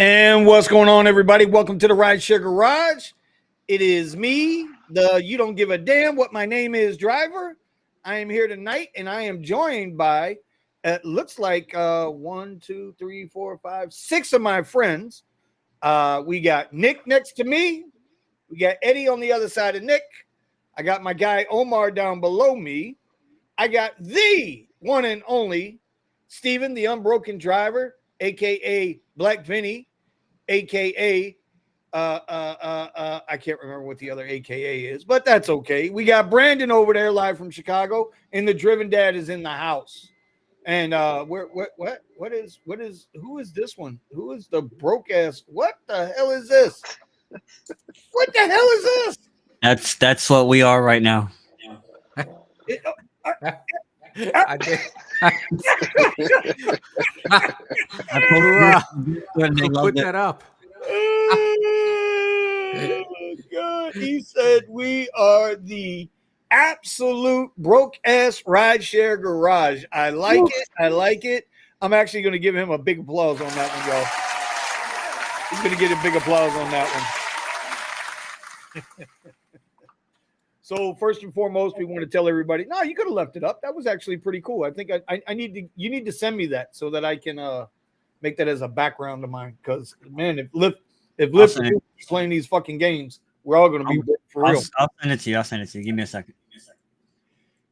And what's going on, everybody? Welcome to the RideShare Garage. It is me, the you don't give a damn what my name is driver. I am here tonight, and I am joined by, it looks like 1, 2, 3, 4, 5, 6 of my friends. We got Nick next to me. We got Eddie on the other side of Nick. I got my guy Omar down below me. I got the one and only Steven, the unbroken driver, aka Black Vinny, aka I can't remember what the other AKA is, but that's okay. We got Brandon over there live from Chicago, and the Driven Dad is in the house. And what is who is this one? Who is the broke ass? What the hell is this? What the hell is this? That's what we are right now. It, I did. They Put that up. oh, God. He said we are the absolute broke ass RideShare Garage. I like it. I like it. I'm actually going to give him a big applause on that one, y'all. He's going to get a big applause on that one. So first and foremost, we want to tell everybody, no, you could have left it up. That was actually pretty cool. I think I you need to send me that so that I can make that as a background of mine. Because man, if Lyft is playing these fucking games, we're all going to be for real. I'll send it to you. I'll send it to you. Give me a second.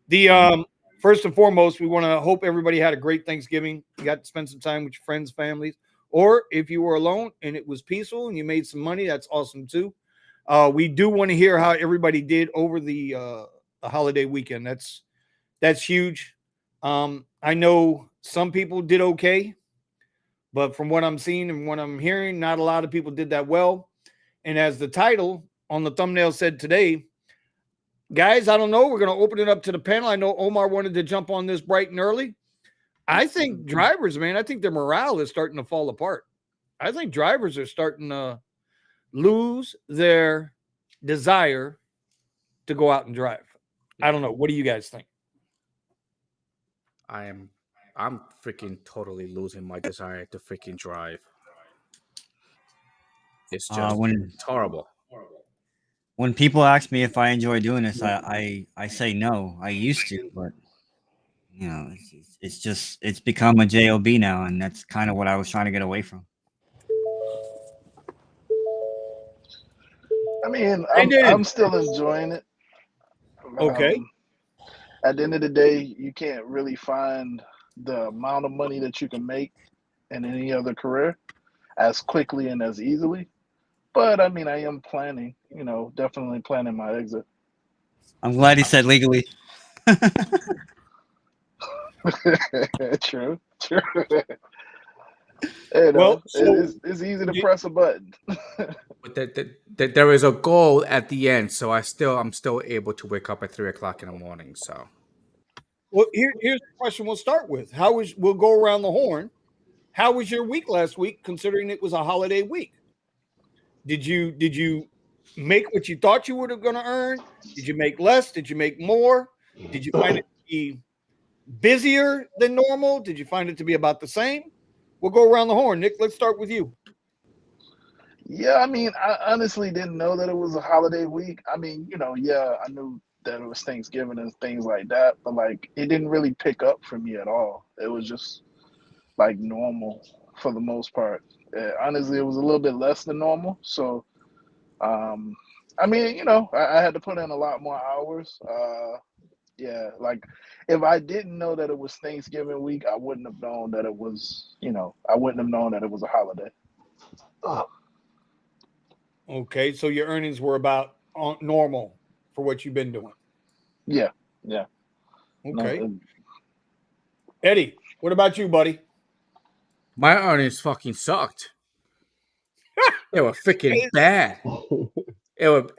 The first and foremost, we want to hope everybody had a great Thanksgiving. You got to spend some time with your friends, families, or if you were alone and it was peaceful and you made some money, that's awesome too. We do want to hear how everybody did over the holiday weekend. That's huge. I know some people did okay, but from what I'm seeing and what I'm hearing, not a lot of people did that well. And as the title on the thumbnail said today, guys, I don't know. We're going to open it up to the panel. I know Omar wanted to jump on this bright and early. I think drivers, man, I think their morale is starting to fall apart. I think drivers are starting to lose their desire to go out and drive. I don't know. What do you guys think? I'm freaking totally losing my desire to freaking drive. It's just it's horrible. When people ask me if I enjoy doing this, I say no. I used to, but you know, it's become a job now, and that's kind of what I was trying to get away from. I mean, I'm still enjoying it. Okay. At the end of the day, you can't really find the amount of money that you can make in any other career as quickly and as easily. But I mean, I am planning, definitely planning my exit. I'm glad he said legally. True. Well, it's easy to press a button. But there is a goal at the end, so I'm still able to wake up at 3:00 in the morning. So, well, here's the question we'll start with. We'll go around the horn. How was your week last week, considering it was a holiday week? Did you make what you thought you were going to earn? Did you make less? Did you make more? Did you find it to be busier than normal? Did you find it to be about the same? We'll go around the horn. Nick, let's start with you. Yeah, I mean, I honestly didn't know that it was a holiday week. I mean, I knew that it was Thanksgiving and things like that, but like it didn't really pick up for me at all. It was just like normal for the most part. Honestly, it was a little bit less than normal. So, I mean, I had to put in a lot more hours. Yeah, like if I didn't know that it was Thanksgiving week, I wouldn't have known that it was, I wouldn't have known that it was a holiday. Okay, so your earnings were about normal for what you've been doing. Yeah. Okay. No, Eddie, what about you, buddy? My earnings fucking sucked. They were freaking bad. It was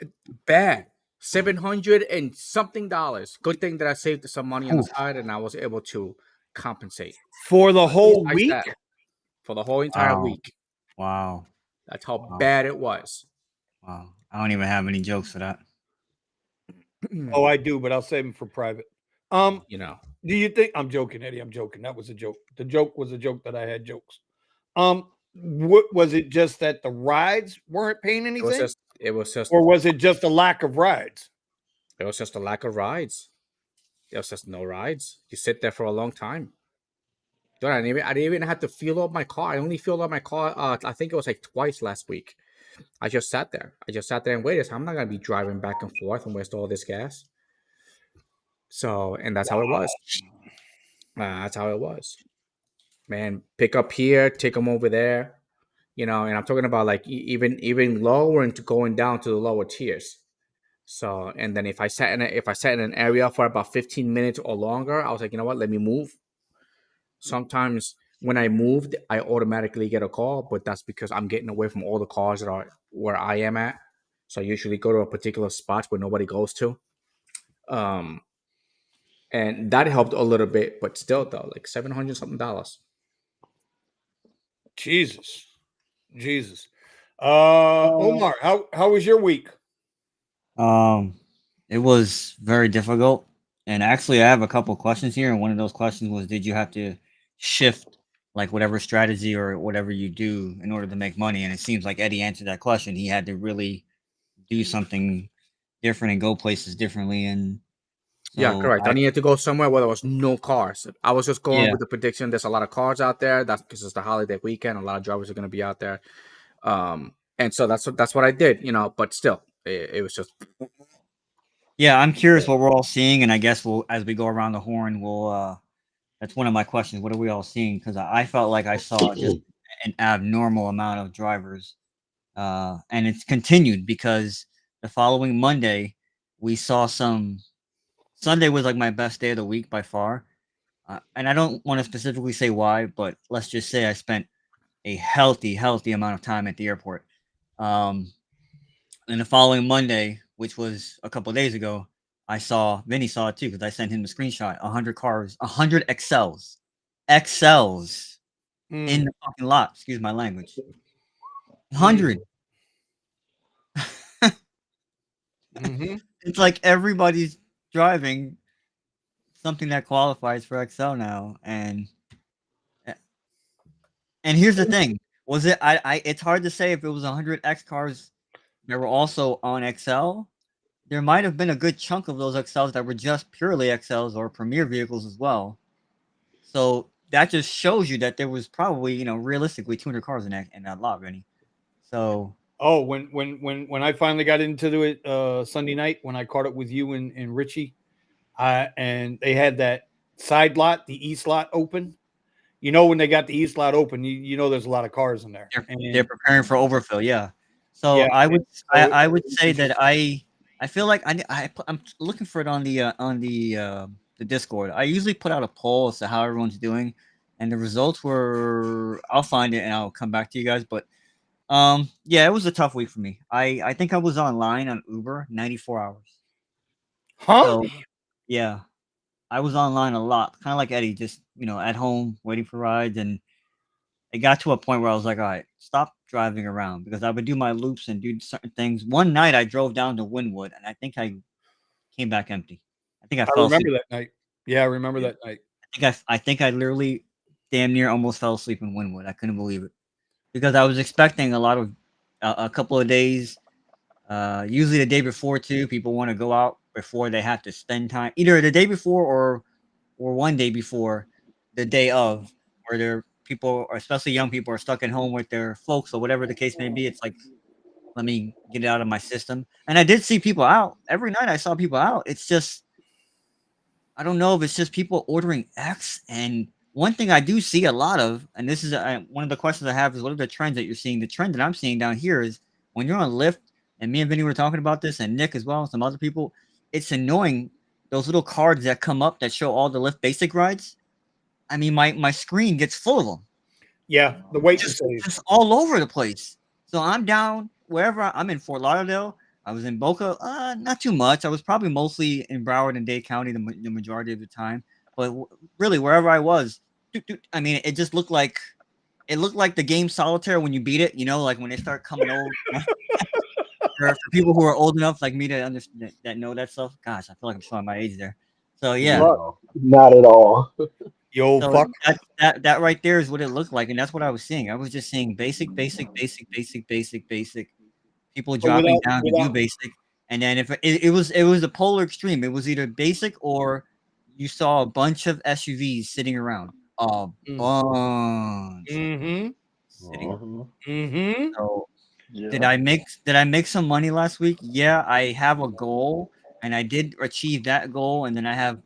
bad. $700 and something. Good thing that I saved some money on the side and I was able to compensate for the whole week. For the whole entire week. Wow. That's how bad it was. Wow. I don't even have any jokes for that. Oh, I do, but I'll save them for private. Do you think I'm joking, Eddie? I'm joking. That was a joke. The joke was a joke that I had jokes. Was it just that the rides weren't paying It was anything, just it was just or was it just a lack of rides? it was just a lack of rides. There was just no rides. You sit there for a long time. Dude, I didn't even have to fuel up my car. I only filled up my car. I think it was like twice last week. I just sat there. And waited. I'm not gonna be driving back and forth and waste all this gas. So, and that's how it was. That's how it was. Man, pick up here, take them over there. And I'm talking about like even lower and going down to the lower tiers. So, and then if I sat in an area for about 15 minutes or longer, I was like, you know what? Let me move. Sometimes when I moved, I automatically get a call, but that's because I'm getting away from all the cars that are where I am at. So I usually go to a particular spot where nobody goes to. And that helped a little bit, but still though, like $700 something. Jesus. Omar, how was your week? It was very difficult. And actually, I have a couple questions here. And one of those questions was, did you have to shift like whatever strategy or whatever you do in order to make money? And it seems like Eddie answered that question. He had to really do something different and go places differently. And Yeah, so correct. I needed to go somewhere where there was no cars. I was just going Yeah. with the prediction. There's a lot of cars out there. That's because it's the holiday weekend. A lot of drivers are going to be out there. And so that's what I did. But still, it was just. Yeah, I'm curious what we're all seeing, and I guess as we go around the horn, that's one of my questions. What are we all seeing? Because I felt like I saw just an abnormal amount of drivers, and it's continued because the following Monday we saw some. Sunday was like my best day of the week by far, and I don't want to specifically say why, but let's just say I spent a healthy amount of time at the airport. Um, and the following Monday, which was a couple of days ago, Vinny saw it too because I sent him the screenshot. 100 cars, 100 XLs in the fucking lot. Excuse my language. 100. It's like everybody's driving something that qualifies for XL now, and here's the thing: was it? It's hard to say if it was 100 X cars that were also on XL. There might have been a good chunk of those XLs that were just purely XLs or premier vehicles as well. So that just shows you that there was probably, realistically 200 cars in that lot, Vinny. So when I finally got into it Sunday night when I caught up with you and Richie, and they had that side lot, the east lot open. When they got the east lot open, there's a lot of cars in there. They're preparing for overfill, yeah. So Yeah, I would say that I feel like I'm looking for it on the Discord. I usually put out a poll as to how everyone's doing, and the results were, I'll find it and I'll come back to you guys. But yeah, it was a tough week for me. I think I was online on Uber 94 hours. Huh? So yeah, I was online a lot, kind of like Eddie, just at home waiting for rides, and it got to a point where I was like, all right, stop driving around because I would do my loops and do certain things. One night I drove down to Wynwood and I think I came back empty. I think I fell remember asleep. that night. Yeah, I remember that night. I think I literally damn near almost fell asleep in Wynwood. I couldn't believe it because I was expecting a couple of days. Usually the day before too. People want to go out before they have to spend time, either the day before or one day before the day of, where there people, or especially young people, are stuck at home with their folks or whatever the case may be. It's like, let me get it out of my system. And I did see people out every night. I saw people out. It's just, I don't know if it's just people ordering X. And one thing I do see a lot of, and this is one of the questions I have, is what are the trends that you're seeing? The trend that I'm seeing down here is when you're on Lyft, and me and Vinny were talking about this, and Nick as well, and some other people, it's annoying. Those little cards that come up that show all the Lyft basic rides. I mean, my screen gets full of them. Yeah, the wait just all over the place. So I'm down wherever I'm in Fort Lauderdale. I was in Boca, not too much. I was probably mostly in Broward and Dade County the majority of the time. But really, wherever I was, I mean, it just looked like the game Solitaire when you beat it. Like when they start coming over. For people who are old enough like me to understand that know that stuff. Gosh, I feel like I'm showing my age there. So yeah, No, not at all. Yo, So fuck. that right there is what it looked like, and that's what I was seeing. I was just seeing basic. People But dropping down to do basic, and then if it was a polar extreme. It was either basic or you saw a bunch of SUVs sitting around. A bunch Mm-hmm. sitting around. Mm-hmm. So Yeah. did I make some money last week? Yeah, I have a goal, and I did achieve that goal, and then I have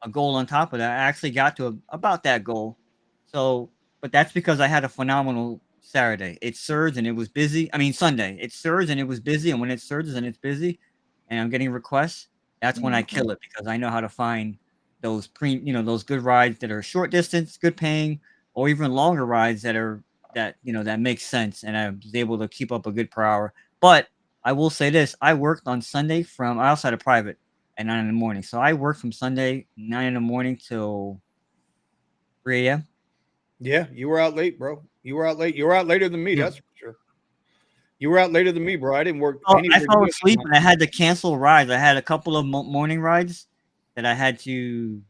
a goal on top of that. I actually got to about that goal. So, but that's because I had a phenomenal Saturday. It surged and it was busy. I mean Sunday. It surged and it was busy, and when it surges and it's busy, and I'm getting requests, that's when I kill it because I know how to find those those good rides that are short distance, good paying, or even longer rides that makes sense, and I was able to keep up a good per hour. But I will say this: I worked on Sunday I also had a private at 9 in the morning. So I worked from Sunday 9 in the morning till 3 a.m. Yeah, you were out late, bro. You were out late. You were out later than me, Yeah. that's for sure. You were out later than me, bro. I didn't work Oh, I anywhere fell near asleep that and I had to cancel rides. I had a couple of morning rides that I had to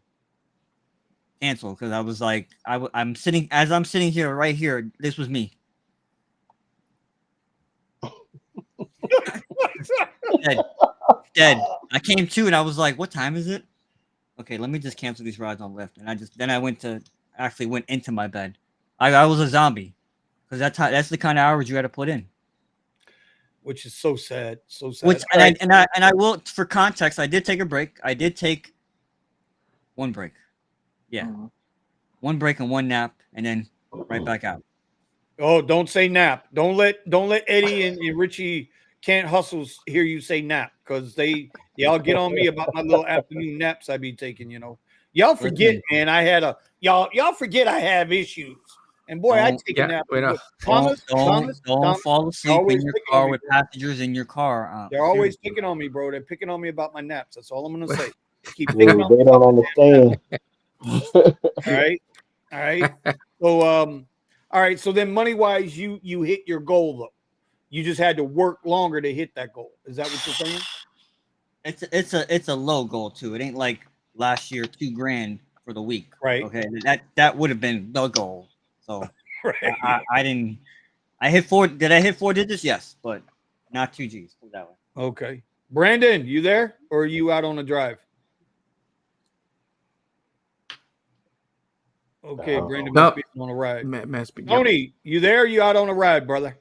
cancel because I was like, I'm sitting here right here. This was me. Dead. Dead. I came to and I was like, what time is it? Okay, let me just cancel these rides on Lyft. And I actually went into my bed. I was a zombie because that's the kind of hours you got to put in. which is so sad. So sad. Which All right. I will, for context, I did take a break. I did take one break. Yeah. One break and one nap and then right back out. Oh, don't say nap. Don't let Eddie and Richie can't hustles hear you say nap because y'all get on me about my little afternoon naps I be taking, Y'all forget, Listen. man, y'all forget I have issues. And boy, I take a nap. wait up. Thomas, Don't fall asleep in always your picking car on me, with bro. passengers in your car. They're always Seriously. picking on me, bro. They're picking on me about my naps. That's all I'm gonna say. Keep They picking on me. don't understand. All right. All right. So all right. So then money wise, you hit your goal though. You just had to work longer to hit that goal. Is that what you're saying? It's a low goal too. It ain't like last year $2,000 for the week. Right. Okay. That would have been the goal. So Right. I didn't I hit four. Did I hit 4 digits? Yes, but not 2 G's. Put it that way. Okay. Brandon, you there? Or are you out on a drive? Okay, Brandon must be on a ride. Tony, you there? Or you out on a ride, brother?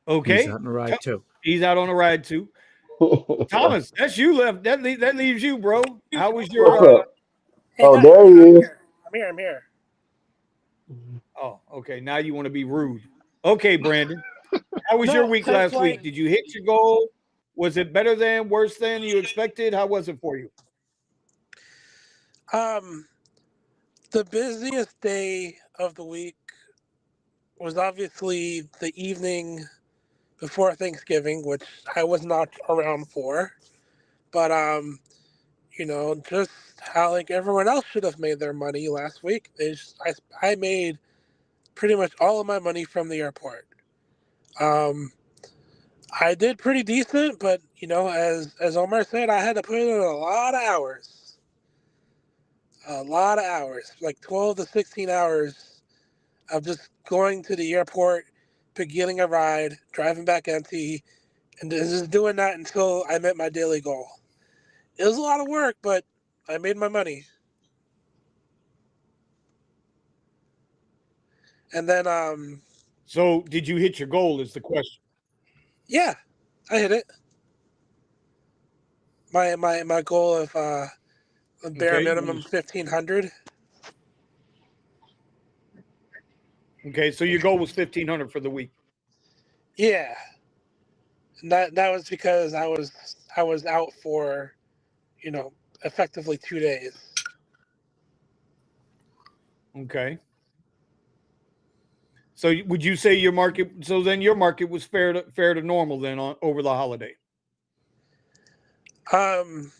Okay. He's out on a ride too. He's out on a ride too. Thomas, that's you left. That leaves you, bro. How was your? What's up? Hey, Oh, guys, there he is. I'm here. Oh, okay. Now you want to be rude. Okay, Brandon. How was No, your week that's last week? why- Did you hit your goal? Was it better than, worse than you expected? How was it for you? The busiest day of the week was obviously the evening before Thanksgiving, which I was not around for. But just how like everyone else should have made their money last week. I made pretty much all of my money from the airport. I did pretty decent, but as Omar said, I had to put in a lot of hours. A lot of hours, like 12 to 16 hours of just going to the airport, getting a ride, driving back empty, and just doing that until I met my daily goal. It was a lot of work, but I made my money. And then, So, did you hit your goal? Is the question. yeah, I hit it. My goal of bare Okay. minimum 1,500. Okay, so your goal was 1,500 for the week. Yeah, and that was because I was out for, effectively 2 days. Okay. So would you say your market? So then your market was fair to normal then over the holiday. I'm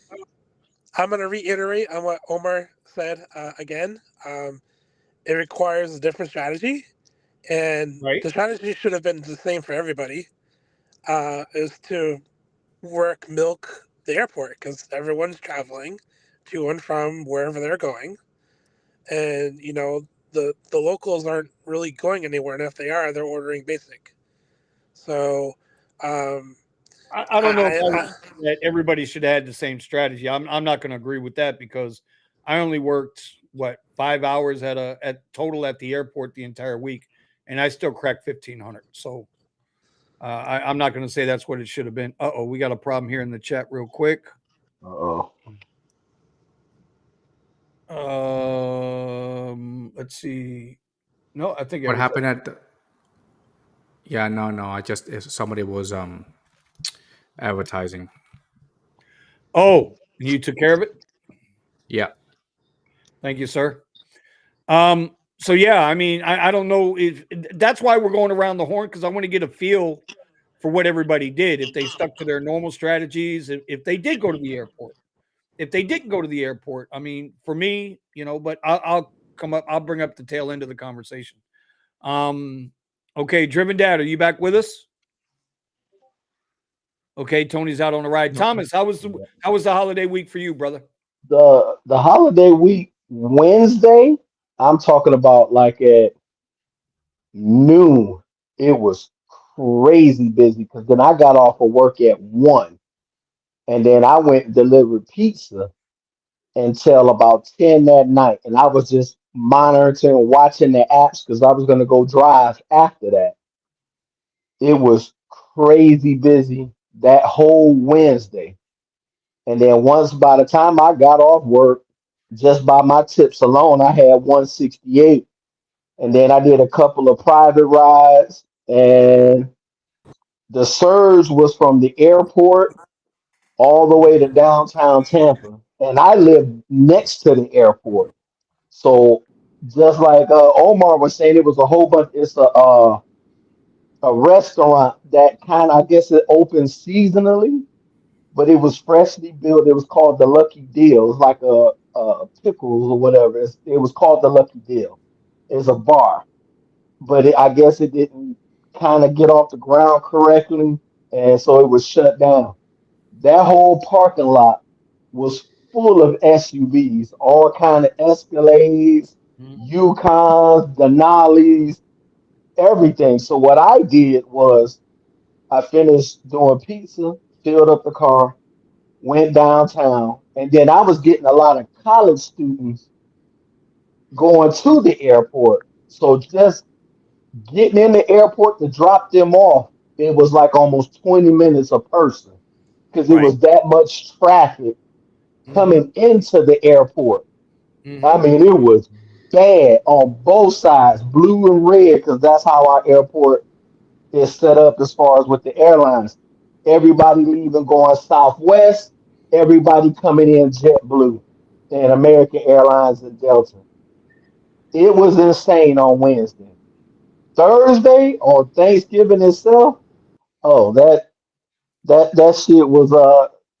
going to reiterate on what Omar said again. It requires a different strategy, and Right. the strategy should have been the same for everybody. Is to milk the airport because everyone's traveling to and from wherever they're going. And, you know, the locals aren't really going anywhere. And if they are, they're ordering basic. So, I don't know if that everybody should have had the same strategy. I'm not going to agree with that because I only worked 5 hours at total at the airport the entire week, and I still cracked 1,500. So I'm not going to say that's what it should have been. We got a problem here in the chat real quick. Let's see. No, I think What happened at the... Yeah, no. I just somebody was advertising. Oh, you took care of it? Yeah. Thank you, sir. So yeah, I mean, I don't know if that's why we're going around the horn, because I want to get a feel for what everybody did. If they stuck to their normal strategies, if they did go to the airport, if they didn't go to the airport. I mean, for me, you know, but I'll bring up the tail end of the conversation. Okay, Driven Dad, are you back with us? Okay, Tony's out on the ride. Thomas, how was the holiday week for you, brother? The holiday week Wednesday, I'm talking about like at noon. It was crazy busy because then I got off of work at 1, and then I went and delivered pizza until about 10 that night, and I was just monitoring, watching the apps because I was gonna go drive after that. It was crazy busy that whole Wednesday. And then once by the time I got off work, just by my tips alone, I had 168. And then I did a couple of private rides. And the surge was from the airport all the way to downtown Tampa. And I live next to the airport. So just like Omar was saying, it was a whole bunch. It's a restaurant that kind of, I guess it opens seasonally, but it was freshly built. It was called the Lucky Deal. It was like a pickles or whatever. It was called the Lucky Deal. It's a bar, but I guess it didn't kind of get off the ground correctly, and so it was shut down. That whole parking lot was full of SUVs, all kind of Escalades, Yukons, Denali's, everything. So what I did was I finished doing pizza, filled up the car, went downtown, and then I was getting a lot of college students going to the airport. So just getting in the airport to drop them off, it was like almost 20 minutes a person because it was that much traffic coming into the airport. I mean, it was bad on both sides, blue and red, because that's how our airport is set up as far as with the airlines. Everybody leaving going Southwest, everybody coming in JetBlue and American Airlines and Delta. It was insane on Wednesday. Thursday on Thanksgiving itself, oh that shit was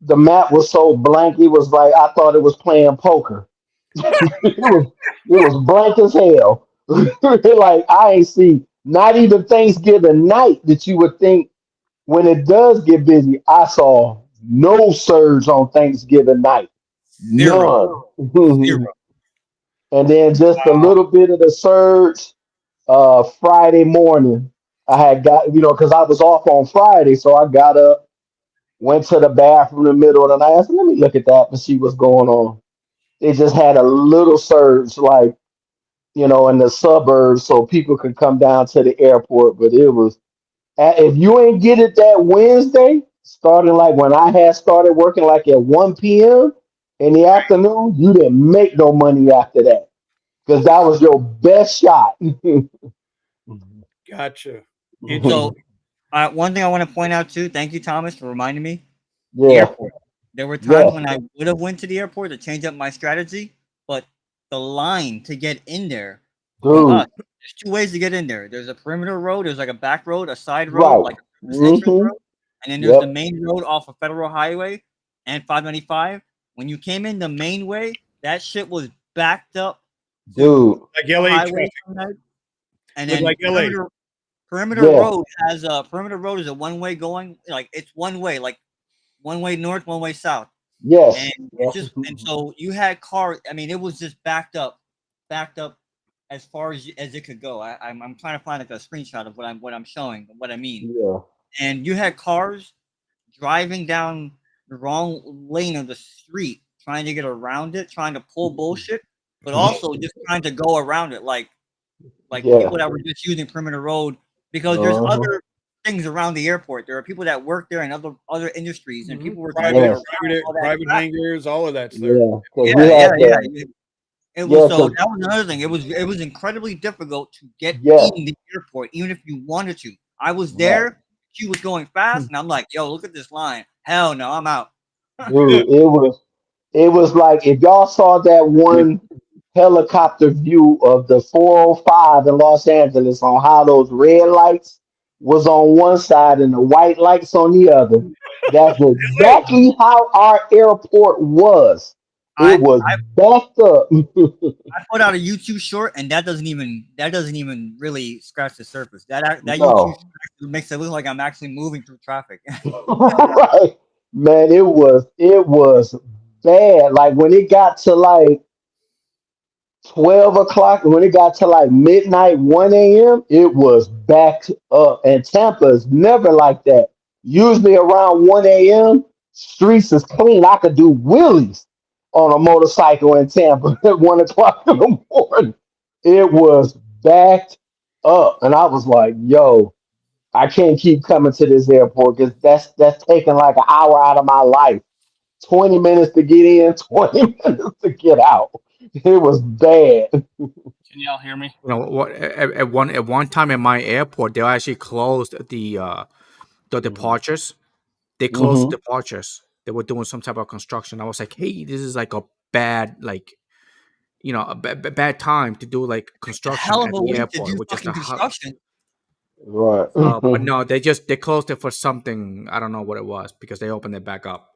the map was so blank it was like I thought it was playing poker. It was blank as hell. Like I ain't see not even Thanksgiving night that you would think when it does get busy, I saw no surge on Thanksgiving night. Zero. None. And then just a little bit of the surge Friday morning. I had got, because I was off on Friday, so I got up, went to the bathroom in the middle of the night. I said, let me look at that and see what's going on. It just had a little surge, like, in the suburbs so people could come down to the airport. But it was, if you ain't get it that Wednesday, starting like when I had started working like at 1 p.m. in the afternoon, you didn't make no money after that because that was your best shot. Gotcha. So, one thing I want to point out too. Thank you, Thomas, for reminding me. The Yeah. airport. There were times when I would have went to the airport to change up my strategy, but the line to get in there from Dude. us, there's two ways to get in there. There's a perimeter road, there's like a back road, a side road, Right. like a entrance road, and then there's Yep. the main road off of Federal Highway and 595. When you came in the main way, that shit was backed up Dude. Like LA highway traffic. and Look then like LA. perimeter Yeah. road has a perimeter road is a one way going, like it's one way, like one way north, one way south. Yes. And Yes. so you had cars. I mean, it was just backed up as far as it could go. I'm trying to find like a screenshot of what I'm showing, what I mean. Yeah. And you had cars driving down the wrong lane of the street, trying to get around it, trying to pull bullshit, but also just trying to go around it, like Yeah. people that were just using perimeter road, because there's Uh-huh. other things around the airport. There are people that work there and other industries, and people were trying to Private, get Yes. around all that private traffic. hangars, all of that's there. Yeah. Because we Yeah, yeah, had yeah. the It was yeah. so Because that was another thing. It was incredibly difficult to get yeah. in the airport, even if you wanted to. I was Right. there. She was going fast, and I'm like, "Yo, look at this line. Hell no, I'm out." Dude, it was like if y'all saw that one helicopter view of the 405 in Los Angeles on how those red lights was on one side and the white lights on the other. That's Hey, exactly how our airport was. It I was backed up. I put out a YouTube short, and that doesn't even really scratch the surface. That YouTube No. short makes it look like I'm actually moving through traffic. Right. Man, it was bad. Like when it got to like 12 o'clock, when it got to like midnight, 1 a.m., it was backed up. And Tampa is never like that. Usually around 1 a.m., streets is clean. I could do wheelies on a motorcycle in Tampa at 1 o'clock in the morning. It was backed up. And I was like, yo, I can't keep coming to this airport because that's taking like an hour out of my life. 20 minutes to get in, 20 minutes to get out. It was bad. Can y'all hear me? You know what? At one time in my airport, they actually closed the departures. They closed Hmm. the departures. They were doing some type of construction. I was like, hey, this is like a bad bad time to do like A construction hell of at a the week to airport, do which is fucking the construction. Right. but no, they closed it for something. I don't know what it was because they opened it back up.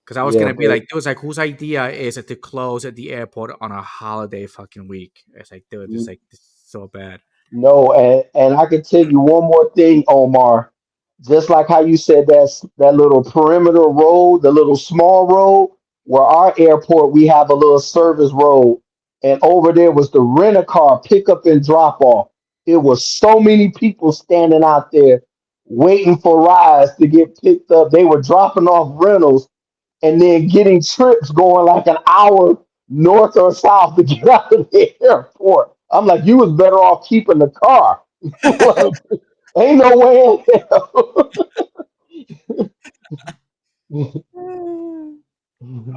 Because I was Yeah, gonna be but like, it was like, whose idea is it to close at the airport on a holiday fucking week? It's like, dude, it's like this is so bad. no, and I can tell you one more thing, Omar. Just like how you said that little perimeter road, the little small road, where our airport we have a little service road, and over there was the rent a car pickup and drop off. It was so many people standing out there waiting for rides to get picked up. They were dropping off rentals and then getting trips going like an hour north or south to get out of the airport. I'm like, you was better off keeping the car. Like, ain't no way in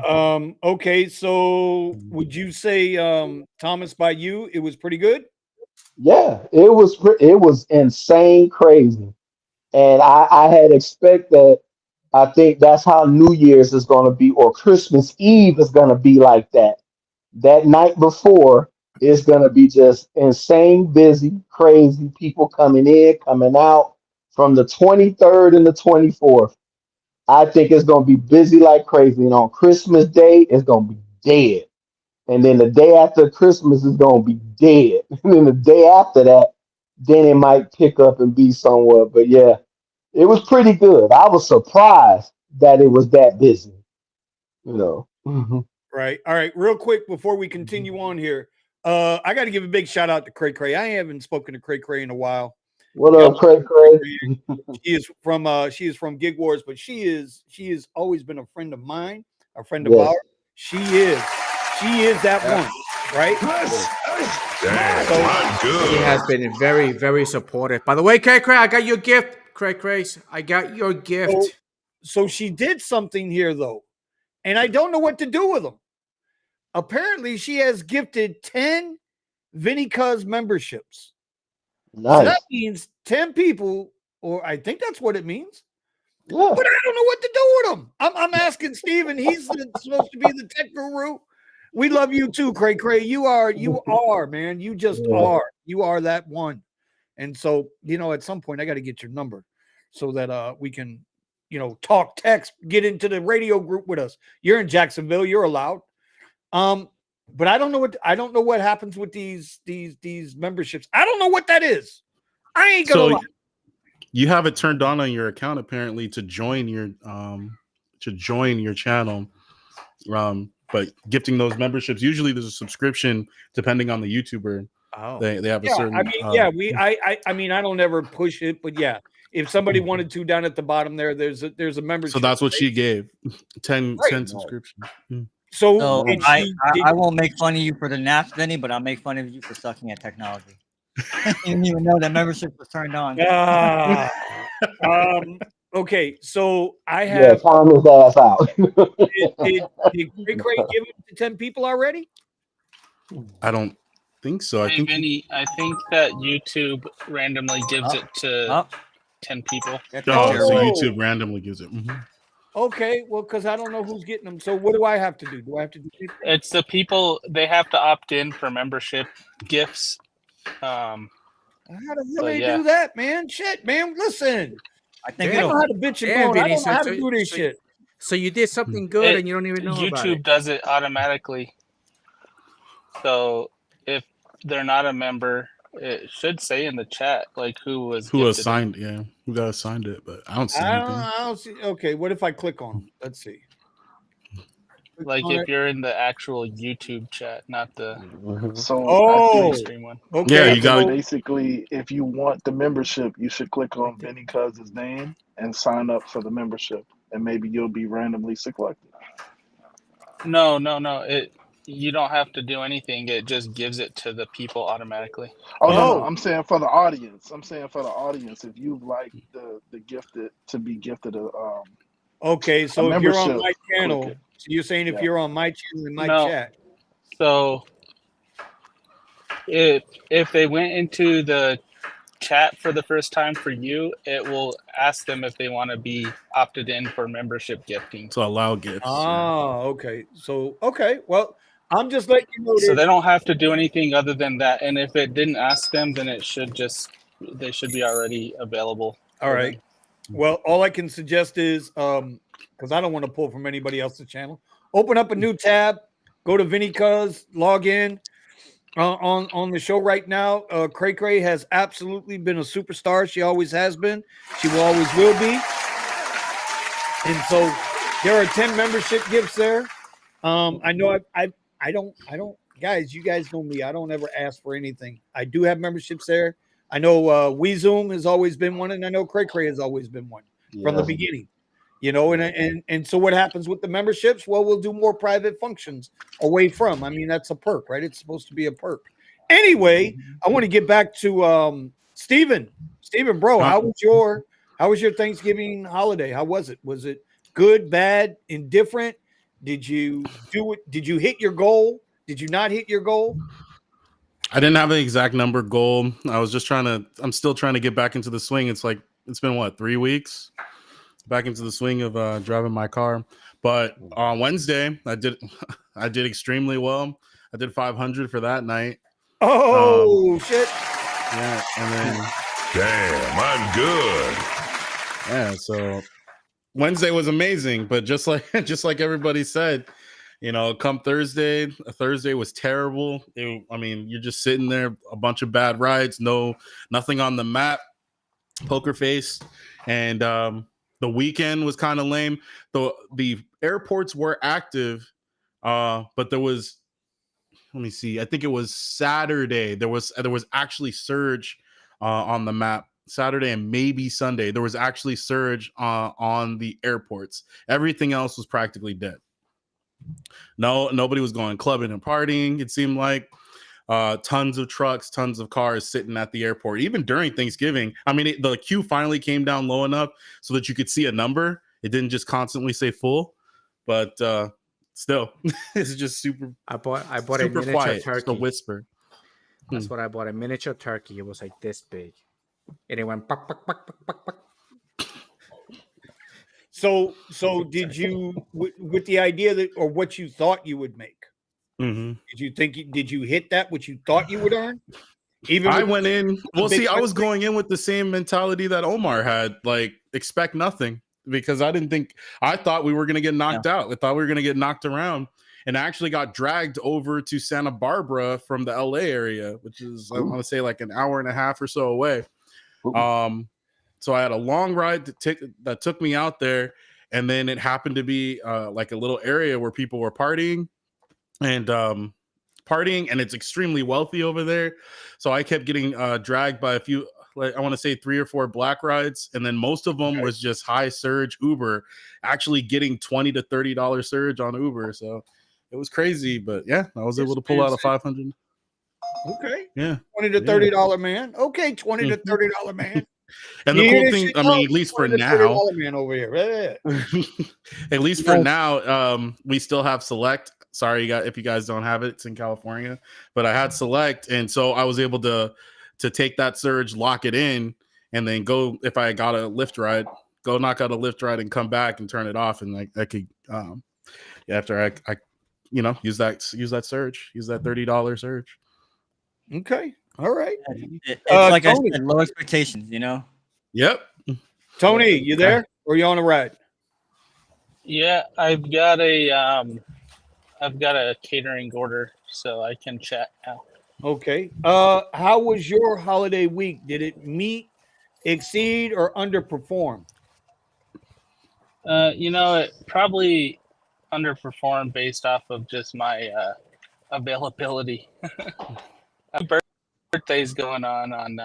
hell. Okay, so would you say, Thomas, by you, it was pretty good? Yeah, it was insane crazy. And I had expect that. I think that's how New Year's is going to be, or Christmas Eve is going to be like that. That night before is going to be just insane busy, crazy people coming in, coming out from the 23rd and the 24th. I think it's going to be busy like crazy. And on Christmas Day, it's going to be dead. And then the day after Christmas is going to be dead. And then the day after that, then it might pick up and be somewhere. But yeah, it was pretty good. I was surprised that it was that busy, you know. Mhm. Right. All right. Real quick before we continue on here, I got to give a big shout out to Cray Cray. I haven't spoken to Cray Cray in a while. What Y'all up, Cray know Cray Cray? Cray. She is from Gig Wars, but she has always been a friend of mine, a friend of ours. Yes. She is that Yeah. one, right? Dang, So I'm He good. has been very, very supportive. By the way, Cray Cray, I got your gift. Cray Crays, I got your so gift. so she did something here though, and I don't know what to do with them. Apparently, she has gifted 10 Vinny Cuz memberships. So that Nice. means 10 people, or I think that's what it means. Yeah. But I don't know what to do with them. I'm asking Steven. He's supposed to be the tech guru. We love you too, Cray Cray. You are, man. You just Yeah. are. You are that one. And so, at some point I got to get your number so that we can, talk text, get into the radio group with us. You're in Jacksonville, you're allowed. Um, but I don't know what happens with these memberships. I don't know what that is. I ain't gonna So lie. you have it turned on your account apparently to join your join your channel. But gifting those memberships, usually there's a subscription depending on the YouTuber. Oh, They have a Yeah, certain. I mean, I mean, I don't ever push it, but yeah, if somebody wanted to, down at the bottom there's a membership. So that's what right? she gave. 10 Right. subscriptions. So So did I, she? I, I won't make fun of you for the naps, Vinny, but I'll make fun of you for sucking at technology. You didn't even know that membership was turned on. Okay, so I Yeah, have. time his ass out. Did Cray Cray give it to 10 people already? I don't think so. I Hey, think Vinny, I think that YouTube randomly gives it to 10 people. Get that chair so away. YouTube randomly gives it. Mhm. Okay, well, because I don't know who's getting them. So what do I have to do? Do I have to do anything? It's the people, they have to opt in for membership gifts. How the hell But they yeah. do that, man? Shit, man. Listen, I think I know it'll. how to bitch and Yeah, moan. I Vinny, don't know how to do this shit. So you did something good and you don't even know about YouTube it. does it automatically. So if they're not a member, it should say in the chat like who was Who gifted it. assigned? Yeah, who got assigned it? But I don't see I anything. don't see. Okay, what if I click on them? Let's see. Click Like on if it. you're in the actual YouTube chat, not the So Oh, stream one. okay. Yeah, I you think got. basically, if you want the membership, you should click on Vinny Cuz's name and sign up for the membership, and maybe you'll be randomly selected. No. You don't have to do anything. It just gives it to the people automatically. Oh no, Oh, I'm saying for the audience. I'm saying for the audience, if you'd like the gifted to be gifted okay. a So if you're on membership, my click channel, it. so you're saying if Yeah. you're on my channel in my No. chat. So if they went into the chat for the first time for you, it will ask them if they want to be opted in for membership gifting. To allow gifts. Oh, okay. So okay. Well, I'm just letting you know So this. they don't have to do anything other than that. And if it didn't ask them, then it should they should be already available. All right. Well, all I can suggest is because I don't want to pull from anybody else's channel. Open up a new tab, go to Vinny Cuz, log in on the show right now. Cray Cray has absolutely been a superstar. She always has been. She will always will be. And so there are 10 membership gifts there. I know I don't guys, you guys know me. I don't ever ask for anything. I do have memberships there. I know WeZoom has always been one, and I know Cray Cray has always been one from the beginning. You know, and so what happens with the memberships? Well, we'll do more private functions away from. I mean, that's a perk, right? It's supposed to be a perk. Anyway, I want to get back to Steven. Steven, bro, how was your Thanksgiving holiday? How was it? Was it good, bad, indifferent? Did you do it? Did you hit your goal? Did you not hit your goal? I didn't have an exact number goal. I'm still trying to get back into the swing. It's been what, 3 weeks back into the swing of driving my car. But on Wednesday, I did extremely well. I did 500 for that night. Oh, shit. Yeah. And then, Damn, I'm good. yeah. So Wednesday was amazing, but just like everybody said, you know, come Thursday was terrible. You're just sitting there, a bunch of bad rides, nothing on the map, poker face, and the weekend was kind of lame. The airports were active, but there was, let me see, I think it was Saturday. There was actually surge on the map. Saturday and maybe Sunday, there was actually surge on the airports. Everything else was practically dead. Nobody was going clubbing and partying. It seemed like tons of trucks, tons of cars sitting at the airport. Even during Thanksgiving, the queue finally came down low enough so that you could see a number. It didn't just constantly say full, but still, it's just super. I bought a super miniature quiet. turkey. Just a whisper. That's what I bought, a miniature turkey. It was like this big. And it went buck, buck, buck, buck, buck, buck. So did you, with the idea that, or what you thought you would make? Mm-hmm. Did you hit that, what you thought you would earn? I went in. Well, see, I was going in with the same mentality that Omar had, like expect nothing, because I thought we were going to get knocked out. I thought we were going to get knocked around, and I actually got dragged over to Santa Barbara from the LA area, which is, I want to say, like an hour and a half or so away. So I had a long ride that took me out there, and then it happened to be like a little area where people were partying, and it's extremely wealthy over there. So I kept getting dragged by a few, like I want to say 3 or 4 black rides, and then most of them was just high surge Uber, actually getting $20 to $30 surge on Uber. So it was crazy, but yeah, I was able to pull out a 500. Okay. Yeah. $20 to $30 man. Okay, $20 to $30 man. And You the hear cool this thing, shit, I dog? mean, at least for $20 to now, $30 man over here. at least for now, we still have Select. Sorry, if you guys don't have it, it's in California. But I had Select, and so I was able to take that surge, lock it in, and then go, if I got a Lyft ride, go knock out a Lyft ride and come back and turn it off, and I could after I use that surge, use that $30 surge. Okay. All right. It's like Tony. I said, low expectations, you know. Yep. Tony, you there? Or you on a ride? Yeah, I've got a catering order, so I can chat now. Okay. How was your holiday week? Did it meet, exceed, or underperform? It probably underperformed based off of just my availability. My birthday's going on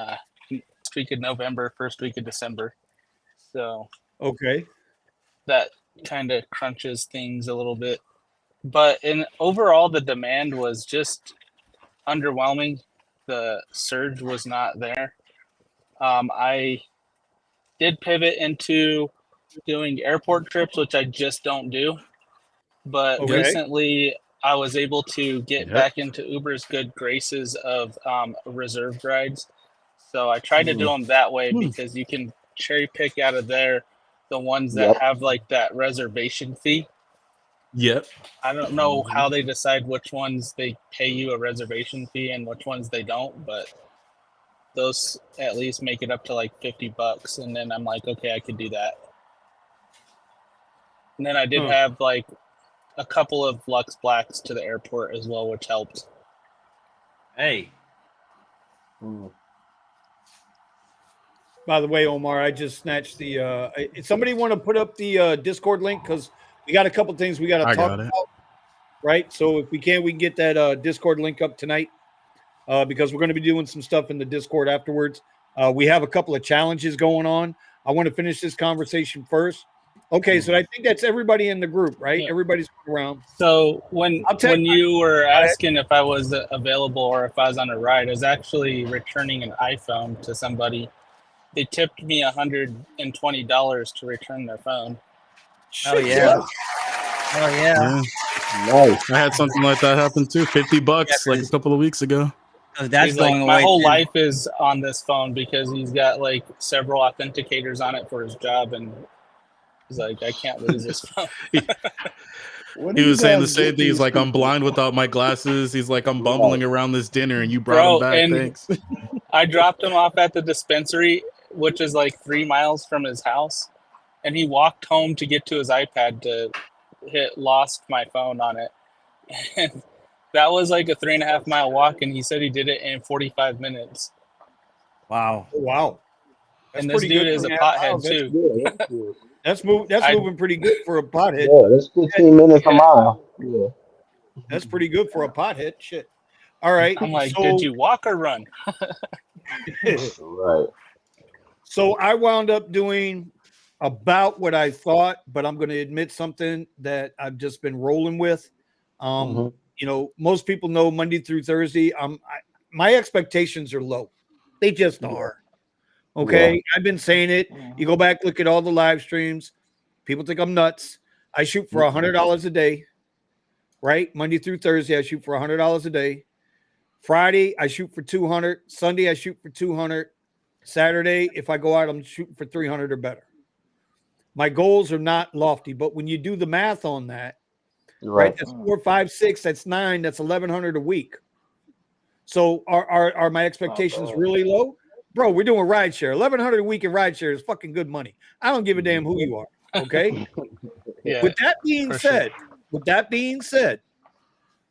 first week of November, first week of December, so Okay. that kind of crunches things a little bit. But overall, the demand was just underwhelming. The surge was not there. I did pivot into doing airport trips, which I just don't do. But Okay. recently, I was able to get back into Uber's good graces of reserved rides. So I tried to do them that way because you can cherry pick out of there the ones that have like that reservation fee. Yep. I don't know how they decide which ones they pay you a reservation fee and which ones they don't, but those at least make it up to like $50. And then I'm like, okay, I could do that. And then I did have like a couple of Lux Blacks to the airport as well, which helped. Hey. By the way, Omar, I just snatched the somebody want to put up the Discord link, because we got a couple things we got to talk about, right? So if we can get that Discord link up tonight, because we're going to be doing some stuff in the Discord afterwards. We have a couple of challenges going on. I want to finish this conversation first. Okay, so I think that's everybody in the group, right? Yeah. Everybody's around. So when you were asking if I was available or if I was on a ride, I was actually returning an iPhone to somebody. They tipped me $120 to return their phone. Oh yeah. Oh yeah. Nice. I had something like that happen too. $50 like a couple of weeks ago. That's He's going like, my away whole too. life is on this phone because he's got like several authenticators on it for his job, and he's like, I can't lose this phone. He was saying the same thing. He's like, I'm blind without my glasses. He's like, I'm bumbling around this dinner, and you brought him back. And Thanks. I dropped him off at the dispensary, which is like 3 miles from his house, and he walked home to get to his iPad to lost my phone on it. And that was like a 3.5 mile walk, and he said he did it in 45 minutes. Wow. Oh, wow. That's and this pretty dude good. is a pothead too. Good. That's moving pretty good for a pothead. Yeah, that's 15 minutes a mile. Yeah. That's pretty good for a pothead. Shit. All right. I'm like, did you walk or run? Right. So I wound up doing about what I thought, but I'm going to admit something that I've just been rolling with. You know, most people know Monday through Thursday. My expectations are low. They just are. Okay. Yeah. I've been saying it. You go back, look at all the live streams. People think I'm nuts. I shoot for $100 a day, right? Monday through Thursday, I shoot for $100 a day. Friday, I shoot for 200. Sunday, I shoot for 200. Saturday, if I go out, I'm shooting for 300 or better. My goals are not lofty, but when you do the math on that, right? That's 4, 5, 6. That's 9. That's 1,100 a week. So are my expectations really low, bro? We're doing RideShare. 1,100 a week in RideShare is fucking good money. I don't give a damn who you are. Okay. Yeah. With that being said,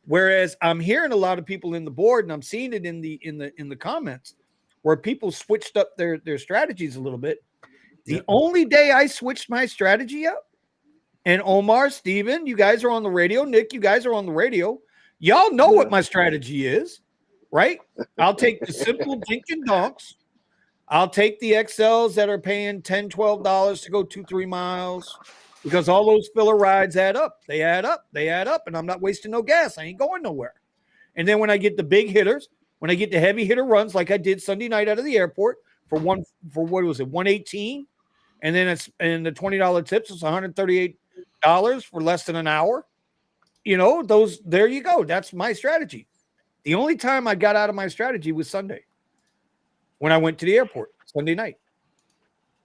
whereas I'm hearing a lot of people in the board, and I'm seeing it in the comments, where people switched up their strategies a little bit. The only day I switched my strategy up And Omar, Steven, you guys are on the radio. Nick, you guys are on the radio. Y'all know what my strategy is, right? I'll take the simple dink and donks. I'll take the XLs that are paying $10, $12 to go 2-3 miles because all those filler rides add up. They add up. They add up. And I'm not wasting no gas. I ain't going nowhere. And then when I get the big hitters, when I get the heavy hitter runs like I did Sunday night out of the airport for what was it, 118, and then the $20 tips is $138 for less than an hour. You know, there you go. That's my strategy. The only time I got out of my strategy was Sunday when I went to the airport Sunday night.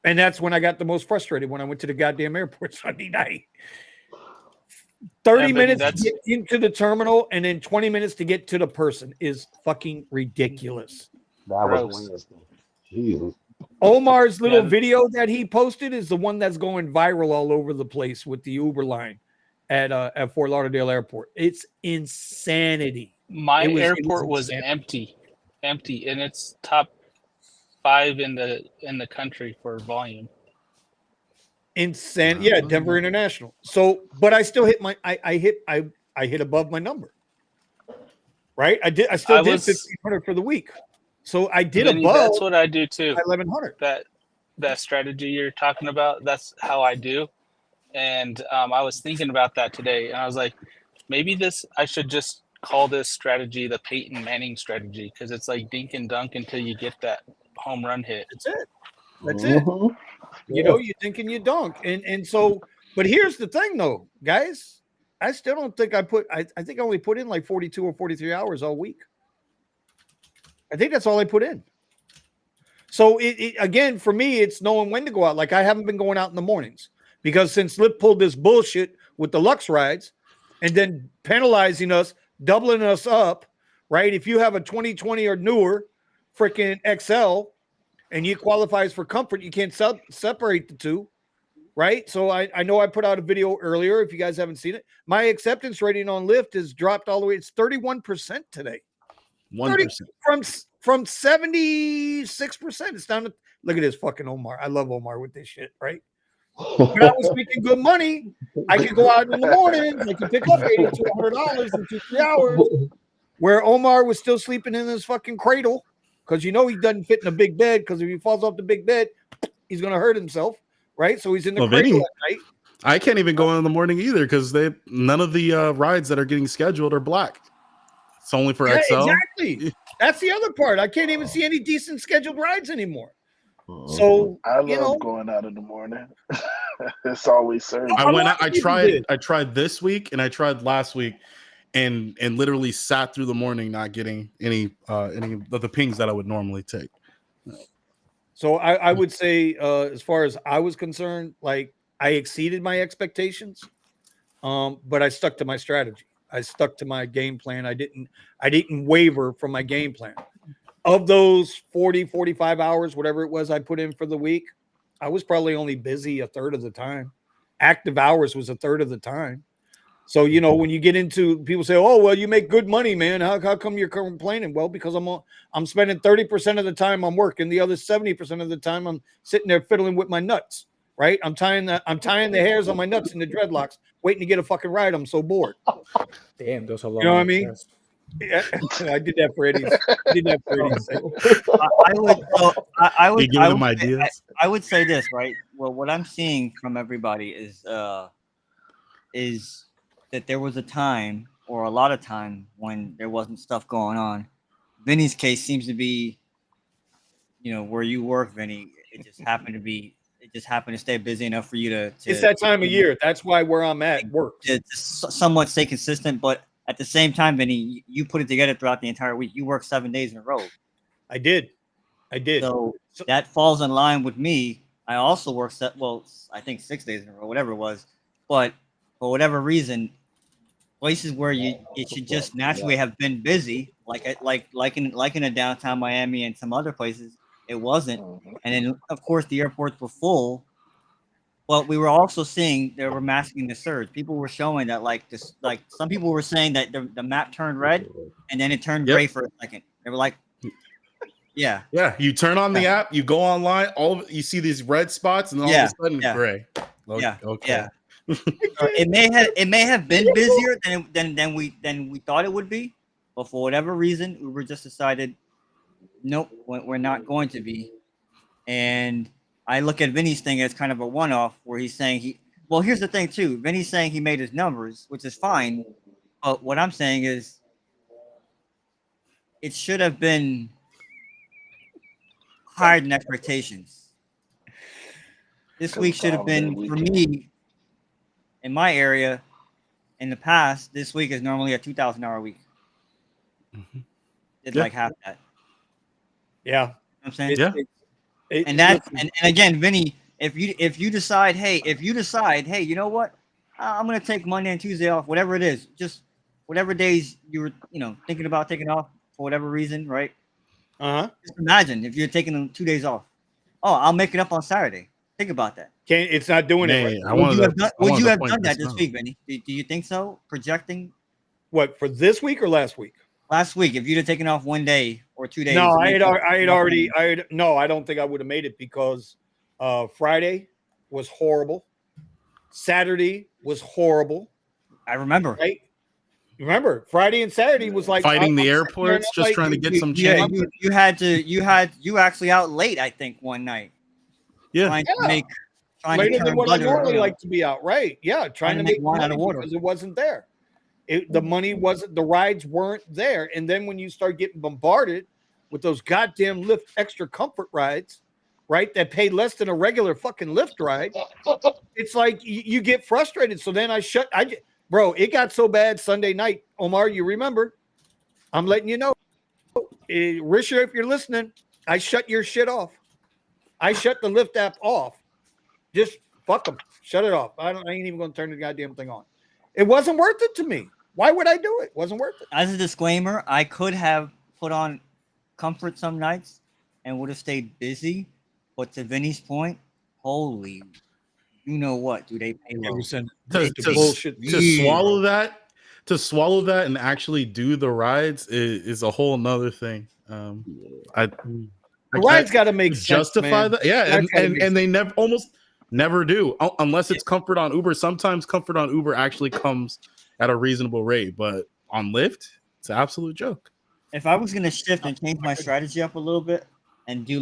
And that's when I got the most frustrated, when I went to the goddamn airport Sunday night. 30 minutes to get into the terminal and then 20 minutes to get to the person is fucking ridiculous. That was Wednesday. Jesus. Omar's little video that he posted is the one that's going viral all over the place with the Uber line at Fort Lauderdale Airport. It's insanity. My airport was empty, and it's top 5 in the country for volume. Insane. Yeah, Denver International. So, but I still hit I hit above my number. Right? I still did 1,500 for the week. So I did above. That's what I do too. 1,100. That strategy you're talking about, that's how I do. And I was thinking about that today, and I was like, maybe I should just call this strategy the Peyton Manning strategy, because it's like dink and dunk until you get that home run hit. That's it. You know, you dink and you dunk. And so, but here's the thing though, guys. I still don't think I think I only put in like 42 or 43 hours all week. I think that's all I put in. So it again, for me, it's knowing when to go out. Like I haven't been going out in the mornings because since Lyft pulled this bullshit with the Lux rides and then penalizing us, doubling us up, right? If you have a 2020 or newer freaking XL and you qualifies for comfort, you can't separate the two, right? So I know I put out a video earlier. If you guys haven't seen it, my acceptance rating on Lyft has dropped all the way. It's 31% today. 1% from 76%. It's down to, look at this fucking Omar. I love Omar with this shit, right? When I was making good money, I could go out in the mornings. I could pick up $80 to $100 in 2-3 hours. Where Omar was still sleeping in his fucking cradle because you know he doesn't fit in a big bed, because if he falls off the big bed, he's gonna hurt himself, right? So he's in the cradle at night. I can't even go in the morning either because none of the rides that are getting scheduled are black. It's only for XL. Exactly. That's the other part. I can't even see any decent scheduled rides anymore. So I love going out in the morning. It's always served. I tried this week and I tried last week and literally sat through the morning not getting any of the pings that I would normally take. So I would say as far as I was concerned, like I exceeded my expectations, but I stuck to my strategy. I stuck to my game plan. I didn't waver from my game plan. Of those 40, 45 hours, whatever it was I put in for the week, I was probably only busy a third of the time. Active hours was a third of the time. So, you know, when you get into, people say, oh, well, you make good money, man. How come you're complaining? Well, because I'm spending 30% of the time I'm working. The other 70% of the time I'm sitting there fiddling with my nuts, right? I'm tying the hairs on my nuts in the dreadlocks, waiting to get a fucking ride. I'm so bored. Damn, those are long. You know what I mean? Yeah, I did that for Eddie's. I would say this, right? Well, what I'm seeing from everybody is that there was a time, or a lot of time, when there wasn't stuff going on. Vinny's case seems to be, you know, where you work, Vinny. It just happened to stay busy enough for you to it's that time of year. That's why where I'm at works. To somewhat stay consistent, but at the same time, Vinny, you put it together throughout the entire week. You worked 7 days in a row. I did. So that falls in line with me. I also worked, I think 6 days in a row, whatever it was. But for whatever reason, places where it should just naturally have been busy, like in a downtown Miami and some other places, it wasn't. And then, of course, the airports were full. But we were also seeing they were masking the surge. People were showing that, some people were saying that the map turned red and then it turned gray for a second. They were like, yeah. You turn on the app, you go online, you see these red spots, and then all of a sudden gray. Okay. It may have been busier than we thought it would be, but for whatever reason, Uber just decided, nope, we're not going to be. And I look at Vinny's thing as kind of a one-off, where he's saying well, here's the thing too. Vinny's saying he made his numbers, which is fine, but what I'm saying is it should have been higher than expectations. This week should have been, for me, in my area, in the past, this week is normally a $2,000 week. It's like half that. Yeah. You know what I'm saying? Yeah. And that's and again, Vinny, if you decide, hey, you know what? I'm gonna take Monday and Tuesday off, whatever it is, just whatever days you were, thinking about taking off for whatever reason, right? Just imagine if you're taking them 2 days off. Oh, I'll make it up on Saturday. Think about that. It's not doing it. Right. Would you have done that this week, Benny? Do you think so? Projecting what, for this week or last week? Last week, if you'd have taken off 1 day or 2 days. No, I don't think I would have made it, because Friday was horrible. Saturday was horrible. I remember. Right? Remember, Friday and Saturday was like fighting the airports, just trying to get some change. You actually out late, I think, one night. Yeah. Trying later than what I normally like to be out. Right. Yeah. Trying to make wine out of water because it wasn't there. The money wasn't, the rides weren't there. And then when you start getting bombarded with those goddamn Lyft extra comfort rides, right, that pay less than a regular fucking Lyft ride, it's like you get frustrated. So then bro, it got so bad Sunday night. Omar, you remember? I'm letting you know. Risha, if you're listening, I shut your shit off. I shut the Lyft app off. Just fuck them. Shut it off. I ain't even going to turn the goddamn thing on. It wasn't worth it to me. Why would I do it? It wasn't worth it. As a disclaimer, I could have put on comfort some nights and would have stayed busy. But to Vinny's point, holy, you know what? Do they pay low? To swallow that and actually do the rides is a whole nother thing. The ride's got to make sense, justify that. Yeah, and they almost never do, unless it's comfort on Uber. Sometimes comfort on Uber actually comes at a reasonable rate, but on Lyft, it's an absolute joke. If I was gonna shift and change my strategy up a little bit and do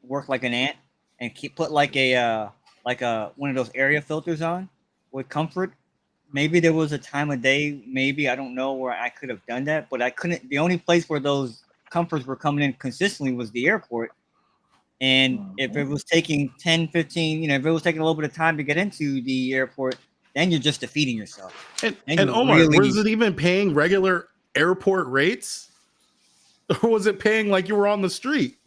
work like an ant and put one of those area filters on with comfort, maybe there was a time of day, maybe, I don't know, where I could have done that, but I couldn't. The only place where those comforts were coming in consistently was the airport. And if it was taking 10, 15, if it was taking a little bit of time to get into the airport, then you're just defeating yourself. And Omar, was it even paying regular airport rates? Or was it paying like you were on the street?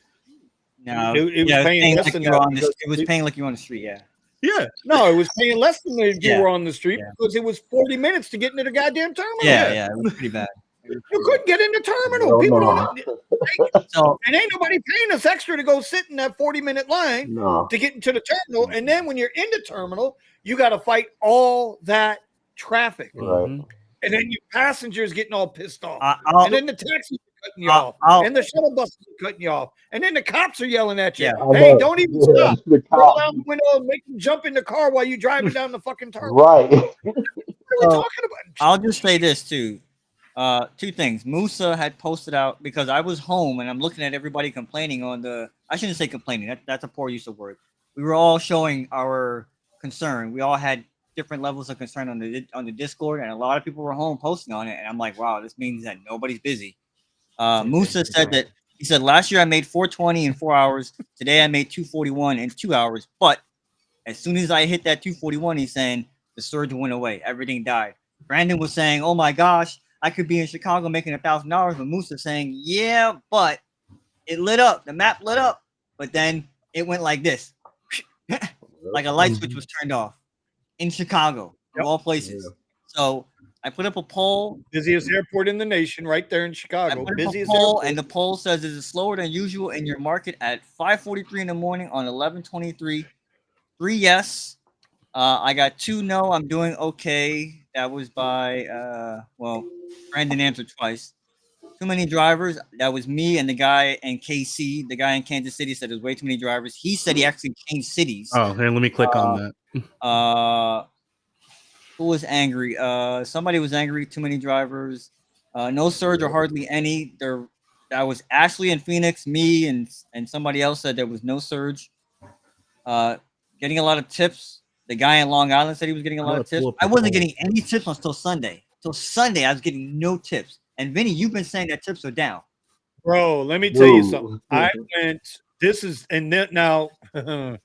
No, it was paying like you were on the street. It was paying like you were on the street, yeah. Yeah. No, it was paying less than if you were on the street because it was 40 minutes to get into the goddamn terminal. Yeah, it was pretty bad. You couldn't get in the terminal. People don't. And ain't nobody paying us extra to go sit in that 40-minute line to get into the terminal. And then when you're in the terminal, you got to fight all that traffic. Right. And then you passengers getting all pissed off. And then the taxis are cutting you off. And the shuttle buses are cutting you off. And then the cops are yelling at you. Yeah. Hey, don't even stop. Roll down the window and make them jump in the car while you're driving down the fucking terminal. Right. What are we talking about? I'll just say this too. Two things. Musa had posted out, because I was home and I'm looking at everybody complaining I shouldn't say complaining. That's a poor use of word. We were all showing our concern. We all had different levels of concern on the Discord, and a lot of people were home posting on it. And I'm like, wow, this means that nobody's busy. Musa said that he said last year I made 420 in 4 hours. Today I made 241 in 2 hours. But as soon as I hit that 241, he's saying the surge went away. Everything died. Brandon was saying, oh my gosh, I could be in Chicago making $1,000, but Musa saying, yeah, but it lit up. The map lit up, but then it went like this, like a light switch was turned off in Chicago, of all places. Yeah. So I put up a poll. Busiest airport in the nation, right there in Chicago. Busiest poll, and the poll says, is it slower than usual in your market at 5:43 in the morning on 11/23? 3 yes. I got 2 no. I'm doing okay. That was by Brandon answered twice. Too many drivers. That was me and the guy in KC. The guy in Kansas City said there's way too many drivers. He said he actually changed cities. Oh, here, let me click on that. Who was angry? Somebody was angry. Too many drivers. No surge or hardly any. That was Ashley and Phoenix. Me and somebody else said there was no surge. Getting a lot of tips. The guy in Long Island said he was getting a lot of tips. I wasn't getting any tips until Sunday. Till Sunday, I was getting no tips. And Vinny, you've been saying that tips are down. Bro, let me tell you something. I went. This is and then now. Yeah.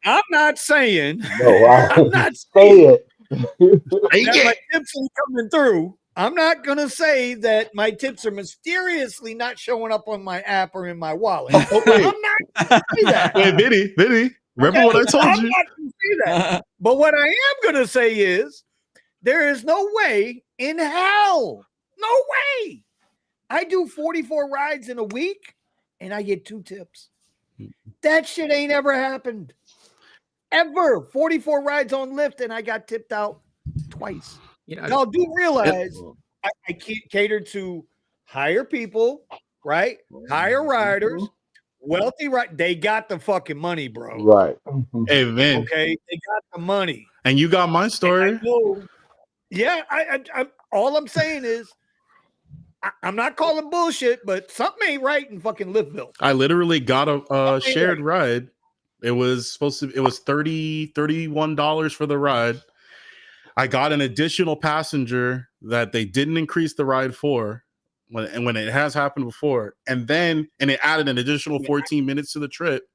I'm not saying. No, I'm not say it. that my tips are coming through. I'm not gonna say that my tips are mysteriously not showing up on my app or in my wallet. Oh, wait. I'm not gonna say that. Wait, Vinny, remember what I told I'm you? not gonna say that. But what I am gonna say is there is no way in hell, no way. I do 44 rides in a week and I get 2 tips. That shit ain't ever happened. Ever. 44 rides on Lyft and I got tipped out twice. Y'all do realize I can't cater to higher people, right? Higher riders, wealthy, right? They got the fucking money, bro. Right. Hey, Vin. Okay, they got the money. And you got my story. Yeah, I all I'm saying is I'm not calling bullshit, but something ain't right in fucking Lyftville. I literally got a shared ride. It was $31 for the ride. I got an additional passenger that they didn't increase the ride for, when it has happened before, and it added an additional 14 minutes to the trip.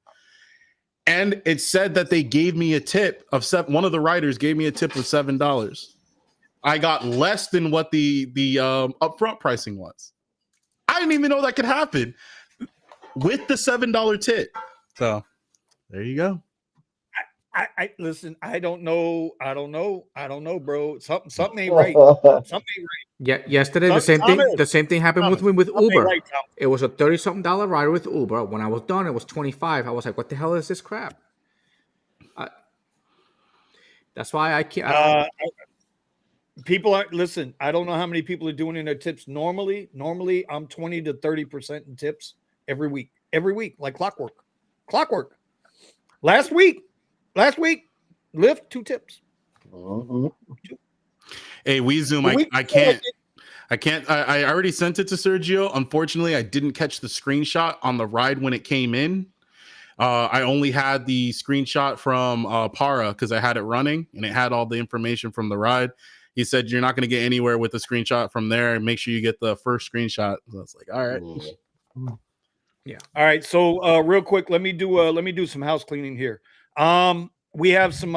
And it said that they gave me a tip of one of the riders gave me a tip of $7. I got less than what the upfront pricing was. I didn't even know that could happen with the $7 tip. So there you go. I listen. I don't know, bro. Something ain't right. Something ain't right. Yeah, yesterday the same thing happened with me with Uber. Right, it was a $30-something ride with Uber. When I was done, it was $25. I was like, "What the hell is this crap?" That's why I can't. People are listen. I don't know how many people are doing in their tips normally. Normally, I'm 20 to 30% in tips every week, like clockwork. Last week, Lyft 2 tips. Hey, WeZoom, I can't. I already sent it to Sergio. Unfortunately, I didn't catch the screenshot on the ride when it came in. I only had the screenshot from Para because I had it running and it had all the information from the ride. He said you're not going to get anywhere with the screenshot from there. Make sure you get the first screenshot. So it's like, all right. Yeah. All right. So real quick, let me do some house cleaning here. We have some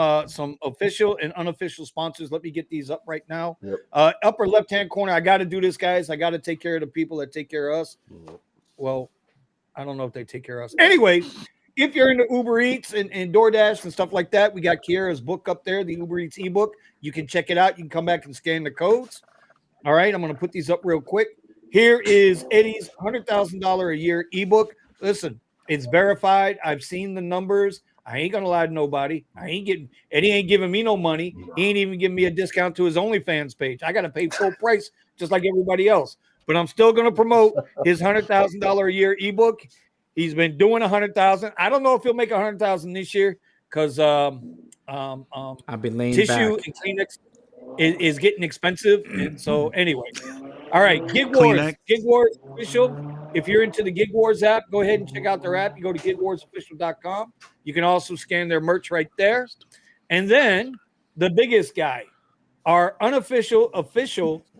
official and unofficial sponsors. Let me get these up right now. Yep. Upper left-hand corner. I got to do this, guys. I got to take care of the people that take care of us. Well, I don't know if they take care of us. Anyway, if you're into Uber Eats and DoorDash and stuff like that, we got Kiera's book up there, the Uber Eats ebook. You can check it out. You can come back and scan the codes. All right. I'm going to put these up real quick. Here is Eddie's $100,000 a year ebook. Listen, it's verified. I've seen the numbers. I ain't gonna lie to nobody. Eddie ain't giving me no money. He ain't even giving me a discount to his OnlyFans page. I gotta pay full price just like everybody else. But I'm still gonna promote his $100,000 a year ebook. He's been doing 100,000. I don't know if he'll make 100,000 this year because I've been laying tissue back. and Kleenex is getting expensive. And so anyway. All right, Gig Wars official. If you're into the Gig Wars app, go ahead and check out their app. You go to gigwarsofficial.com. You can also scan their merch right there. And then the biggest guy, our official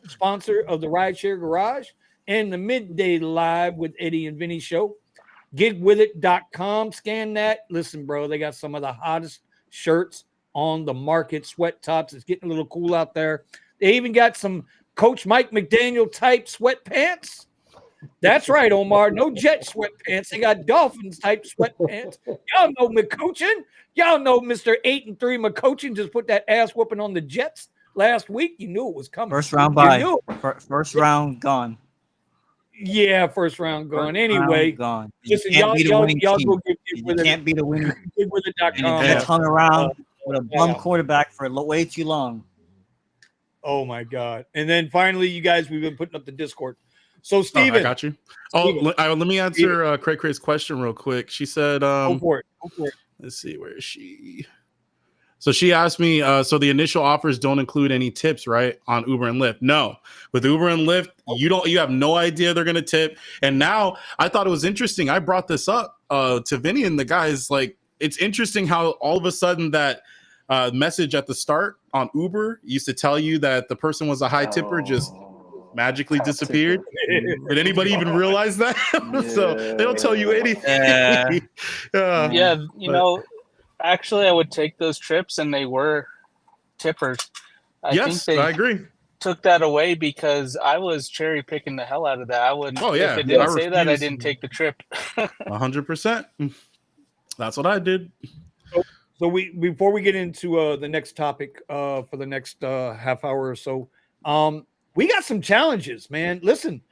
sponsor of the RideShare Garage and the Midday Live with Eddie and Vinny show, gigwithit.com. Scan that. Listen, bro, they got some of the hottest shirts on the market, sweat tops. It's getting a little cool out there. They even got some Coach Mike McDaniel type sweatpants. That's right, Omar. No jet sweatpants. They got Dolphins type sweatpants. Y'all know McCoachin. Y'all know Mr. 8-3 McCoachin just put that ass whooping on the Jets last week. You knew it was coming. First round bye. First round gone. Yeah, first round gone. Anyway, gone. Listen, y'all go get with it. Can't be the winning. Gigwithit.com. And hung around with a bum quarterback for way too long. Oh my God. And then finally, you guys, we've been putting up the Discord. So Steven. I got you. Let me answer Craig's question real quick. She said, go for it. Let's see, where is she? So she asked me, so the initial offers don't include any tips, right? On Uber and Lyft. No. With Uber and Lyft, you have no idea they're gonna tip. And now I thought it was interesting. I brought this up to Vinny and the guys. Like, it's interesting how all of a sudden that message at the start on Uber used to tell you that the person was a high tipper just magically Top disappeared. tipper. Did anybody even realize that? So they don't tell you anything. Yeah, you know, actually, I would take those trips, and they were tippers. I Yes, think they I agree. took that away because I was cherry picking the hell out of that. I wouldn't. Oh, yeah. If it didn't I say that, I refuse. didn't take the trip. 100%. That's what I did. So we before we get into the next topic for the next half hour or so, we got some challenges, man. Listen,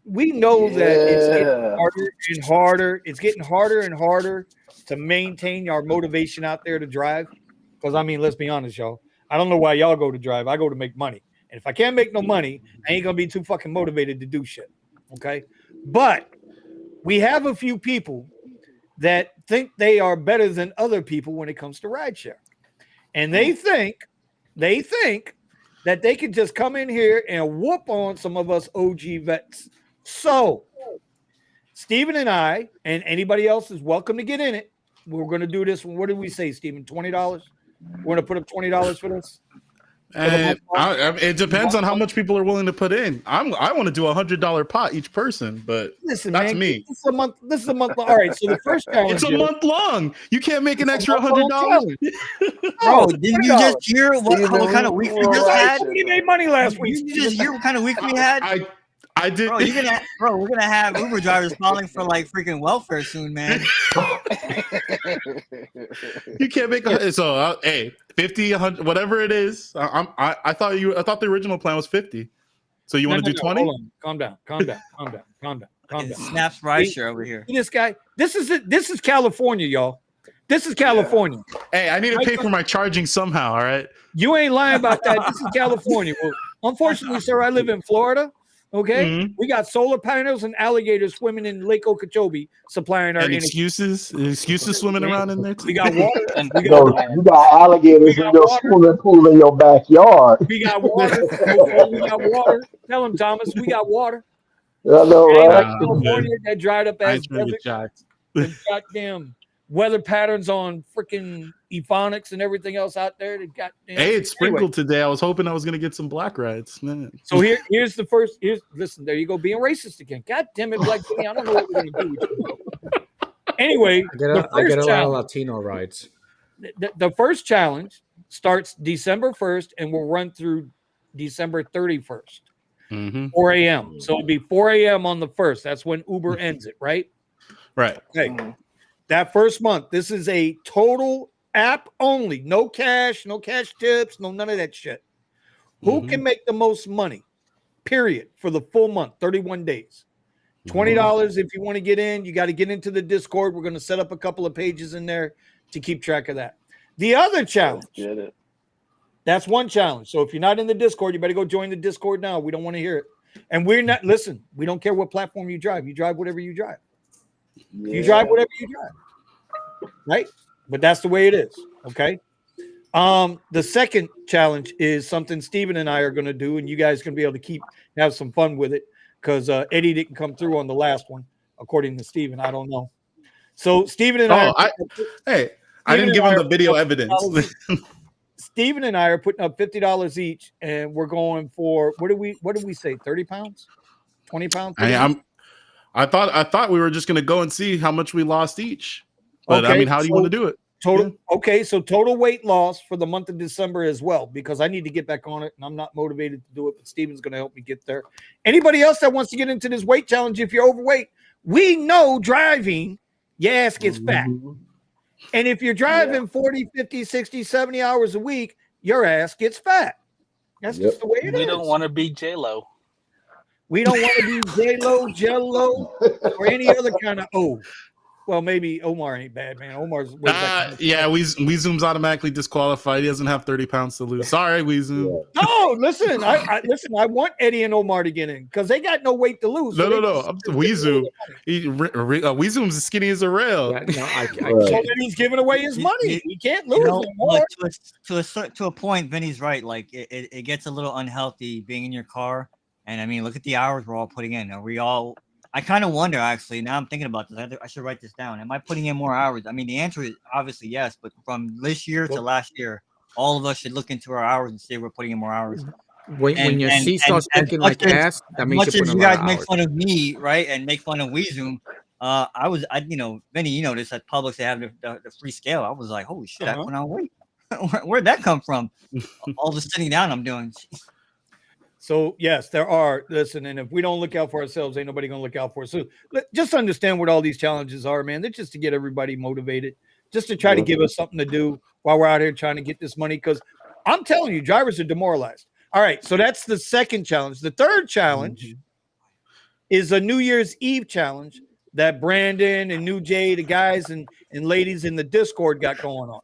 we know that it's getting harder and harder. It's getting harder and harder to maintain our motivation out there to drive. Because I mean, let's be honest, y'all. I don't know why y'all go to drive. I go to make money. And if I can't make no money, I ain't gonna be too fucking motivated to do shit. Okay. But we have a few people that think they are better than other people when it comes to rideshare. And they think that they can just come in here and whoop on some of us OG vets. So Steven and I, and anybody else is welcome to get in it. We're going to do this. What did we say, Steven? $20? We're going to put up $20 for this? And it depends on how much people are willing to put in. I want to do $100 pot each person, but listen, that's man, me. This is a month. All right. So the first challenge. It's a month long. You can't make an extra $100. Bro, didn't you just hear what kind of week we just had? We made money last week. Did you just hear what kind of week we had? I did. Bro, we're gonna have Uber drivers filing for like freaking welfare soon, man. You can't make a hey, 50, 100, whatever it is. I thought the original plan was 50. So you want to do 20? Hold on. Calm down. Snaps rideshare over here. This guy. This is California, y'all. This is California. Hey, I need to pay for my charging somehow. All right. You ain't lying about that. This is California. Well, unfortunately, sir, I live in Florida. Okay, we got solar panels and alligators swimming in Lake Okeechobee, supplying our excuses swimming around in there too. We got water, and you got alligators in your swimming pool in your backyard. We got water. We got water. Tell him, Thomas, we got water. I know, right? California that dried up as desert. And goddamn weather patterns on freaking Ephonics and everything else out there. Hey, it's sprinkled today. I was hoping I was gonna get some black rides. Man. So here's the first. Listen, there you go, being racist again. God damn it, Black Jimmy, I don't know what we're gonna do with you. Anyway, I get a lot of Latino rides. The first challenge starts December 1st and will run through December 31st, 4 a.m. So it'll be 4 a.m. on the 1st. That's when Uber ends it, right? Right. Okay. That first month, this is a total app only. No cash tips, none of that shit. Who can make the most money, period, for the full month, 31 days? $20 if you want to get in. You got to get into the Discord. We're going to set up a couple of pages in there to keep track of that. The other challenge, that's one challenge. So if you're not in the Discord, you better go join the Discord now. We don't want to hear it. And we're not, listen, we don't care what platform you drive. You drive whatever you drive. You drive whatever you drive, right? But that's the way it is. Okay. The second challenge is something Steven and I are going to do, and you guys are going to be able to have some fun with it because Eddie didn't come through on the last one, according to Steven. I don't know. So Steven and I didn't give him the video evidence. Steven and I are putting up $50 each, and we're going for what did we say? 30 pounds, 20 pounds. I thought we were just going to go and see how much we lost each. But okay, I mean, how do you want to do it? Total. Yeah. Okay, so total weight loss for the month of December as well, because I need to get back on it, and I'm not motivated to do it. But Steven's going to help me get there. Anybody else that wants to get into this weight challenge, if you're overweight, we know driving, your ass gets fat. And if you're driving 40, 50, 60, 70 hours a week, your ass gets fat. That's just the way it is. We don't want to be J-Lo. We don't want to be J-Lo, Jello, or any other kind of O. Well, maybe Omar ain't bad, man. Omar's weighs like Yeah, Weezoom's automatically disqualified. He doesn't have 30 pounds to lose. Sorry, Weezoom. Yeah. no. Listen, listen. I want Eddie and Omar to get in because they got no weight to lose. No. So I'm Weezoom. Weezoom's as skinny as a rail. Yeah, no, I so can't. then he's giving away his money. He can't lose You know, anymore. like, to a point, Vinny's right. Like it gets a little unhealthy being in your car. And I mean, look at the hours we're all putting in. Are we all? I kind of wonder, actually. Now I'm thinking about this. I should write this down. Am I putting in more hours? I mean, the answer is obviously yes. But from this year to last year, all of us should look into our hours and see if we're putting in more hours. When your seat starts looking like ass, that means much you're as putting you a lot guys of make hours. fun of me, right, and make fun of Weezoom, Vinny, you know this at Publix they have the free scale. I was like, holy shit, I put on weight. Where'd that come from? All the sitting down I'm doing. So yes, there are. Listen, and if we don't look out for ourselves, ain't nobody gonna look out for us. So just understand what all these challenges are, man. They're just to get everybody motivated, just to try to give us something to do while we're out here trying to get this money. Because I'm telling you, drivers are demoralized. All right, so that's the second challenge. The third challenge is a New Year's Eve challenge that Brandon and New Jay, the guys and ladies in the Discord got going on.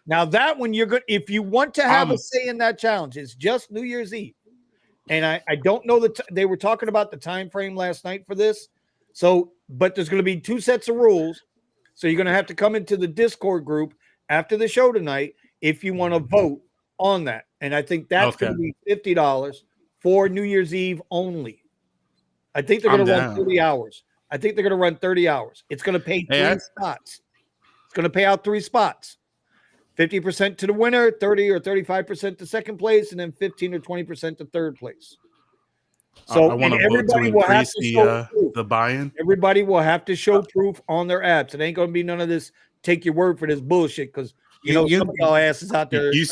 Now that one you're good. If you want to have a say in that challenge, it's just New Year's Eve. And I don't know that they were talking about the time frame last night for this. So, but there's going to be 2 sets of rules. So you're going to have to come into the Discord group after the show tonight if you want to vote on that. And I think that's going to be $50 for New Year's Eve only. I think they're going to run 30 hours. I think they're going to run 30 hours. It's going to pay 3 spots. It's going to pay out 3 spots. 50% to the winner, 30 or 35% to second place, and then 15 or 20% to third place. So I want to vote to increase the buy-in. Everybody will have to show proof on their apps. It ain't going to be none of this take your word for this bullshit because some of y'all asses out there. You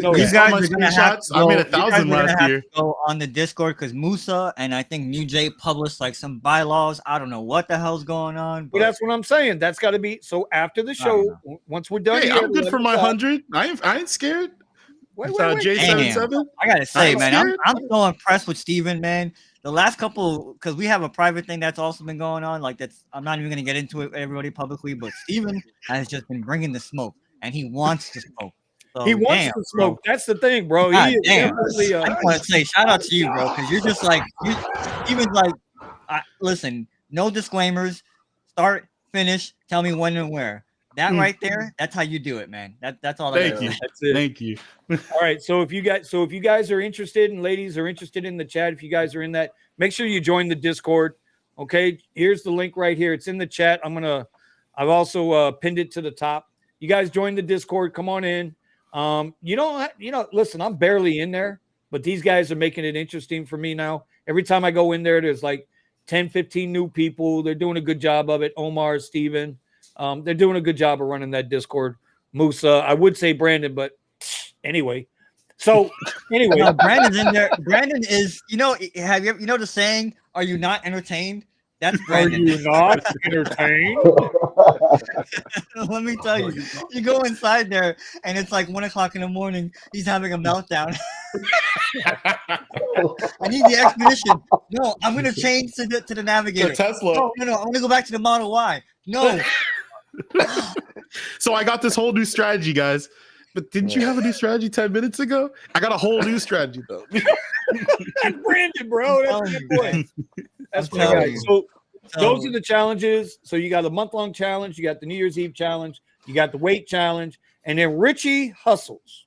know guys are gonna have to go, I made 1,000 last year. Go on the Discord because Musa and I think New Jay published like some bylaws. I don't know what the hell's going on. But well, that's what I'm saying. That's got to be so after the show. Once we're done, I'm good for my 100. I ain't scared. Wait. J77. I gotta say, man, I'm so impressed with Steven, man. The last couple, because we have a private thing that's also been going on. Like I'm not even gonna get into it with everybody publicly, but Steven has just been bringing the smoke, and he wants to smoke. So, he wants to smoke. Bro. That's the thing, bro. God, he is definitely. I want to say shout out to you, bro, because you're just like Steven's like. Listen, no disclaimers. Start, finish. Tell me when and where. That right there, that's how you do it, man. That's all. Thank you. That's it. Thank you. All right. So if you guys are interested, and ladies are interested in the chat, if you guys are in that, make sure you join the Discord. Okay. Here's the link right here. It's in the chat. I've also pinned it to the top. You guys join the Discord. Come on in. Listen, I'm barely in there, but these guys are making it interesting for me now. Every time I go in there, there's like 10, 15 new people. They're doing a good job of it. Omar, Steven. They're doing a good job of running that Discord. Musa, I would say Brandon, but anyway. So anyway, Brandon's in there. Brandon is, have you ever, the saying, "Are you not entertained?" That's Brandon. Are you not entertained? Let me tell you, you go inside there and it's like 1:00 in the morning. He's having a meltdown. I need the expedition. No, I'm going to change to the Navigator. The Tesla. No, I'm going to go back to the Model Y. No. So I got this whole new strategy, guys. But didn't you have a new strategy 10 minutes ago? I got a whole new strategy, though. That's Brandon, bro. That's a good point. That's my guy. So those are the challenges. So you got a month-long challenge. You got the New Year's Eve challenge. You got the weight challenge. And then Richie hustles.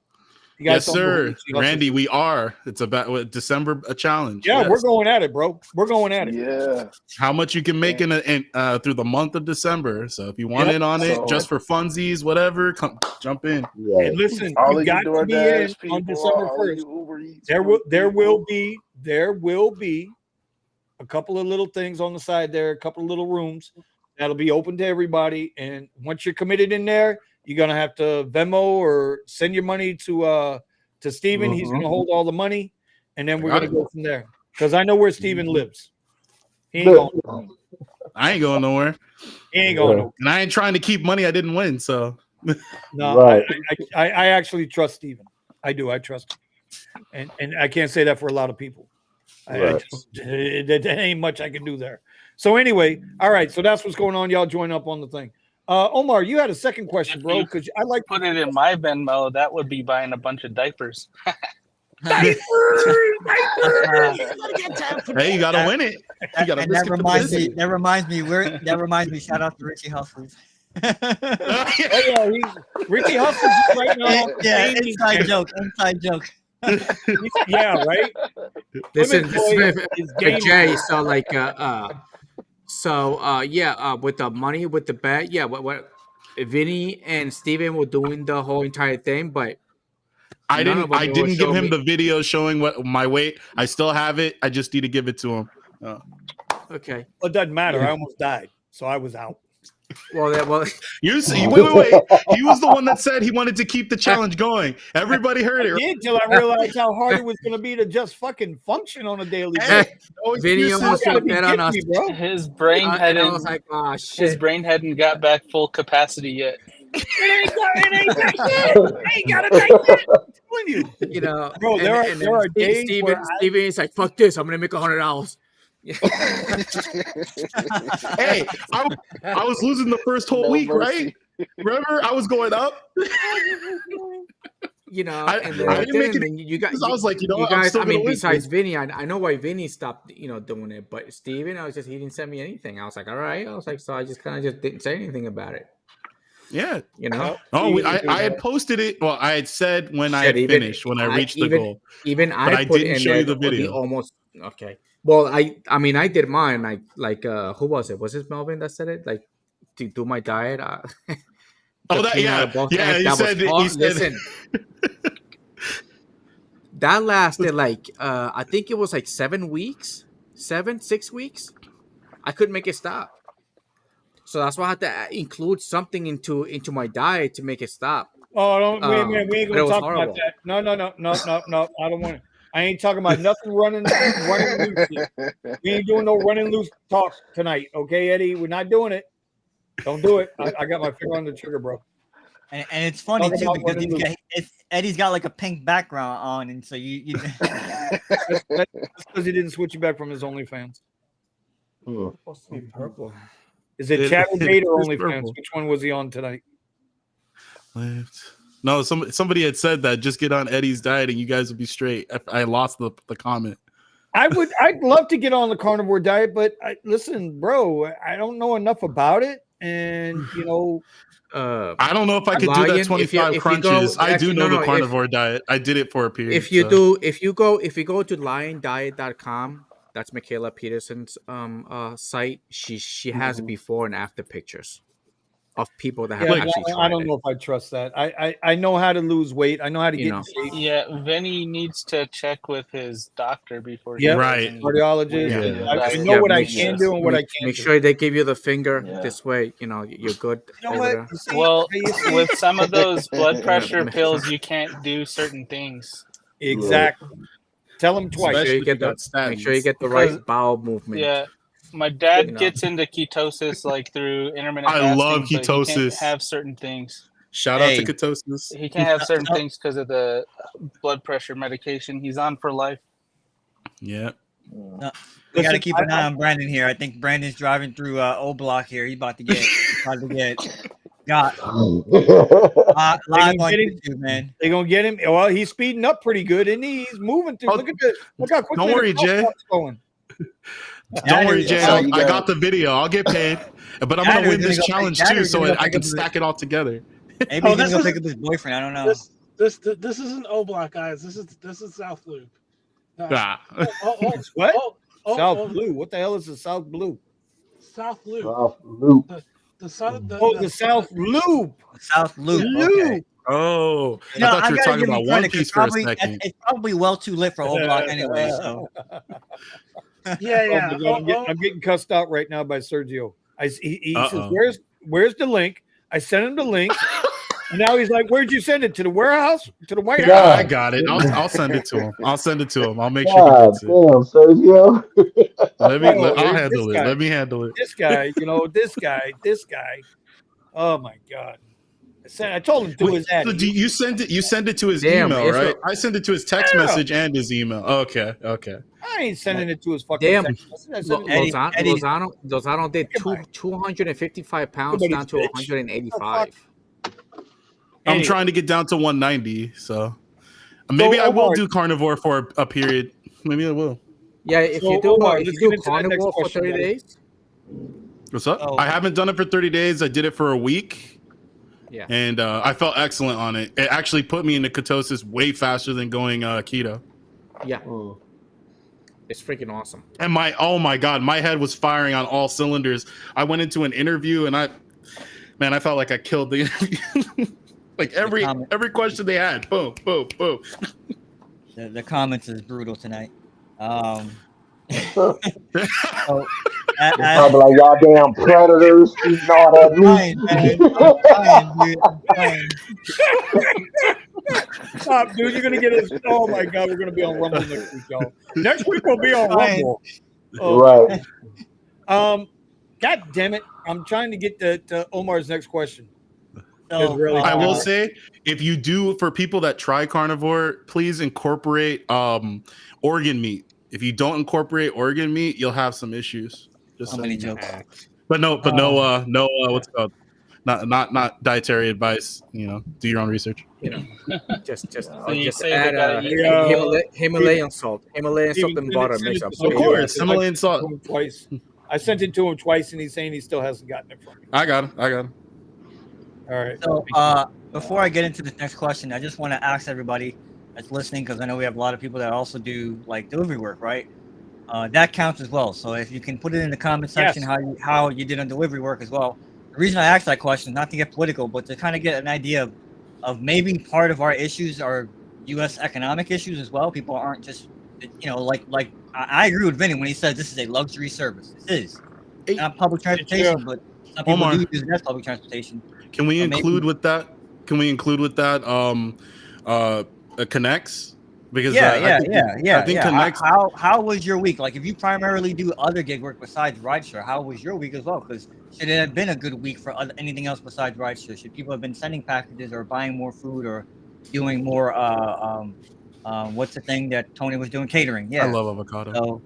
You guys yes, sir. Randy, we are. It's about December a challenge. Yeah, yes. We're going at it, bro. We're going at it. Yeah. How much you can make through the month of December. So if you want in on it, just for funsies, whatever, come jump in. Yeah. And listen, all you got to be in on December 1st. There will be a couple of little things on the side there, a couple of little rooms that'll be open to everybody. And once you're committed in there, you're gonna have to Venmo or send your money to Steven. He's gonna hold all the money, and then we're gonna go from there. Because I know where Steven lives. He ain't going. I ain't going nowhere. He ain't going nowhere. And I ain't trying to keep money I didn't win. So no, right. I actually trust Steven. I do. I trust him. And I can't say that for a lot of people. Right. That ain't much I can do there. So anyway, all right. So that's what's going on. Y'all join up on the thing. Omar, you had a second question, If bro, you because I like put it in my Venmo, that would be buying a bunch of diapers. diapers. Hey, you gotta win it. You gotta And risk that it for the reminds me. biscuit. That reminds me. Shout out to Richie Hustlers. Oh yeah, Ricky Hustle's right now. Yeah, training inside camp. joke. Inside joke. Yeah, right. Listen, Women's boy is for gaming. Jay, so like with the money with the bet, yeah, what Vinny and Steven were doing the whole entire thing, but I none of didn't. them I will didn't give show him me- the video showing what my weight. I still have it. I just need to give it to him. Okay. Well, it doesn't matter. Yeah. I almost died, so I was out. Well, You see, wait. He was the one that said he wanted to keep the challenge going. Everybody heard I it. did till I realized how hard it was going to be to just fucking function on a daily Hey, basis. no Vinny excuses. almost You gotta dropped be that on kidding us. me, bro. His brain and I hadn't. was like, oh His shit. brain hadn't got back full capacity yet. It ain't got shit. I ain't got a night yet. I'm telling you. You know, Bro, there are days where Steven is like, fuck this, I'm gonna make $100. Hey, I was losing the first whole No week, mercy. right? Remember, I was going up. You know, I and didn't make it. then you guys, I was like, you know you what? I'm guys. still I mean, gonna win. besides Vinny, I know why Vinny stopped, doing it. But Steven, he didn't send me anything. I was like, all right. I was like, so I just kind of just didn't say anything about it. Yeah. You know. Oh, I had posted it. Well, I had said when I Shit, had finished, when I reached the goal. Even But I put didn't in show you there the video. almost okay. Well, I mean, I did mine. Who was it? Was it Melvin that said it? Like to do my diet. Oh, that yeah. He said. Listen. That lasted I think it was like 7 weeks, 6 weeks. I couldn't make it stop. So that's why I had to include something into my diet to make it stop. Oh, don't we ain't gonna talk horrible. about that. No. I don't want it. I ain't talking about nothing running loose. We ain't doing no running loose talk tonight, okay, Eddie? We're not doing it. Don't do it. I got my finger on the trigger, bro. And it's funny Talk too about because Eddie's got like a pink background on, and so you That's because he didn't switch you back from his OnlyFans. Supposed to be purple. Is it Chatterbait or It's OnlyFans? purple. Which one was he on tonight? No, somebody had said that just get on Eddie's diet and you guys would be straight. I lost the comment. I'd love to get on the carnivore diet, but listen, bro, I don't know enough about it, and I don't know if I could do that 25 crunches. I do know the carnivore diet. I did it for a period. If you go to liondiet.com, that's Michaela Peterson's site. She has before and after pictures of people that have actually tried I don't know if I trust that. I know how to lose weight. I know how to get in shape. Yeah, Vinny needs to check with his doctor before. Yeah, right. Cardiologist. Yeah. I know what I can do and what I can't Make do. sure they give you the finger this way. You're good. You know what? You see, Well, you see- with some of those blood pressure pills, you can't do certain things. Exactly. Tell them twice. Make sure you get make sure you get the right Because- bowel movement. Yeah. My dad gets into ketosis through intermittent I fasting. love but he ketosis. can't have certain things. Shout out Hey. to ketosis. He can't have certain things because of the blood pressure medication he's on for life. Yeah. we got to keep an eye on Brandon here. I think Brandon's driving through O Block here. He's about to get got live on YouTube, man. They're gonna get him. Well, he's speeding up pretty good, and he's moving through. Oh, Look how quickly. don't worry, the Jay. crosswalk's going. Don't worry, Jay. So I you got the video. I'll get paid. But I'm going to win this challenge too, so I can stack it all together. Maybe he's gonna go pick up his boyfriend. I don't know. This isn't O Block, guys. This is South Loop. No. Ah. What? Oh, South Blue. What the hell is the South Blue? South Loop. Loop. The South Loop. South Loop. Okay. Oh, You know, I thought you were gotta talking give him about One credit 'cause Piece for a probably- second. It's probably well too lit for O Block anyway. So Yeah. I'm getting cussed out right now by Sergio. He says, Uh-oh. "Where's the link?" I sent him the link, and now he's like, "Where'd you send it to the warehouse? To the White Yeah. House?" I got it. I'll send it to him. I'll send it to him. I'll make sure he God gets it. damn, Sergio. I'll handle it. Let me handle it. This guy, this guy. Oh my God, I told him to Wait, his so Eddie. you send it? You send it to his Damn, email, eso- right? I send it to his text Yeah. message and his email. Okay. I ain't sending it to his fucking Damn. text message. I sent it to Eddie- Lozano did Goodbye. 255 pounds Everybody's down to bitch. 185. I'm Anyway. trying to get down to 190, so maybe I will Omar- do carnivore for a period. Maybe I will. Yeah, if So, you do Omar, if let's you get do into that next carnivore for question, 30 buddy. days, What's up? Oh. I haven't done it for 30 days. I did it for a week. Yeah. And I felt excellent on it. It actually put me into ketosis way faster than going keto. yeah, it's freaking awesome. And oh my God, my head was firing on all cylinders. I went into an interview and I felt like I killed the interview. Like every question they had, boom, boom, boom. The comments is brutal tonight. You're So, probably like y'all damn predators eating all that fine, meat. man. I'm fine, dude. I'm fine. Stop, dude. You're gonna get us. Oh my God, we're gonna be on Rumble next week, y'all. Next week we'll be on Fine. Rumble. Oh, Right. God damn it! I'm trying to get to Omar's next question. So, really I will say, if you do, for people that try carnivore, please incorporate organ meat. If you don't incorporate organ meat, you'll have some issues. Just so many saying. jokes. No, what's it called? Not dietary advice. Do your own research. Just you say add the guy Himalayan salt, and butter Send mix it up. to Of him. course, I Himalayan sent it to salt. him twice. I sent it to him twice, and he's saying he still hasn't gotten it from me. I got it. All right. So, before I get into the next question, I just want to ask everybody that's listening, because I know we have a lot of people that also do like delivery work, right? That counts as well. So if you can put it in the comment section how you did on delivery work as well. The reason I asked that question is not to get political, but to kind of get an idea of maybe part of our issues are U.S. economic issues as well. People aren't just, like I agree with Vinny when he says this is a luxury service. This is not public transportation, but some people Omar, do use it as public transportation. Can we So include with that? Connects? Because I think Connects. How was your week? Like, if you primarily do other gig work besides RideShare, how was your week as well? Because should it have been a good week for anything else besides RideShare? Should people have been sending packages or buying more food or doing more? What's the thing that Tony was doing? Catering. Yeah. I love avocado.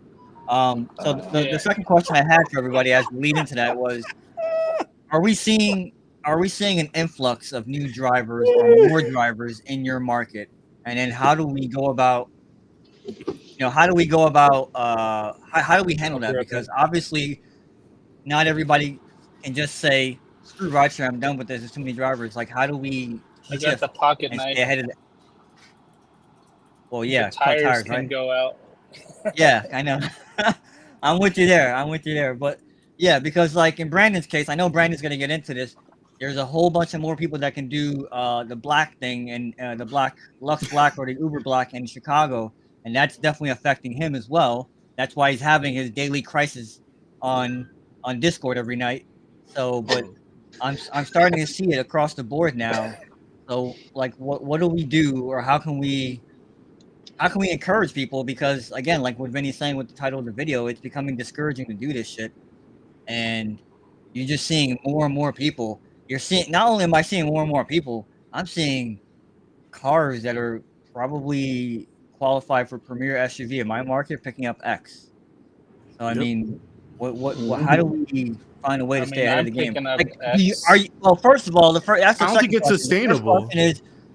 So, the second question I had for everybody as we lead into that was, are we seeing an influx of new drivers or more drivers in your market? And then how do we go about how do we handle that? Because obviously not everybody can just say, screw rideshare, I'm done with this, there's too many drivers. Like, how do we I got the pocket knife. stay ahead of it? Well, yeah, The tires can right? go out. Yeah, I know. I'm with you there. But yeah, because like in Brandon's case, I know Brandon's gonna get into this. There's a whole bunch of more people that can do the black thing and the black Lux Black or the Uber Black in Chicago, and that's definitely affecting him as well. That's why he's having his daily crisis on Discord every night. So, but I'm starting to see it across the board now. So, like, what do we do, or how can we encourage people? Because again, like what Vinny's saying with the title of the video, it's becoming discouraging to do this shit, and you're just seeing more and more people. You're seeing, not only am I seeing more and more people, I'm seeing cars that are probably qualified for premier SUV in my market picking up X. So I mean, what how do we find a way to stay ahead of the game? Like, well, first of all, that's the I don't think it's sustainable.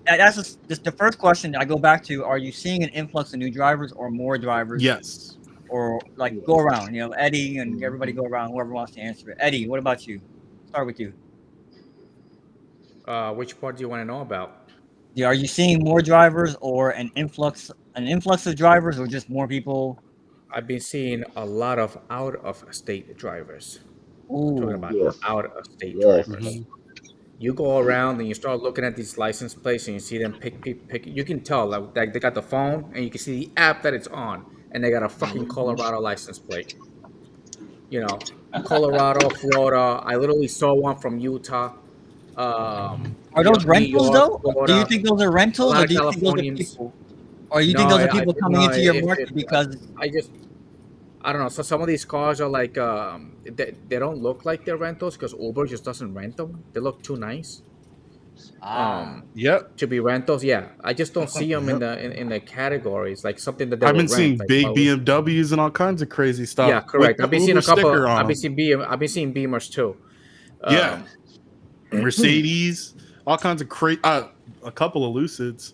That's the first question I go back to. Are you seeing an influx of new drivers or more drivers? Yes. Or like go around, Eddie and everybody go around, whoever wants to answer it. Eddie, what about you? Start with you. Which part do you want to know about? Yeah, are you seeing more drivers or an influx of drivers, or just more people? I've been seeing a lot of out-of-state drivers. Ooh, Talking about Yes. out-of-state Yes. drivers. You go around and you start looking at these license plates and you see them pick. You can tell like they got the phone and you can see the app that it's on, and they got a fucking Colorado license plate. Colorado, Florida. I literally saw one from Utah. Are those rentals though? Florida. Do you think those are rentals, or do you think those are people? Or you think those are people coming into your market because I don't know. So some of these cars are like they don't look like they're rentals because Uber just doesn't rent them. They look too nice. Yep. to be rentals. Yeah, I just don't see them in Yep. the in the categories like something that they I've will been rent. seeing Like, big well, BMWs and all kinds of crazy stuff yeah, with correct. the I've been seeing Uber a couple. sticker on them. I've been seeing Beamers too. Yeah, Um, Mercedes, all kinds of crazy. A couple of Lucids.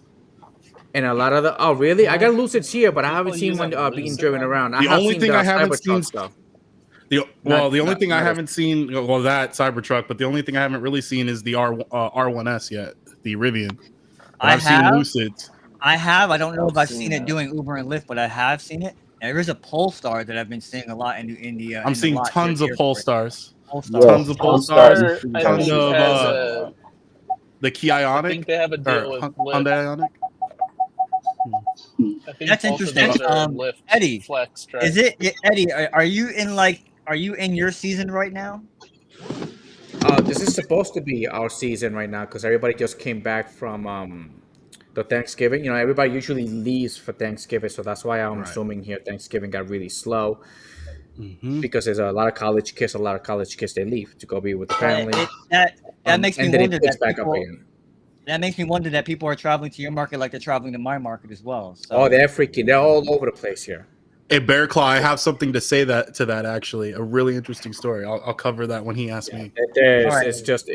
and a lot of the really, I Yeah. got Lucids here, but I People haven't seen use one a being Lucid driven one. around. I The have only seen the thing I haven't seen. Cybertrucks though. The only thing I Not haven't seen, well, that Cybertruck, but the only thing I haven't really seen is the R1S yet, the Rivian. But I I've seen have. Lucids. I don't know I've if I've seen seen it that. doing Uber and Lyft, but I have seen it. And there is a Polestar that I've been seeing a lot I'm in the seeing lot near tons the of airport. Polestars, Polestar. Yes, tons of I'm starting Polestars, to Polestar, see I that tons think, too. of has a. the Key I Ionic think they have a or deal with Hyundai Lyft. Ionic. I think That's both of interesting. those are Lyft Eddie, Flex is drives. Eddie? Are you in your season right now? This is supposed to be our season right now because everybody just came back from the Thanksgiving. You know, everybody usually leaves for Thanksgiving, so that's why I'm Right. assuming here Thanksgiving got really slow Mm-hmm. because there's a lot of college kids. A lot of college kids they leave to go be with the family, That makes me and then it wonder picks that back up people. again. That makes me wonder that people are traveling to your market like they're traveling to my market as well. Oh, So they're all over the place here. Hey, Bear Claw, I have something to say to that actually. A really interesting story. I'll cover that when he asks Yeah, me. all right. it's just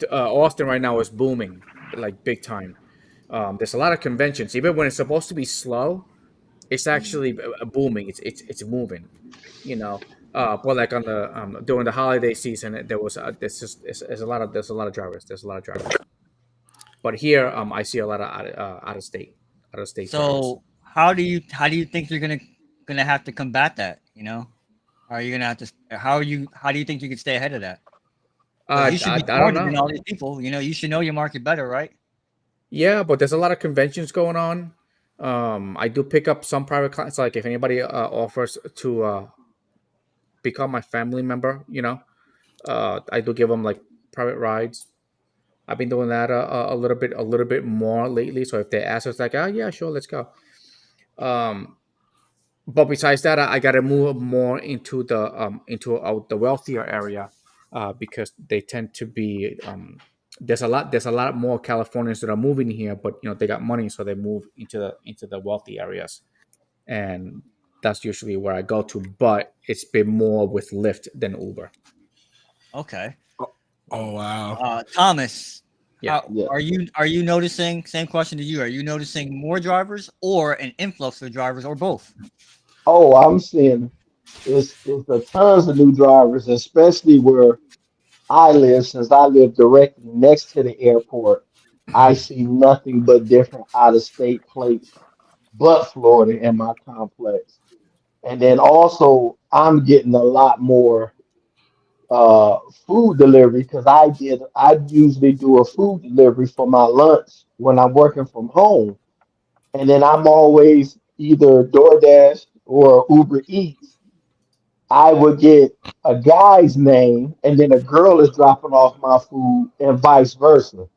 Austin right now is booming like big time. There's a lot of conventions, even when it's supposed to be slow. It's actually booming. It's moving. You know, but like on the during the holiday season, there was there's a lot of drivers. There's a lot of drivers. But here, I see a lot of out of state drivers. So how do you think you're gonna have to combat that? You know, are you gonna have to? How do you think you can stay ahead of that? Because you should be I don't smarter than know. all these people. You know, you should know your market better, right? Yeah, but there's a lot of conventions going on. I do pick up some private clients. Like if anybody offers to become my family member, you know, I do give them like private rides. I've been doing that a little bit more lately. So if they ask us, like, oh yeah, sure, let's go. Um, but besides that, I got to move more into the wealthier area because they tend to be there's a lot more Californians that are moving here, but you know they got money, so they move into the wealthy areas, and that's usually where I go to. But it's been more with Lyft than Uber. Okay. Oh wow. Thomas, Yeah. Yeah. are you noticing? Same question to you. Are you noticing more drivers or an influx of drivers or both? Oh, I'm seeing it's the tons of new drivers, especially where I live. Since I live directly next to the airport, I see nothing but different out of state plates, but Florida in my complex. And then also, I'm getting a lot more uh food delivery because I usually do a food delivery for my lunch when I'm working from home. And then I'm always either DoorDash or Uber Eats. I would get a guy's name and then a girl is dropping off my food and vice versa.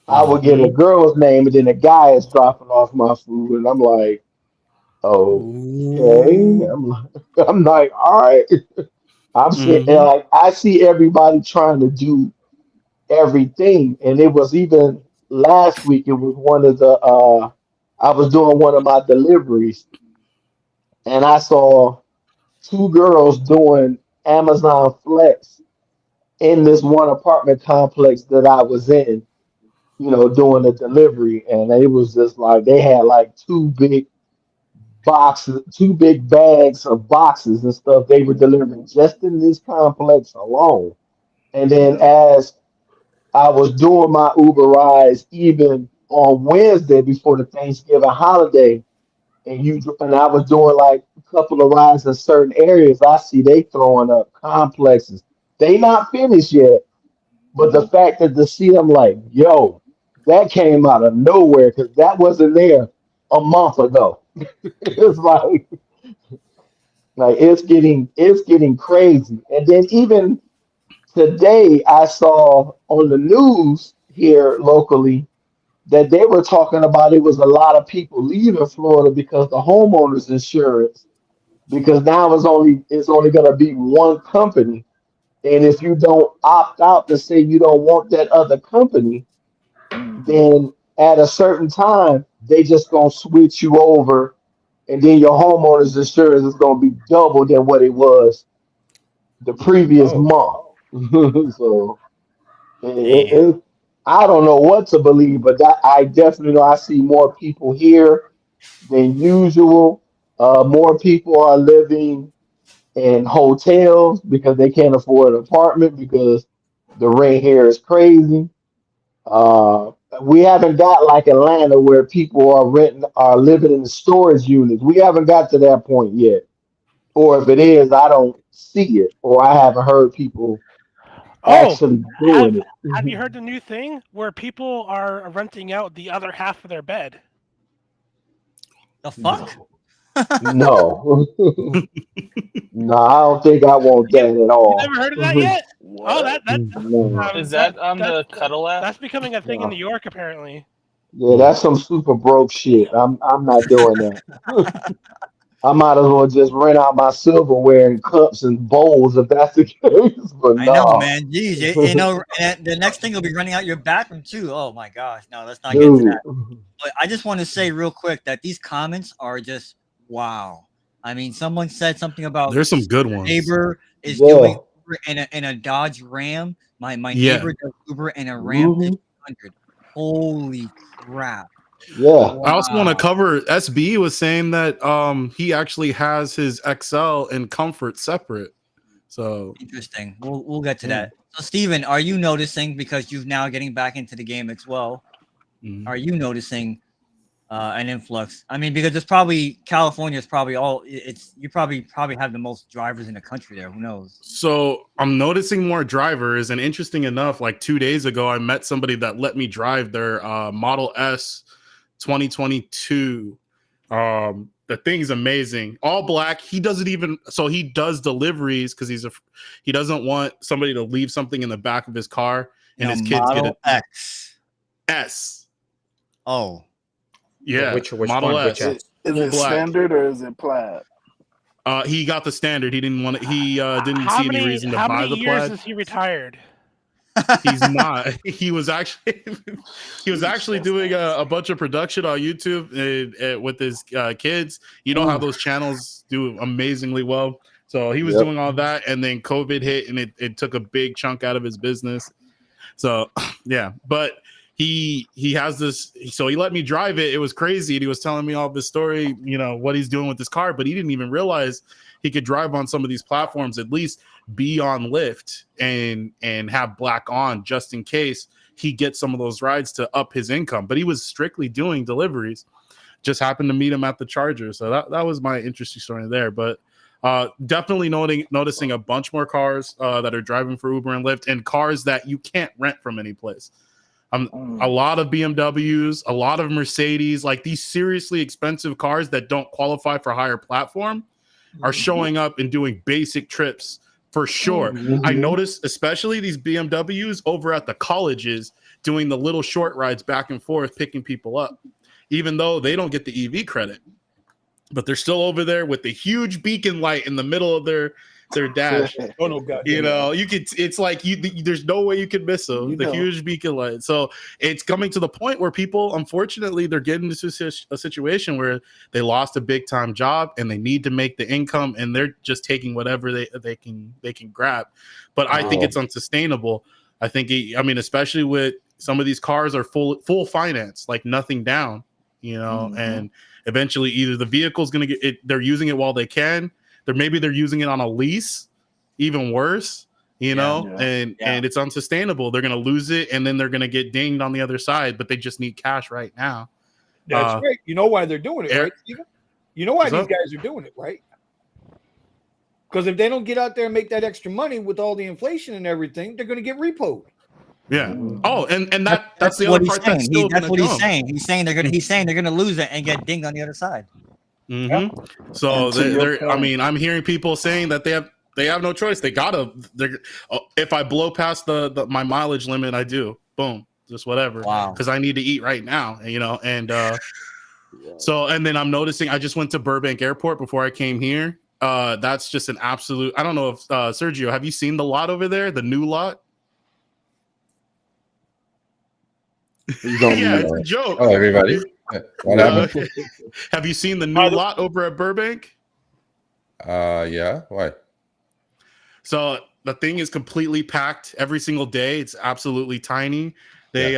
I would get a Mm-hmm. girl's name and then a guy is dropping off my food and I'm like, okay. Ooh. I'm like, all right. I'm seeing and Mm-hmm. like I see everybody trying to do everything. And it was even last week, it was one of the I was doing one of my deliveries and I saw two girls doing Amazon Flex in this one apartment complex that I was in, you know, doing the delivery. And it was just like they had like two big bags of boxes and stuff they were delivering just in this complex alone. And then as I was doing my Uber rides even on Wednesday before the Thanksgiving holiday, and I was doing like a couple of rides in certain areas. I see they throwing up complexes. They not finished yet, but the fact that to see them like, yo, that came out of nowhere because that wasn't there a month ago. It's like it's getting crazy. And then even today I saw on the news here locally that they were talking about it was a lot of people leaving Florida because the homeowners insurance because now it's only going to be one company, and if you don't opt out to say you don't want that other company, then at a certain time, they just gonna switch you over, and then your homeowner's insurance is gonna be double than what it was the previous Oh, month. So Damn. I don't know what to believe, but that I definitely know I see more people here than usual. More people are living in hotels because they can't afford an apartment because the rent here is crazy. Uh, we haven't got like Atlanta where people are living in the storage units. We haven't got to that point yet. Or if it is, I don't see it, or I haven't heard people Oh, actually doing have it. have you heard the new thing where people are renting out the other half of their bed? The fuck? No, no, no. I don't think I want You, that at you all. never heard of that yet? Oh, What? No. Is that on that the Cuddle app? that's becoming a thing in New No. York apparently. Yeah, that's some super broke shit. I'm not doing that. I might as well just rent out my silverware and cups and bowls if that's the case. But I know, no, man. Geez, you know, and the next thing will be running out your bathroom too. Oh my gosh, no, let's not get into dude. that. But I just want to say real quick that these comments are just wow. I mean, someone said something about There's some good ones. neighbor is doing Yeah. Uber in a Dodge Ram. My Yeah. neighbor does Uber in a Ram Hmm. 1500. Holy crap! Yeah. I also want to Wow, cover SB was saying that he actually has his XL and Comfort separate. So interesting. We'll get to yeah. that. So, Steven, are you noticing because you've now getting back into the game as well? Mhm. Are you noticing an influx? I mean, because it's probably California is probably all it's you probably have the most drivers in the country there. Who knows? So I'm noticing more drivers, and interesting enough, like 2 days ago, I met somebody that let me drive their Model S 2022. The thing's amazing, all black. He doesn't even so he does deliveries because he doesn't want somebody to leave something in the back of his car and No, his kids get Model it. X. S, Oh, yeah, which Model one? Which S, S? Is full it black. standard or is it plaid? He got the standard. He didn't want it. He didn't How see any many reason to how buy many the years plaid. is he retired? He's not. He was actually he was Sheesh, actually that's doing nasty. a bunch of production on YouTube with his kids. You know how Ooh. those channels do amazingly well. So he was Yep. doing all that, and then COVID hit, and it took a big chunk out of his business. So yeah, but he has this. So he let me drive it. It was crazy, and he was telling me all this story. You know what he's doing with this car, but he didn't even realize he could drive on some of these platforms, at least be on Lyft and have black on just in case he gets some of those rides to up his income. But he was strictly doing deliveries. Just happened to meet him at the charger. So that was my interesting story there. But definitely noticing a bunch more cars that are driving for Uber and Lyft, and cars that you can't rent from any place. A lot of BMWs, a lot of Mercedes, like these seriously expensive cars that don't qualify for higher platform are showing up and doing basic trips for sure. I Hmm. noticed especially these BMWs over at the colleges doing the little short rides back and forth, picking people up, even though they don't get the EV credit. But they're still over there with the huge beacon light in the middle of their dash. Oh no, God! You know, you could. It's like there's no way you could miss them. You The know. huge beacon light. So it's coming to the point where people, unfortunately, they're getting into a situation where they lost a big time job and they need to make the income, and they're just taking whatever they can grab. But I think Yeah. it's unsustainable. I think. I mean, especially with some of these cars are full finance, like nothing down. You know, and eventually either the vehicle's going to get it. They're using it while they can. They're using it on a lease. Even worse, you know, Yeah. and it's unsustainable. They're gonna lose it, and then they're gonna get dinged on the other side. But they just need cash right now. That's right. You know why they're doing it, Eric- right, Steven? You know why What's these up? guys are doing it, right? Because if they don't get out there and make that extra money with all the inflation and everything, they're going to get repoed. Yeah. Mhm. Oh, and that's the what other he's part that's saying. still That's gonna what he's come. saying. He's saying they're gonna lose it and get dinged on the other side. Mm-hmm. So And to your they're. I point, mean, I'm hearing people saying that they have no choice. They gotta. If I blow past my mileage limit, I do. Boom. Just whatever. Wow. Because I need to eat right now. You know. And Yeah. so and then I'm noticing. I just went to Burbank Airport before I came here. That's just an absolute. I don't know if Sergio, have you seen the lot over there? The new lot. He's on Yeah, mute. it's a joke. Hello, everybody. What Uh, happened? have you seen the new lot over at Burbank? Yeah. Why? So the thing is completely packed every single day. It's absolutely tiny. They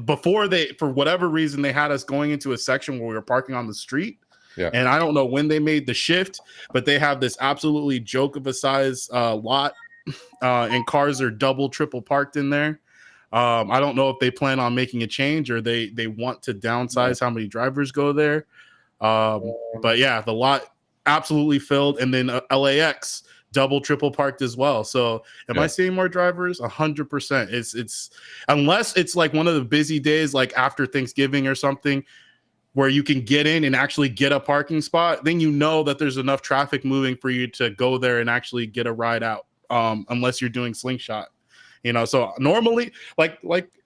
before they, for whatever reason, they had us going into a section where we were parking on the street. Yeah. And I don't know when they made the shift, but they have this absolutely joke of a size lot, and cars are double, triple parked in there. I don't know if they plan on making a change or they want to downsize how many drivers go there. But yeah, the lot absolutely filled, and then LAX double, triple parked as well. So am I seeing more drivers? 100%. It's unless it's like one of the busy days, like after Thanksgiving or something, where you can get in and actually get a parking spot, then you know that there's enough traffic moving for you to go there and actually get a ride out. Unless you're doing slingshot, so normally, like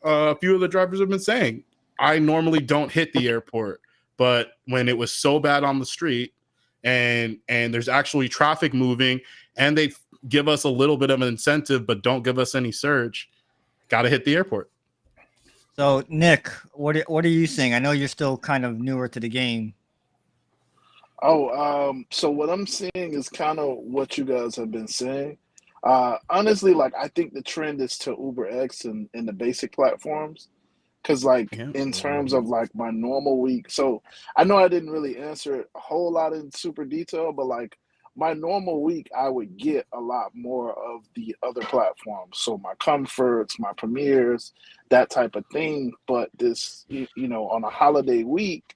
a few of the drivers have been saying, I normally don't hit the airport, but when it was so bad on the street and there's actually traffic moving and they give us a little bit of an incentive but don't give us any surge, gotta hit the airport. So, Nick, what are you saying? I know you're still kind of newer to the game. So what I'm seeing is kind of what you guys have been saying. Honestly, like I think the trend is to UberX and the basic platforms. Cause like in terms of like my normal week, so I know I didn't really answer it a whole lot in super detail, but like my normal week, I would get a lot more of the other platforms. So my comforts, my premieres, that type of thing. But this, on a holiday week,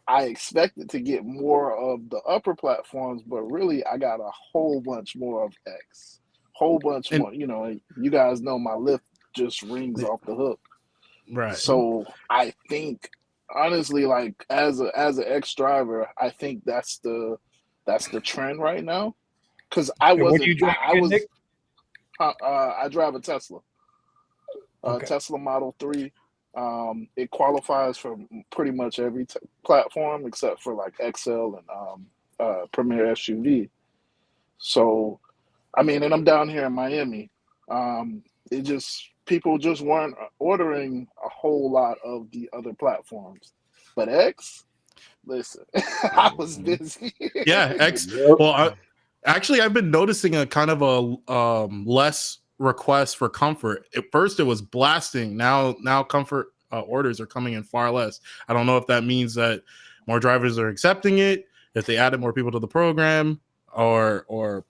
I expected to get more of the upper platforms, but really I got a whole bunch more of X, whole bunch more. You guys know my Lyft just rings off the hook. Right. So I think honestly, like as an ex driver, I think that's the trend right now. Because I wasn't, I drive a Tesla, Tesla Model 3. It qualifies for pretty much every platform except for like XL and Premier SUV. So, I mean, and I'm down here in Miami. People just weren't ordering a whole lot of the other platforms. But X, listen, I was busy. Yeah, X. Well, actually, I've been noticing a kind of a less request for comfort. At first, it was blasting. Now comfort orders are coming in far less. I don't know if that means that more drivers are accepting it, if they added more people to the program, or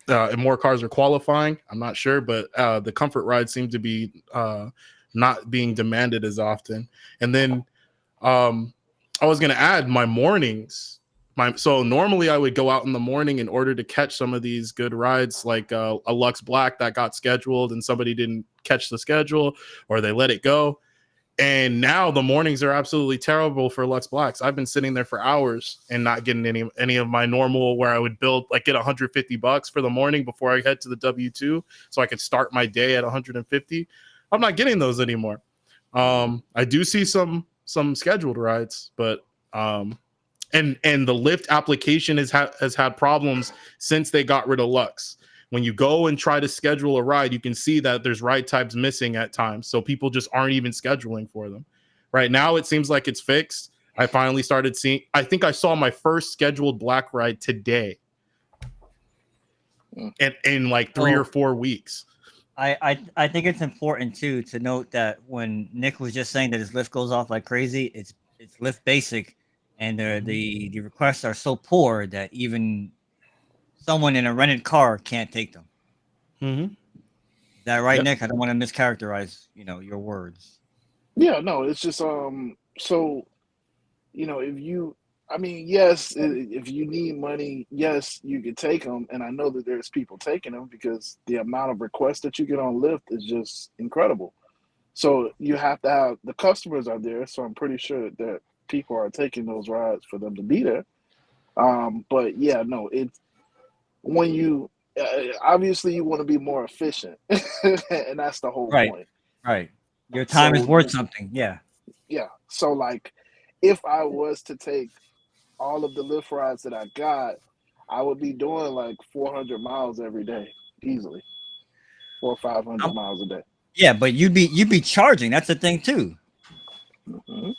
and more cars are qualifying. I'm not sure, but the comfort rides seem to be not being demanded as often. And then I was going to add my mornings. So normally I would go out in the morning in order to catch some of these good rides, like a Lux Black that got scheduled and somebody didn't catch the schedule or they let it go. And now the mornings are absolutely terrible for Lux Blacks. I've been sitting there for hours and not getting any of my normal, where I would get $150 for the morning before I head to the W2 so I could start my day at 150. I'm not getting those anymore. I do see some scheduled rides, but and the Lyft application has had problems since they got rid of Lux. When you go and try to schedule a ride, you can see that there's ride types missing at times. So people just aren't even scheduling for them. Right now, it seems like it's fixed. I finally started seeing, I think I saw my first scheduled Black ride today. And in like 3 or 4 weeks. I think it's important too to note that when Nick was just saying that his Lyft goes off like crazy, it's Lyft Basic, and the requests are so poor that even someone in a rented car can't take them. Mm-hmm. Is that right, Nick? I don't want to mischaracterize, your words. Yeah, no, it's just so yes, if you need money, yes, you can take them, and I know that there's people taking them because the amount of requests that you get on Lyft is just incredible. So you have to have the customers are there, so I'm pretty sure that people are taking those rides for them to be there. But yeah, no, it's when you obviously you want to be more efficient, and that's the whole point. Right. Your time is worth something. Yeah. Yeah. So like, if I was to take all of the Lyft rides that I got, I would be doing like 400 miles every day, easily, 400 or 500 miles a day. Yeah, but you'd be charging. That's the thing too. Mm-hmm.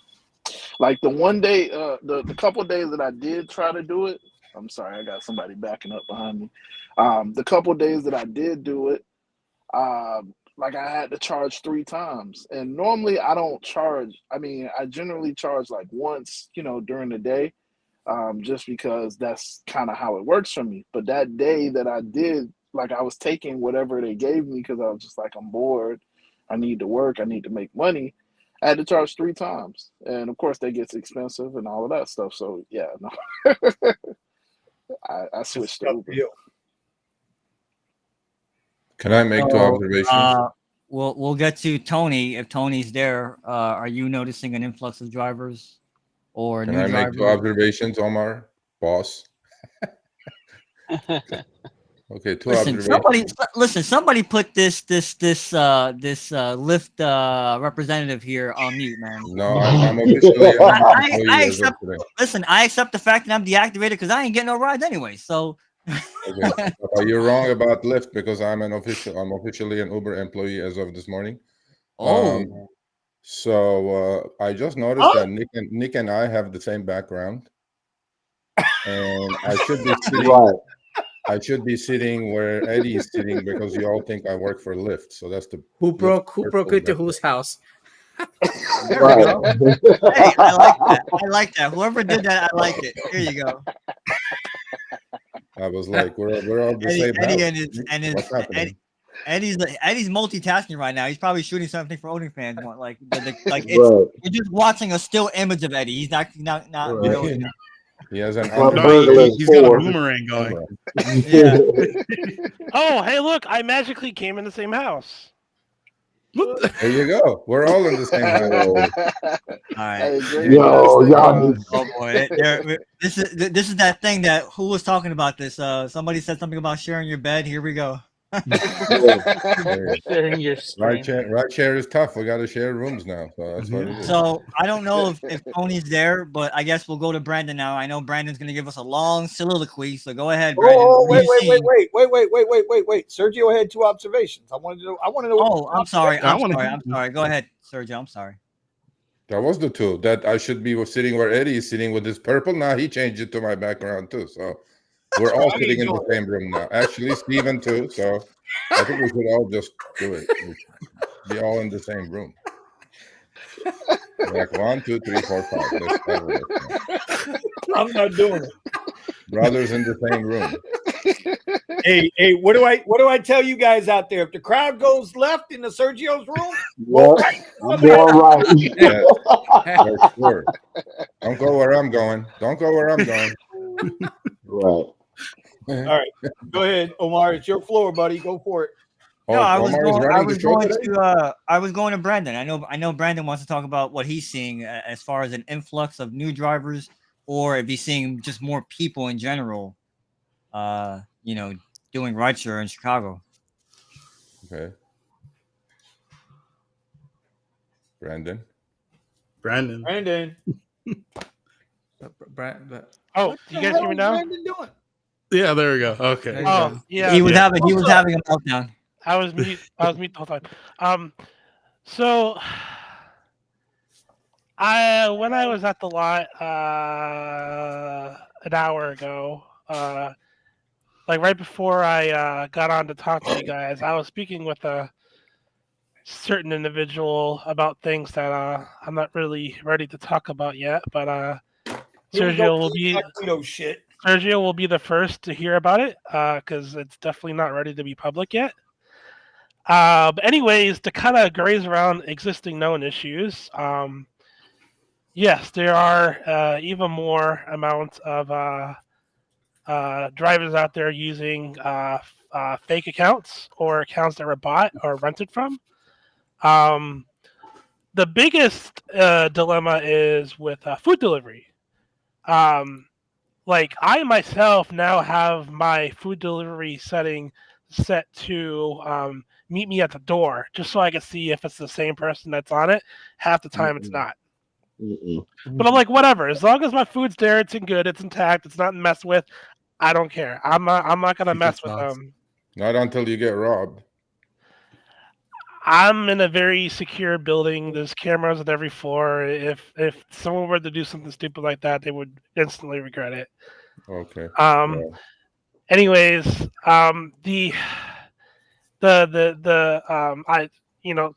Like the one day, the couple of days that I did try to do it. I'm sorry, I got somebody backing up behind me. The couple of days that I did do it, like I had to charge 3 times, and normally I don't charge. I mean, I generally charge like once, during the day, just because that's kind of how it works for me. But that day that I did, like I was taking whatever they gave me because I was just like, I'm bored. I need to work. I need to make money. I had to charge 3 times, and of course, that gets expensive and all of that stuff. So yeah, no, I switched to Uber. Can I make 2 observations? We'll get to Tony if Tony's there. Are you noticing an influx of drivers or Can new I make drivers? 2 observations, Omar? Boss. Okay, 2 observations. Somebody put this Lyft representative here on mute, man. No, I'm officially an employee I as of accept. today. Listen, I accept the fact that I'm deactivated because I ain't getting no rides anyway. So. Okay. You're wrong about Lyft because I'm officially an Uber employee as of this morning. Oh. So I just noticed that Nick and I have the same background, and I should be sitting. Right. I should be sitting where Eddie is sitting because you all think I work for Lyft. So that's the Who broke into whose house? There we go. Hey, I like that. I like that. Whoever did that, I like it. Here you go. I was like, we're all the same house. Eddie's multitasking right now. He's probably shooting something for OnlyFans. Like Right. you're just watching a still image of Eddie. He's not Right. really. He has an Well, he's got a boomerang going. Yeah. Oh, hey, look! I magically came in the same house. There you go. We're all in the same house. All right. Yo, oh boy, this is that thing that who was talking about this? Somebody said something about sharing your bed. Here we go. Sharing your screen. Rideshare is tough. We got to share rooms now, so that's what it is. So I don't know if Tony's there, but I guess we'll go to Brandon now. I know Brandon's going to give us a long soliloquy, so go ahead, Brandon. Oh, wait. Sergio had 2 observations. I wanted to know. Oh, I'm sorry. I'm sorry. Go ahead, Sergio. I'm sorry. That was the 2 that I should be sitting where Eddie is sitting with his purple. Now he changed it to my background too. So we're all sitting in the same room now. Actually, Steven too. So I think we should all just do it. Be all in the same room. Like 1, 2, 3, 4, 5. Let's start with it. I'm not doing it. Brothers in the same room. Hey, what do I tell you guys out there? If the crowd goes left in the Sergio's room, I'm going right. Yeah, for sure. Don't go where I'm going. Right. all right, go ahead, Omar. It's your floor, buddy. Go for it. No, I was Omar going to Brandon. I know Brandon wants to talk about what he's seeing as far as an influx of new drivers, or if he's seeing just more people in general, doing rideshare in Chicago. Okay. Brandon. Oh, you guys hear me now? Brandon doing? Yeah, there we go. Okay. Oh, yeah. He was having a meltdown. I was mute the whole time. So when I was at the lot an hour ago, like right before I got on to talk to you guys, I was speaking with a certain individual about things that I'm not really ready to talk about yet, but Sergio will be the first to hear about it because it's definitely not ready to be public yet. But anyways, to kind of graze around existing known issues, yes, there are even more amount of drivers out there using fake accounts or accounts that were bought or rented from. The biggest dilemma is with food delivery. Like I myself now have my food delivery setting set to meet me at the door, just so I can see if it's the same person that's on it. Half the time it's not. But I'm like, whatever. As long as my food's there, it's in good, it's intact, it's not messed with. I don't care. I'm not gonna mess with them. Not until you get robbed. I'm in a very secure building. There's cameras on every floor. If someone were to do something stupid like that, they would instantly regret it. Okay. Anyways, I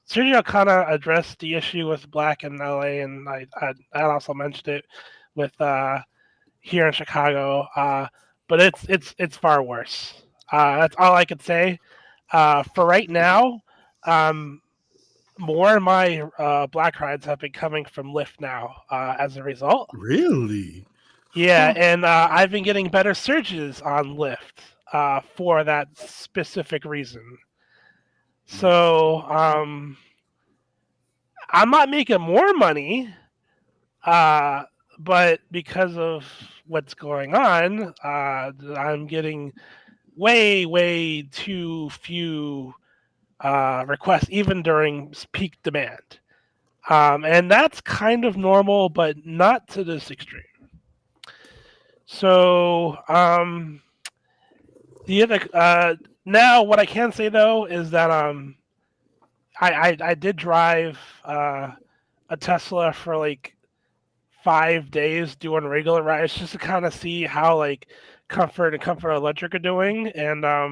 Sergio kind of addressed the issue with Black in LA, and I also mentioned it with here in Chicago. But it's far worse. That's all I could say. For right now, more of my Black rides have been coming from Lyft now. As a result, Really? yeah, and I've been getting better searches on Lyft for that specific reason. So I'm not making more money, but because of what's going on, I'm getting way too few requests, even during peak demand. And that's kind of normal, but not to this extreme. So the other now, what I can say though is that I did drive a Tesla for like 5 days doing regular rides just to kind of see how like Comfort and Comfort Electric are doing. And I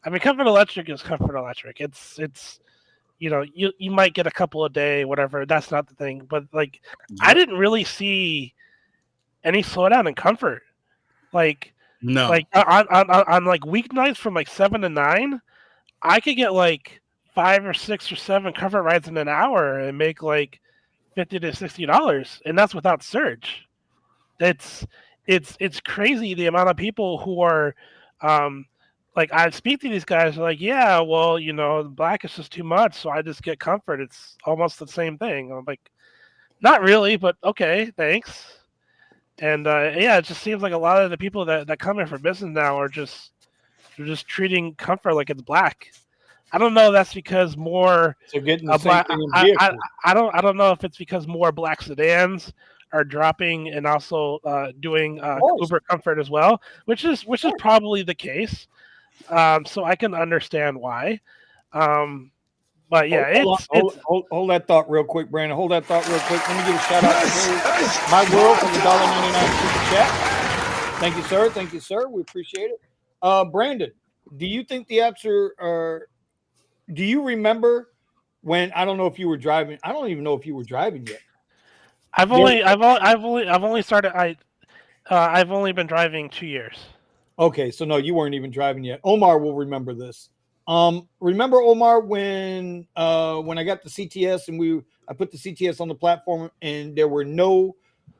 mean, Comfort Electric is Comfort Electric. It's you might get a couple a day, whatever. That's not the thing. But like, I didn't really see any slowdown in Comfort. Like No. on like weeknights from like 7 to 9, I could get like 5 or 6 or 7 Comfort rides in an hour and make like $50 to $60, and that's without surge. It's crazy the amount of people who are like, I speak to these guys, like, yeah, well, Black is just too much, so I just get Comfort. It's almost the same thing. I'm like, not really, but okay, thanks. And yeah, it just seems like a lot of the people that come in for business now are just treating Comfort like it's Black. I don't know. That's because more. So getting the same thing in vehicles. I don't know if it's because more Black sedans are dropping and also doing Uber Comfort as well, which is probably the case. So I can understand why. But yeah, hold that thought real quick, Brandon. Hold that thought real quick. Let me give a shout out to My World from the $1.99 super chat. Thank you, sir. Thank you, sir. We appreciate it. Brandon, do you think the apps are? Do you remember when? I don't know if you were driving. I don't even know if you were driving yet. I've only started. I've only been driving 2 years. Okay, so no, you weren't even driving yet. Omar will remember this. Remember, Omar, when I got the CTS and I put the CTS on the platform and there were no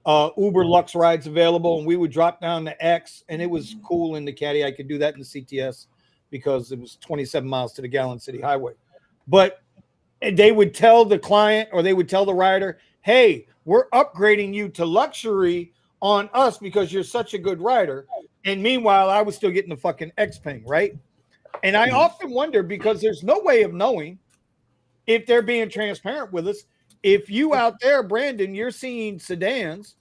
Uber Lux rides available, and we would drop down to X, and it was cool in the Caddy. I could do that in the CTS because it was 27 miles to the Gallon City Highway. But they would tell the client, or they would tell the rider, hey, we're upgrading you to luxury on us because you're such a good rider. And meanwhile, I was still getting the fucking X-Ping, right? And I often wonder, because there's no way of knowing if they're being transparent with us. If you out there, Brandon, you're seeing sedans,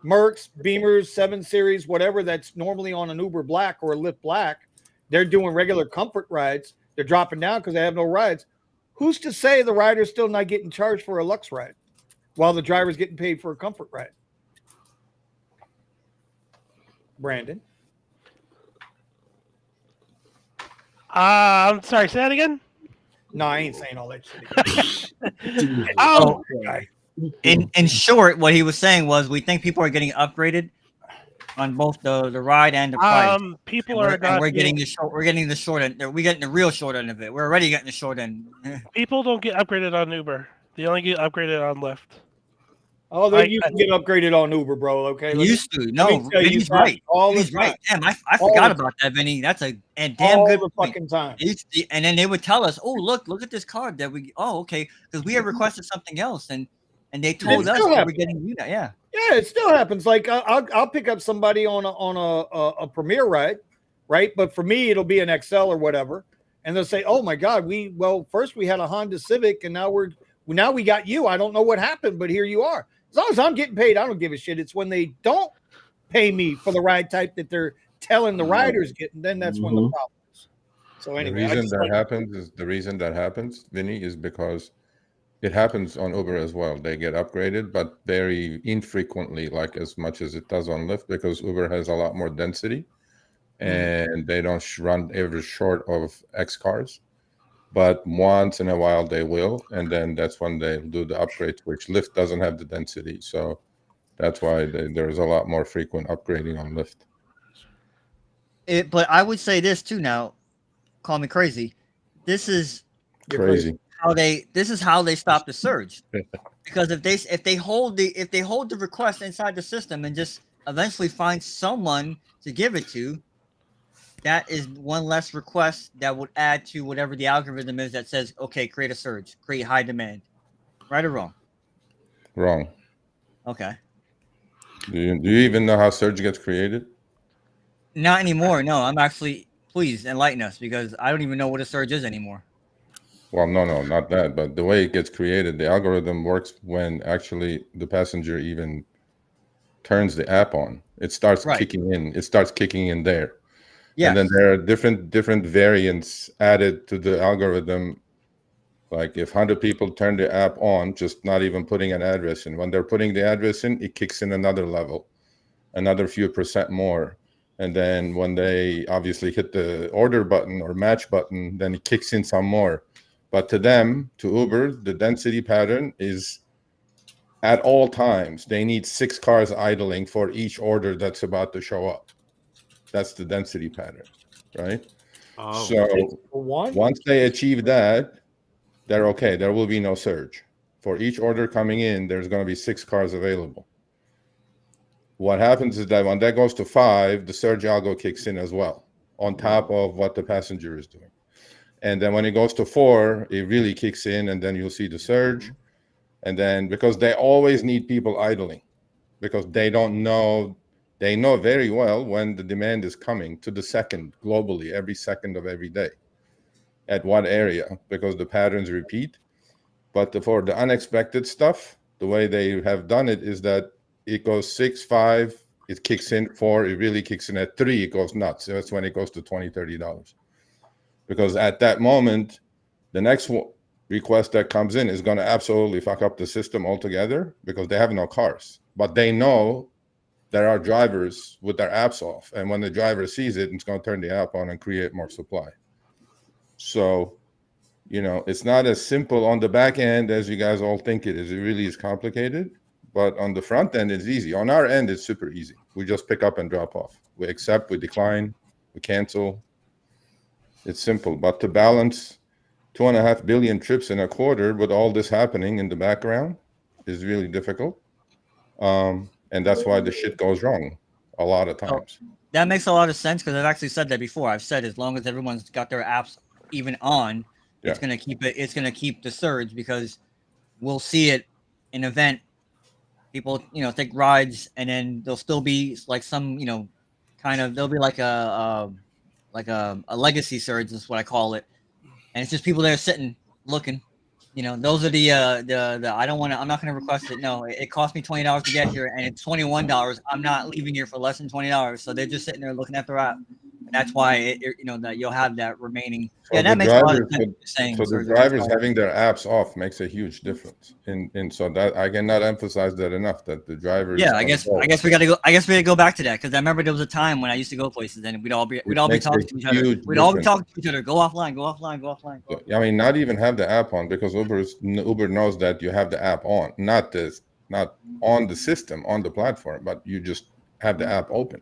Mercs, Beamers, 7 Series, whatever that's normally on an Uber Black or a Lyft Black, they're doing regular Comfort rides. They're dropping down because they have no rides. Who's to say the rider's still not getting charged for a Lux ride while the driver's getting paid for a Comfort ride? Brandon? I'm sorry, say that again? No, I ain't saying all that shit. Oh, in short, what he was saying was, we think people are getting upgraded on both the ride and the price. People are not. We're getting the short end. We're getting the real short end of it. We're already getting the short end. People don't get upgraded on Uber. They only get upgraded on Lyft. Oh, they used to get upgraded on Uber, bro. Okay, used to. No, Vinny's right. He's right. Damn, I forgot about that, Vinny. That's a damn good fucking time. And then they would tell us, "Oh, look at this card that we." Oh, okay, because we had requested something else, and they told us we're getting you that. Yeah. Yeah, it still happens. Like I'll pick up somebody on a Premier ride, right? But for me, it'll be an XL or whatever, and they'll say, "Oh my God, first we had a Honda Civic, and now we got you. I don't know what happened, but here you are." As long as I'm getting paid, I don't give a shit. It's when they don't pay me for the ride type that they're telling the riders getting, then that's when the problem is. So anyway, the reason that happens, Vinny, is because it happens on Uber as well. They get upgraded, but very infrequently, like as much as it does on Lyft, because Uber has a lot more density, and they don't run ever short of X cars. But once in a while they will, and then that's when they do the upgrades, which Lyft doesn't have the density. So that's why there's a lot more frequent upgrading on Lyft. But I would say this too now. Call me crazy. This is Crazy. how they stop the surge. Because if they hold the request inside the system and just eventually find someone to give it to, that is one less request that would add to whatever the algorithm is that says, okay, create a surge, create high demand. Right or wrong? Wrong. Okay. Do you even know how surge gets created? Not anymore. No, I'm actually, please enlighten us, because I don't even know what a surge is anymore. Well, no, not that. But the way it gets created, the algorithm works when actually the passenger even turns the app on. It starts kicking in. It starts kicking in there. Yes. And then there are different variants added to the algorithm. Like if 100 people turn the app on, just not even putting an address in. When they're putting the address in, it kicks in another level, another few percent more. And then when they obviously hit the order button or match button, then it kicks in some more. But to them, to Uber, the density pattern is at all times, they need 6 cars idling for each order that's about to show up. That's the density pattern, right? So once they achieve that, they're okay. There will be no surge. For each order coming in, there's going to be 6 cars available. What happens is that when that goes to 5, the surge algo kicks in as well, on top of what the passenger is doing. And then when it goes to 4, it really kicks in, and then you'll see the surge. And then because they always need people idling, because they don't know, they know very well when the demand is coming to the second globally, every second of every day, at what area, because the patterns repeat. But for the unexpected stuff, the way they have done it is that it goes 6, 5, it kicks in 4, it really kicks in at 3, it goes nuts. That's when it goes to $20, $30. Because at that moment, the next request that comes in is going to absolutely fuck up the system altogether, because they have no cars. But they know there are drivers with their apps off. And when the driver sees it, it's going to turn the app on and create more supply. So, it's not as simple on the back end as you guys all think it is. It really is complicated. But on the front end, it's easy. On our end, it's super easy. We just pick up and drop off. We accept, we decline, we cancel. It's simple. But to balance 2.5 billion trips in a quarter with all this happening in the background is really difficult. And that's why the shit goes wrong a lot of times. That makes a lot of sense, because I've actually said that before. I've said as long as everyone's got their apps even on, it's gonna keep it. It's gonna keep the surge, because we'll see it in event. People, take rides, and then there'll still be like some, there'll be like a legacy surge. Is what I call it, and it's just people there sitting, looking. Those are the I don't want to. I'm not going to request it. No, it cost me $20 to get here, and it's $21. I'm not leaving here for less than $20. So they're just sitting there looking at their app. And that's why that you'll have that remaining. So that makes a lot of sense. So the drivers having their apps off makes a huge difference. And so that I cannot emphasize that enough. That the drivers. Yeah, I guess we got to go. I guess we got to go back to that, because I remember there was a time when I used to go places and we'd all be talking to each other. We'd all be talking to each other. Go offline. Go offline. Go offline. Go offline. I mean, not even have the app on, because Uber knows that you have the app on, not on the system, on the platform, but you just have the app open.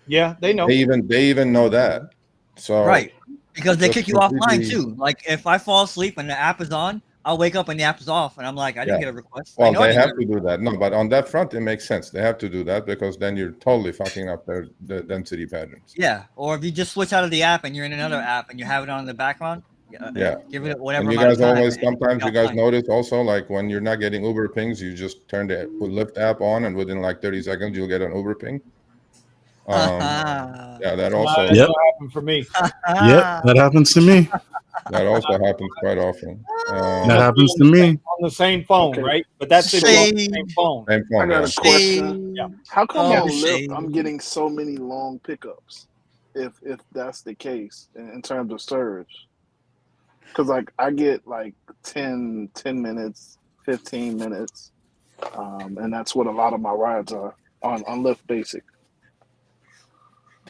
Yeah, they know. They even know that. So right, because they kick you offline too. Like if I fall asleep and the app is on, I'll wake up and the app is off, and I'm like, I didn't get a request. Well, they have to do that. No, but on that front, it makes sense. They have to do that, because then you're totally fucking up the density patterns. Yeah, or if you just switch out of the app and you're in another app and you have it on in the background. Give it whatever. And you guys sometimes you guys notice also, like when you're not getting Uber pings, you just turn the Lyft app on, and within like 30 seconds you'll get an Uber ping. That also happened for me. That happens to me. That also happens quite often. That happens to me on the same phone, right? But that's it. On the same phone. Same phone. I got a question. Yeah. How come on Lyft I'm getting so many long pickups? if that's the case in terms of surge. Because like I get like 10 minutes, 15 minutes, and that's what a lot of my rides are on Lyft Basic.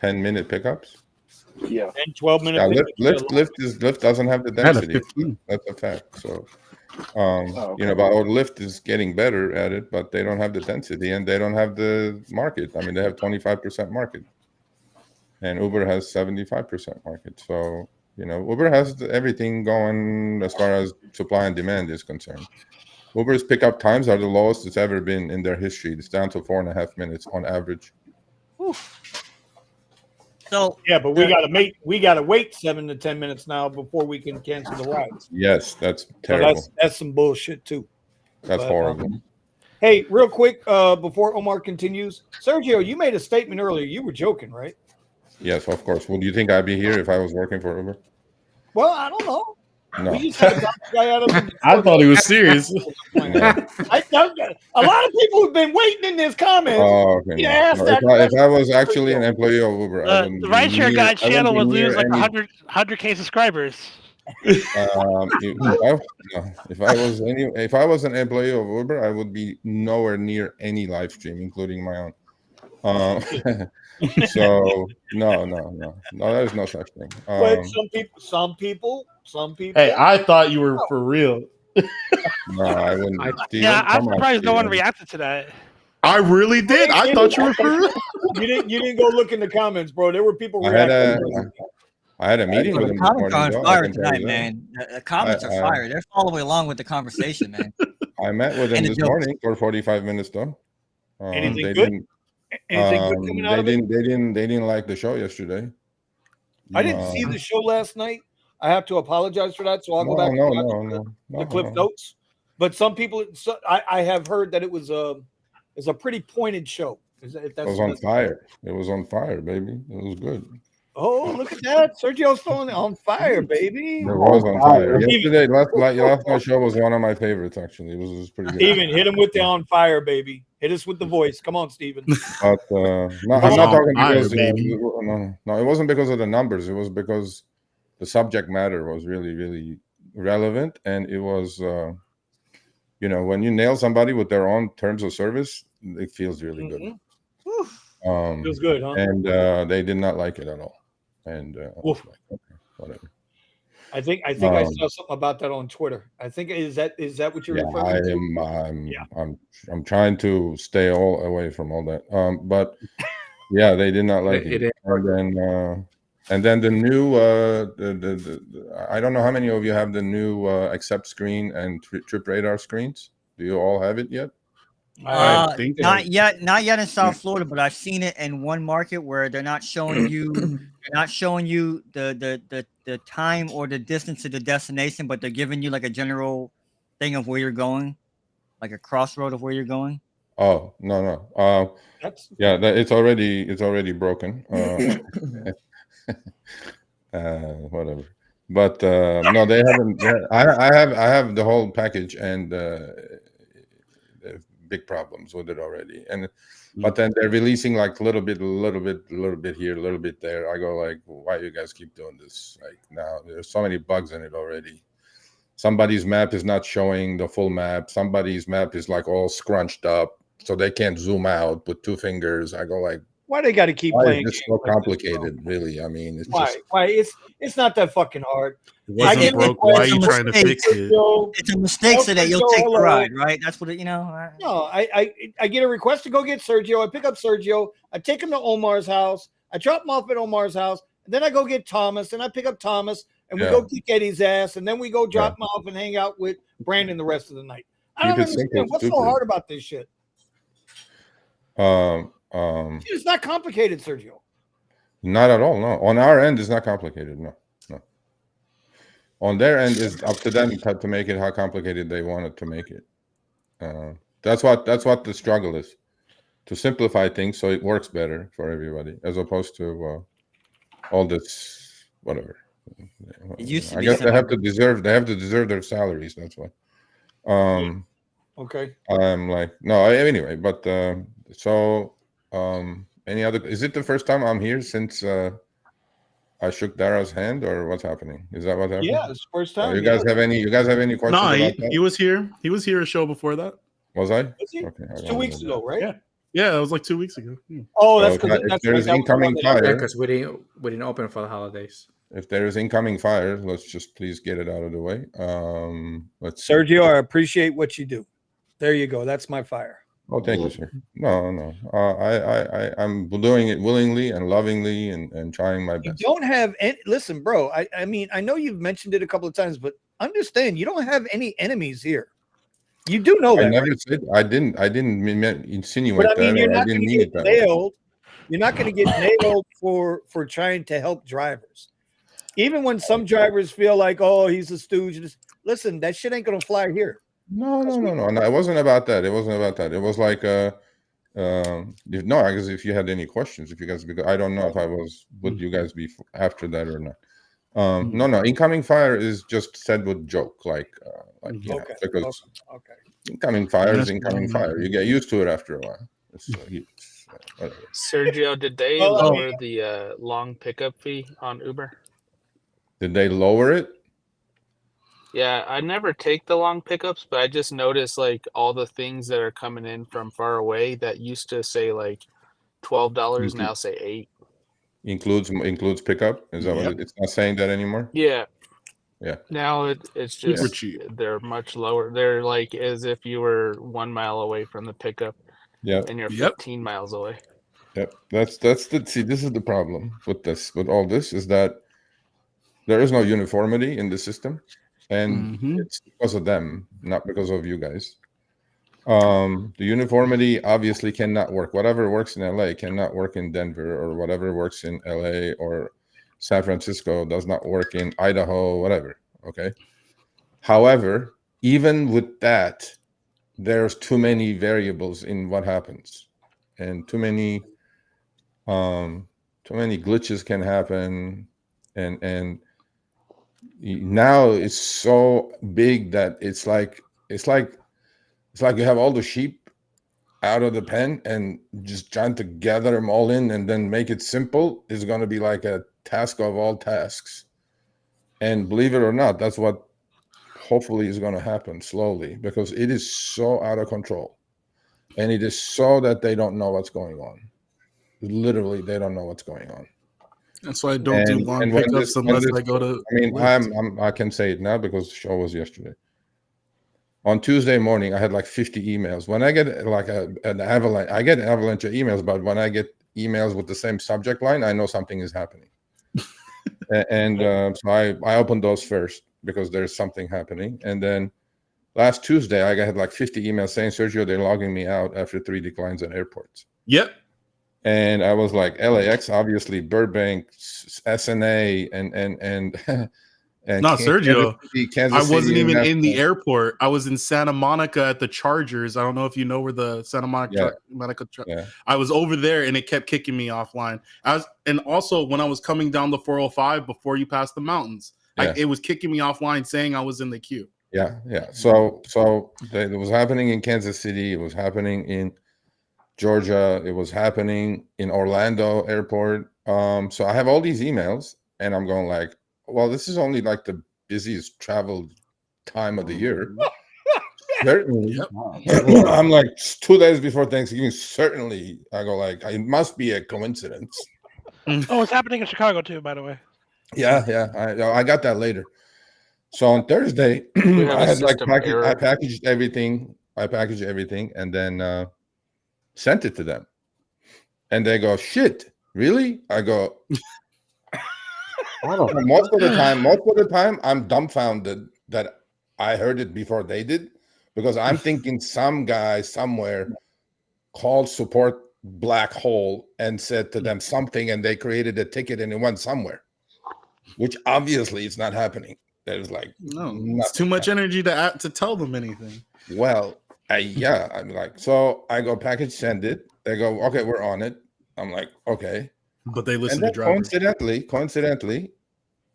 10-minute pickups. Yeah, 10, 12-minute Yeah, pickups. Lyft doesn't have the I had a density. 15. That's a fact. So, okay. but Lyft is getting better at it, but they don't have the density and they don't have the market. I mean, they have 25% market, and Uber has 75% market. So, Uber has everything going as far as supply and demand is concerned. Uber's pickup times are the lowest it's ever been in their history. It's down to 4.5 minutes on average. So Yeah, but we gotta wait 7 to 10 minutes now before we can cancel the rides. Yes, that's So terrible. that's some bullshit too. That's horrible. Hey, real quick, before Omar continues, Sergio, you made a statement earlier. You were joking, right? Yes, of course. Would you think I'd be here if I was working for Uber? Well, I don't know. No. We just had a guy out of the I thought he was serious. A lot of people have been waiting in this comment. Oh, okay. No. If I was actually an employee of Uber, I wouldn't. The RideShare Guy channel would lose like any, 100K subscribers. if I was an employee of Uber, I would be nowhere near any live stream, including my own. So no, there's no such thing. But some people. Hey, I thought you were for real. No, I wouldn't. I'm surprised no one reacted to that. I really did. I thought you were for real. You didn't go look in the comments, bro. There were people reacting. I had a meeting with him. The comments are on fire tonight, man. The comments are fire. They're following along with the conversation, man. I met with him this morning for 45 minutes, though. Anything good? Anything good coming out of it? They didn't like the show yesterday. I didn't see the show last night. I have to apologize for that. So I'll go back to the clip notes. But some people, I have heard that it was a pretty pointed show. It was on fire. It was on fire, baby. It was good. Oh, look at that. Sergio's throwing it on fire, baby. It was on fire. Yesterday, last night's show was one of my favorites, actually. It was pretty good. Steven, hit him with the on fire, baby. Hit us with the voice. Come on, Steven. But no, I'm not talking because no, it wasn't because of the numbers. It was because the subject matter was really, really relevant, and it was, when you nail somebody with their own terms of service, it feels really good. Feels good, huh? And they did not like it at all. And like, okay, whatever. I think I saw something about that on Twitter. I think is that what you're referring to? I'm trying to stay all away from all that. But yeah, they did not like it. And then the new I don't know how many of you have the new accept screen and trip radar screens. Do you all have it yet? Not yet in South Florida, but I've seen it in one market where they're not showing you the time or the distance to the destination, but they're giving you like a general thing of where you're going, like a crossroad of where you're going. Oh no. It's already broken. Whatever. But no, they haven't. I have the whole package, and big problems with it already. And but then they're releasing like a little bit here, a little bit there. I go like, why you guys keep doing this? Like now there's so many bugs in it already. Somebody's map is not showing the full map. Somebody's map is like all scrunched up, so they can't zoom out with two fingers. I go like, why they got to keep playing? It's so complicated, really. I mean, it's why it's not that fucking hard. It wasn't broke. Why are you trying to fix it? It's a mistake so that you'll take the ride, right? That's what No, I get a request to go get Sergio. I pick up Sergio. I take him to Omar's house. I drop him off at Omar's house. And then I go get Thomas, and I pick up Thomas, and we go kick Eddie's ass, and then we go drop him off and hang out with Brandon the rest of the night. I don't understand what's so hard about this shit. It's not complicated, Sergio. Not at all. No, on our end, it's not complicated. No. On their end, it's up to them to make it how complicated they want it to make it. That's what the struggle is, to simplify things so it works better for everybody, as opposed to all this whatever. I guess they have to deserve their salaries. That's why. Okay. I'm like, no. Anyway, but so. Any other? Is it the first time I'm here since I shook Dara's hand, or what's happening? Is that what happened? Yeah, it's the first time. You guys have any? You guys have any questions No, about that? he was here. He was here a show before that. Was I? Was he? Okay, I It's don't 2 weeks remember. ago, right? Yeah. Yeah, it was like 2 weeks ago. Oh, that's Well, because if that's there's that was the one incoming that I- Yeah, fire, because we didn't open for the holidays. if there is incoming fire, let's just please get it out of the way. Let's. Sergio, I appreciate what you do. There you go. That's my fire. Oh, thank you, sir. No. I'm doing it willingly and lovingly and trying my You best. don't have any. Listen, bro. I mean, I know you've mentioned it a couple of times, but understand, you don't have any enemies here. You do know I that. never Right? said I didn't insinuate But I mean, that, you're or I not didn't going to mean get it that way. nailed. You're not going to get nailed for trying to help drivers. Even when some drivers feel like, oh, he's a stooge. Listen, that shit ain't going to fly here. No. It wasn't about that. It was like no, I guess if you had any questions, if you guys, because I don't know if I was would you guys be after that or not. No, incoming fire is just said with joke, like because incoming fire is incoming fire. You get used to it after a while. Whatever. Sergio, did they lower the long pickup fee on Uber? Did they lower it? Yeah, I never take the long pickups, but I just noticed like all the things that are coming in from far away that used to say like $12 now say Includes pickup. Is that what it's not saying that anymore? Yeah. Yeah. Now it's just they're much lower. They're like as if you were 1 mile away from the pickup. Yeah. And you're 15 miles away. Yep. That's see, this is the problem with all this is that there is no uniformity in the system. And it's because of them, not because of you guys. The uniformity obviously cannot work. Whatever works in LA cannot work in Denver, or whatever works in LA or San Francisco does not work in Idaho, whatever. Okay. However, even with that, there's too many variables in what happens, and too many glitches can happen, and now it's so big that it's like you have all the sheep out of the pen and just trying to gather them all in and then make it simple is going to be like a task of all tasks. And believe it or not, that's what hopefully is going to happen slowly, because it is so out of control, and it is so that they don't know what's going on. Literally, they don't know what's going on. That's why I don't do long pickups unless I go to. I mean, I can say it now because the show was yesterday. On Tuesday morning, I had like 50 emails. When I get like an avalanche, I get an avalanche of emails, but when I get emails with the same subject line, I know something is happening. So I opened those first because there's something happening. And then last Tuesday, I had like 50 emails saying, Sergio, they're logging me out after 3 declines at airports. Yep. And I was like, LAX, obviously, Burbank, SNA, and not Sergio. Kansas I wasn't City even in the airport. I was in Santa Monica at the Chargers. I don't know if you know where the Santa Monica. I was over there, and it kept kicking me offline. And also when I was coming down the 405 before you passed the mountains, it was kicking me offline, saying I was in the queue. Yeah. So it was happening in Kansas City. It was happening in Georgia. It was happening in Orlando airport. So I have all these emails, and I'm going like, well, this is only like the busiest travel time of the year. Certainly. Yep. I'm like 2 days before Thanksgiving. Certainly, I go like, it must be a coincidence. Oh, it's happening in Chicago too, by the way. Yeah. I got that later. So on Thursday, I had like I packaged everything. And then sent it to them. And they go, shit, really? I go, most of the time, I'm dumbfounded that I heard it before they did, because I'm thinking some guy somewhere called support black hole and said to them something, and they created a ticket and it went somewhere, which obviously it's not happening. There's like it's too much energy to tell them anything. Well, I'm like, so I go package, send it. They go, okay, we're on it. I'm like, okay. But they listen to drivers. Coincidentally,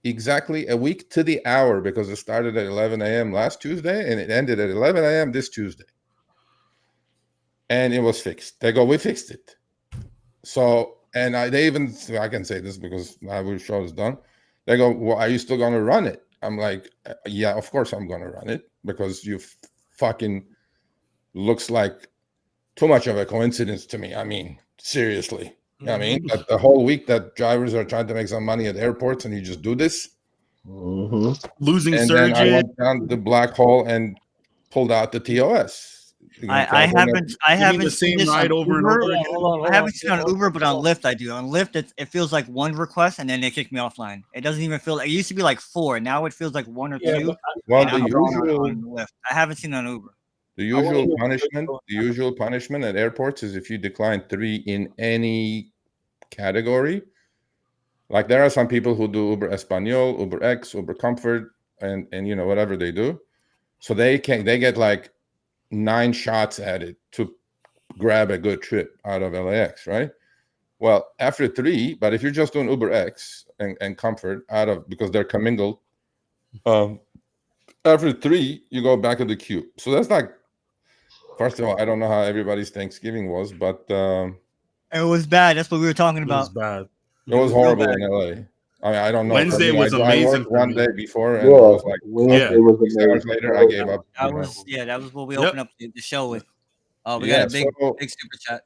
exactly a week to the hour, because it started at 11 a.m. last Tuesday and it ended at 11 a.m. this Tuesday. And it was fixed. They go, we fixed it. So And they even, I can say this because I will show it's done. They go, well, are you still going to run it? I'm like, yeah, of course I'm going to run it because you fucking looks like too much of a coincidence to me. I mean, seriously. You know what I mean? That the whole week that drivers are trying to make some money at airports and you just do this. Losing and surgeon. then I went down the black hole and pulled out the TOS. I haven't the seen same this ride on over and Uber. over again. I haven't seen it on Uber, but on Lyft I do. On Lyft, it feels like one request and then they kick me offline. It doesn't even feel like it used to be like 4. Now it feels like 1 or 2. Well, and the I'm going usual on Lyft. I haven't seen it on Uber. the usual punishment at airports is if you decline 3 in any category. Like there are some people who do Uber Espanol, Uber X, Uber Comfort, and you know whatever they do. So they get like 9 shots at it to grab a good trip out of LAX, right? Well, after 3, but if you're just doing Uber X and Comfort because they're commingled, after 3 you go back to the queue. So that's like, first of all, I don't know how everybody's Thanksgiving was, but it was bad. That's what we were talking about. It was bad. It was horrible in LA. I mean, I don't know. Wednesday was amazing. I worked one day before, and Yeah, it was like Wednesday was 6 hours amazing. later, I gave up. That was what we opened up the show with. We got a big super chat.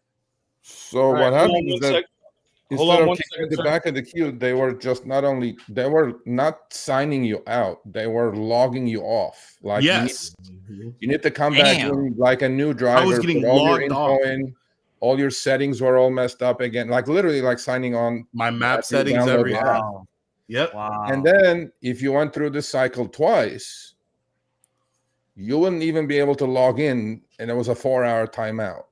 So what happened is that instead of kicking second, the back of the queue, they were just they were not signing you out, they were logging you off. Like yes, you need to come back in like a new driver. I was getting put all your logged info off. in. All your settings were all messed up again, like literally like signing on my map after you settings, download the everything. app. Wow. Yep. Wow. And then if you went through this cycle twice, you wouldn't even be able to log in, and it was a 4-hour timeout.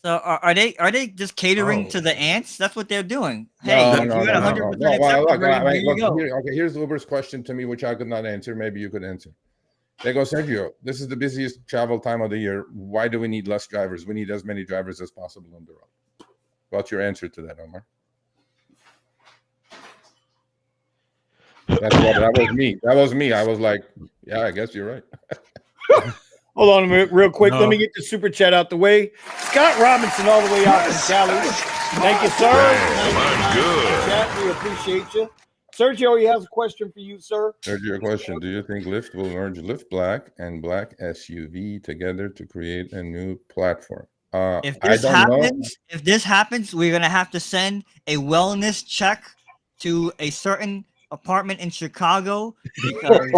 So are they just catering to the ants? That's what they're doing. No, Hey, no, if no, you got no, 100% no. Well, acceptance rating, here you go. Okay, here's Uber's question to me, which I could not answer. Maybe you could answer. They go, Sergio, this is the busiest travel time of the year. Why do we need less drivers? We need as many drivers as possible on the road. What's your answer to that, Omar? That was me. That was me. I was like, yeah, I guess you're right. Hold on a minute, real quick. No. Let me get the super chat out the way. Scott Robinson, all the way out from Cali. Thank you, sir. I'm good. Chat, we appreciate you. Sergio, he has a question for you, sir. Sergio, a question. Do you think Lyft will merge Lyft Black and Black SUV together to create a new platform? If I this don't know. happens, we're gonna have to send a wellness check to a certain apartment in Chicago because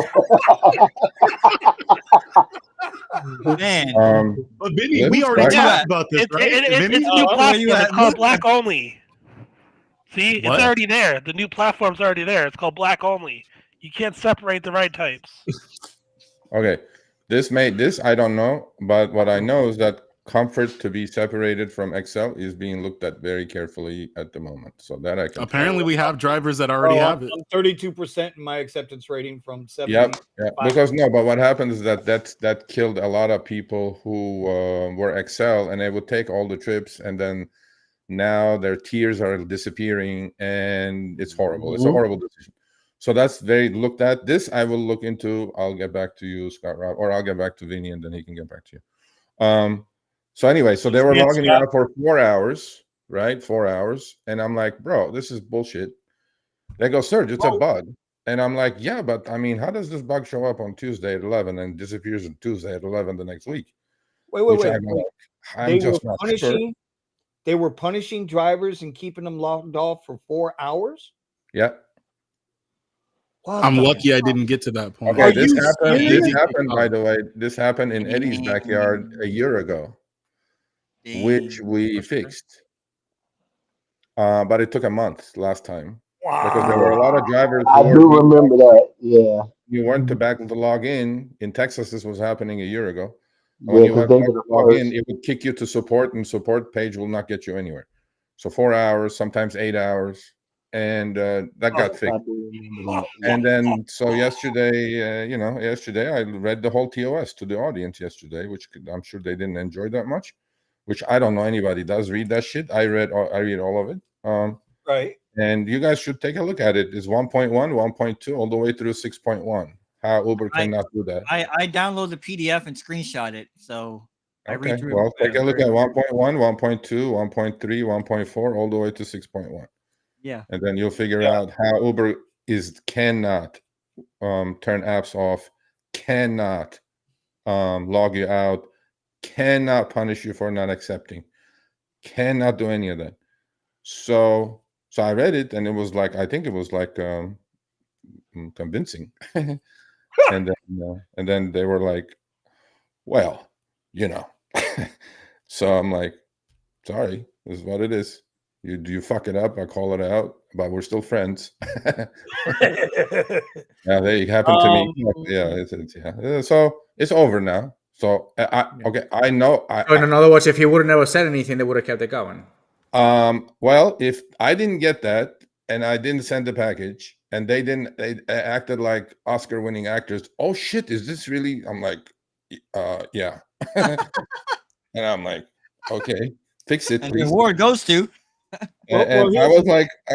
man, But Vinny, we already talked about this, right? It's a new platform. It's called Black Only. See, it's already there. The new platform's already there. It's called Black Only. You can't separate the ride types. Okay, this I don't know, but what I know is that Comfort to be separated from Excel is being looked at very carefully at the moment. So that I can. Apparently, we have drivers that already have it. I'm 32% in my acceptance rating from 70. Yep. Yeah. Because but what happens is that killed a lot of people who were Excel, and they would take all the trips, and then now their tiers are disappearing, and it's horrible. It's a horrible decision. So that's very looked at. This I will look into. I'll get back to you, Scott, Rob, or I'll get back to Vinny, and then he can get back to you. So anyway, so they were logging out for 4 hours, right? 4 hours. And I'm like, bro, this is bullshit. They go, Serge, it's a bug. And I'm like, yeah, but I mean, how does this bug show up on Tuesday at 11 and disappears on Tuesday at 11 the next week? Wait. I'm just not sure. They were punishing drivers and keeping them logged off for 4 hours? Yeah. I'm lucky I didn't get to that point. Okay, this happened, by the way. This happened in Eddie's backyard a year ago, which we fixed. But it took a month last time. Wow. Because there were a lot of drivers. I do remember that. Yeah. You weren't back to log in. In Texas, this was happening a year ago. Yeah, when you went back to log in, it would kick you to support, and support page will not get you anywhere. So 4 hours, sometimes 8 hours. And that got fixed. And then, so yesterday, yesterday I read the whole TOS to the audience yesterday, which I'm sure they didn't enjoy that much, which I don't know anybody does read that shit. I read all of it. Right. And you guys should take a look at it. It's 1.1, 1.2, all the way through 6.1. How Uber cannot do that. I download the PDF and screenshot it. So I read Okay. through. Well, take a look at very- 1.1, 1.2, 1.3, 1.4, all the way to 6.1. Yeah. And then you'll figure out how Uber cannot turn apps off, cannot log you out, cannot punish you for not accepting, cannot do any of that. So I read it, and it was like, I think it was like convincing. and then they were like, well, you know. So I'm like, sorry, this is what it is. You fuck it up, I call it out, but we're still friends. Yeah, they happened to me. Yeah, so it's over now. So I know. So in other words, if he would have never said anything, they would have kept it going. Well, if I didn't get that and I didn't send the package and they acted like Oscar-winning actors. Oh shit, is this really? I'm like, yeah. And I'm like, okay, fix it, And please. the award goes to. And I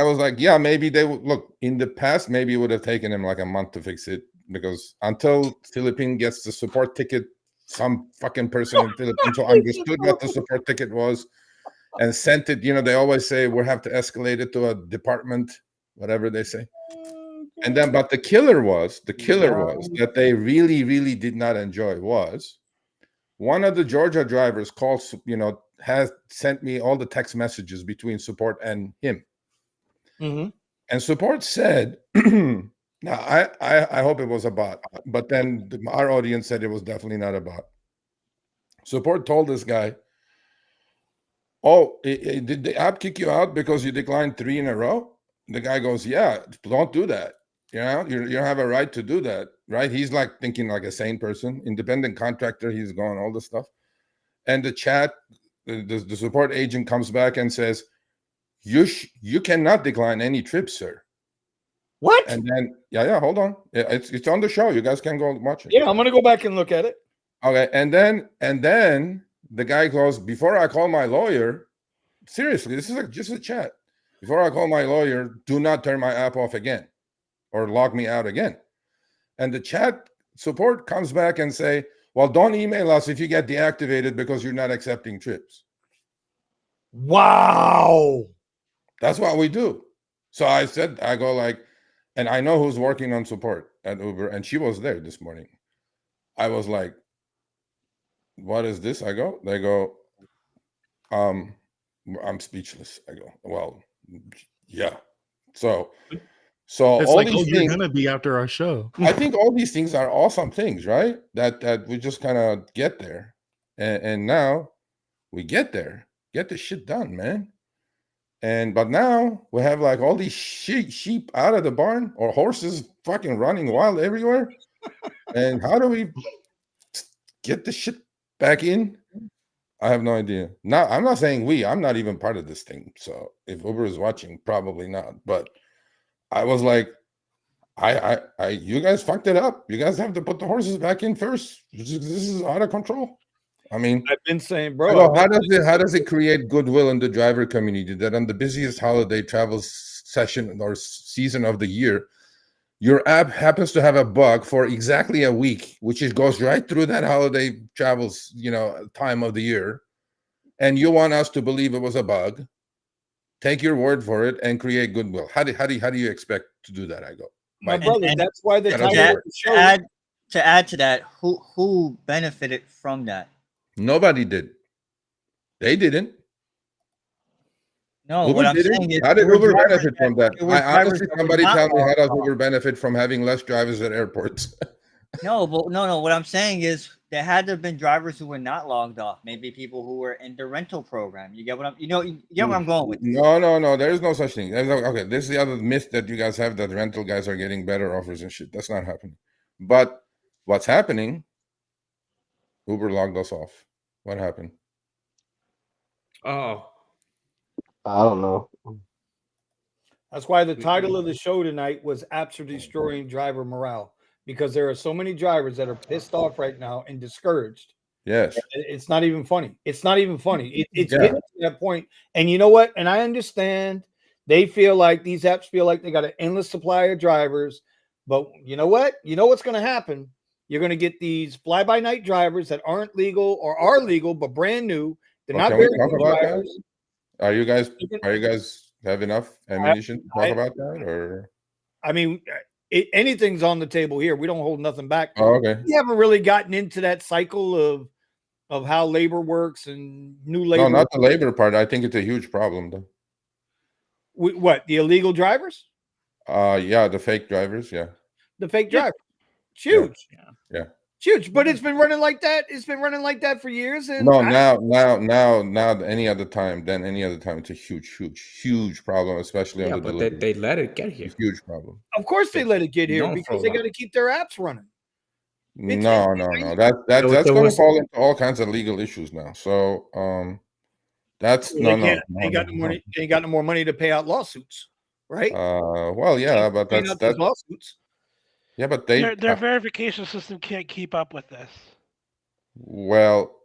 was like, yeah, maybe they would look in the past. Maybe it would have taken him like a month to fix it because until Philippine gets the support ticket, some fucking person in Philippines who understood what the support ticket was and sent it. You know, they always say we have to escalate it to a department, whatever they say. And then, but the killer was that they really, really did not enjoy was one of the Georgia drivers called, has sent me all the text messages between support and him. Mm-hmm. And support said, now I hope it was a bot, but then our audience said it was definitely not a bot. Support told this guy, oh, did the app kick you out because you declined 3 in a row? The guy goes, yeah, don't do that. You know, you don't have a right to do that, right? He's like thinking like a sane person, independent contractor. He's going all this stuff. And the chat, the support agent comes back and says, you cannot decline any trips, sir. What? And then, yeah, hold on. It's on the show. You guys can go watch it. Yeah, I'm gonna go back and look at it. Okay, and then the guy goes, before I call my lawyer, seriously, this is like just a chat. Before I call my lawyer, do not turn my app off again or log me out again. And the chat support comes back and say, well, don't email us if you get deactivated because you're not accepting trips. Wow. That's what we do. So I go like, and I know who's working on support at Uber, and she was there this morning. I was like, what is this? They go, I'm speechless. I go, well, yeah. So it's all like, these you're things, gonna be after our show. I think all these things are awesome things, right? That we just kind of get there, and now we get there, get the shit done, man. But now we have like all these sheep out of the barn or horses fucking running wild everywhere. And how do we get the shit back in? I have no idea. Now, I'm not saying I'm not even part of this thing. So if Uber is watching, probably not. But I was like, you guys fucked it up. You guys have to put the horses back in first. This is out of control. I mean, I've been saying, bro. how does it create goodwill in the driver community that on the busiest holiday travel session or season of the year, your app happens to have a bug for exactly a week, which goes right through that holiday travels, time of the year, and you want us to believe it was a bug? Take your word for it and create goodwill. How do you expect to do that? I go, my brother. That's why the title of the show. To add to that, who benefited from that? Nobody did. They didn't. No, Uber what I'm didn't. saying is, How did Uber benefit from that? I Honestly, somebody tell me, how does Uber benefit from having less drivers at airports? No. What I'm saying is there had to have been drivers who were not logged off. Maybe people who were in the rental program. You get what you get where I'm going with this. No. There is no such thing. Okay, this is the other myth that you guys have, that rental guys are getting better offers and shit. That's not happening. But what's happening? Uber logged us off. What happened? Oh, I don't know. That's why the title of the show tonight was Apps Are Destroying Driver Morale, because there are so many drivers that are pissed off right now and discouraged. Yes. It's not even funny. It's getting to that point. And you know what? And I understand these apps feel like they got an endless supply of drivers. But you know what? You know what's going to happen? You're going to get these fly-by-night drivers that aren't legal or are legal but brand new. They're Well, not can we very talk good about drivers. that? Are you guys have enough ammunition to talk about that, or? I mean, anything's on the table here. We don't hold nothing back. Oh, okay. We haven't really gotten into that cycle of how labor works and new labor. No, not the labor part. I think it's a huge problem, though. What, the illegal drivers? Yeah, the fake drivers. Yeah, the fake drivers. It's huge. Yeah. Huge, but it's been running like that. It's been running like that for years. And no, now, any other time, it's a huge problem, especially on the but delivery. they let it get here. It's a huge problem. Of course, they let it get here Known for because a they while. got to keep their apps running. No. That's going to fall into all kinds of legal issues now. So, that's They ain't got no money. They ain't got no more money to pay out lawsuits, right? Well, yeah, but Paying out these that's lawsuits. yeah, but Their verification system can't keep up with this. well,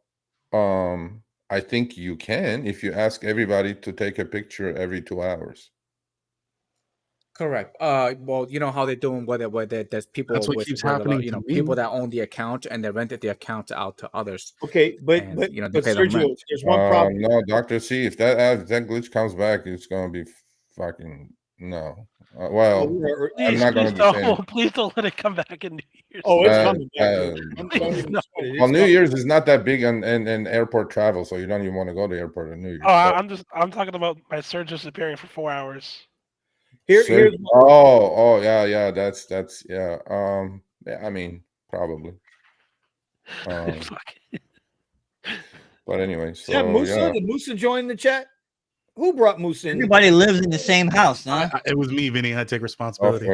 I think you can if you ask everybody to take a picture every 2 hours. Correct. Well, you know how they're doing where there's people That's what with keeps where happening you to know me. people that own the account and they rented the account out to others. Okay, but And, but you know, they but pay them Sergio, rent. there's one problem. No, Dr. C, if that glitch comes back, it's gonna be fucking no. Well, I'm not gonna be saying. Please don't let it come back in New Year's. Oh, it's coming back. Please, no. Well, New Year's is not that big in airport travel, so you don't even want to go to the airport on New Year's. Oh, I'm talking about my surge disappearing for 4 hours. Here's yeah, that's yeah. I mean, probably. But anyway, so yeah, Musa. yeah. Did Musa join the chat? Who brought Musa in? Everybody lives in the same house, huh? It was me, Vinny. I take responsibility.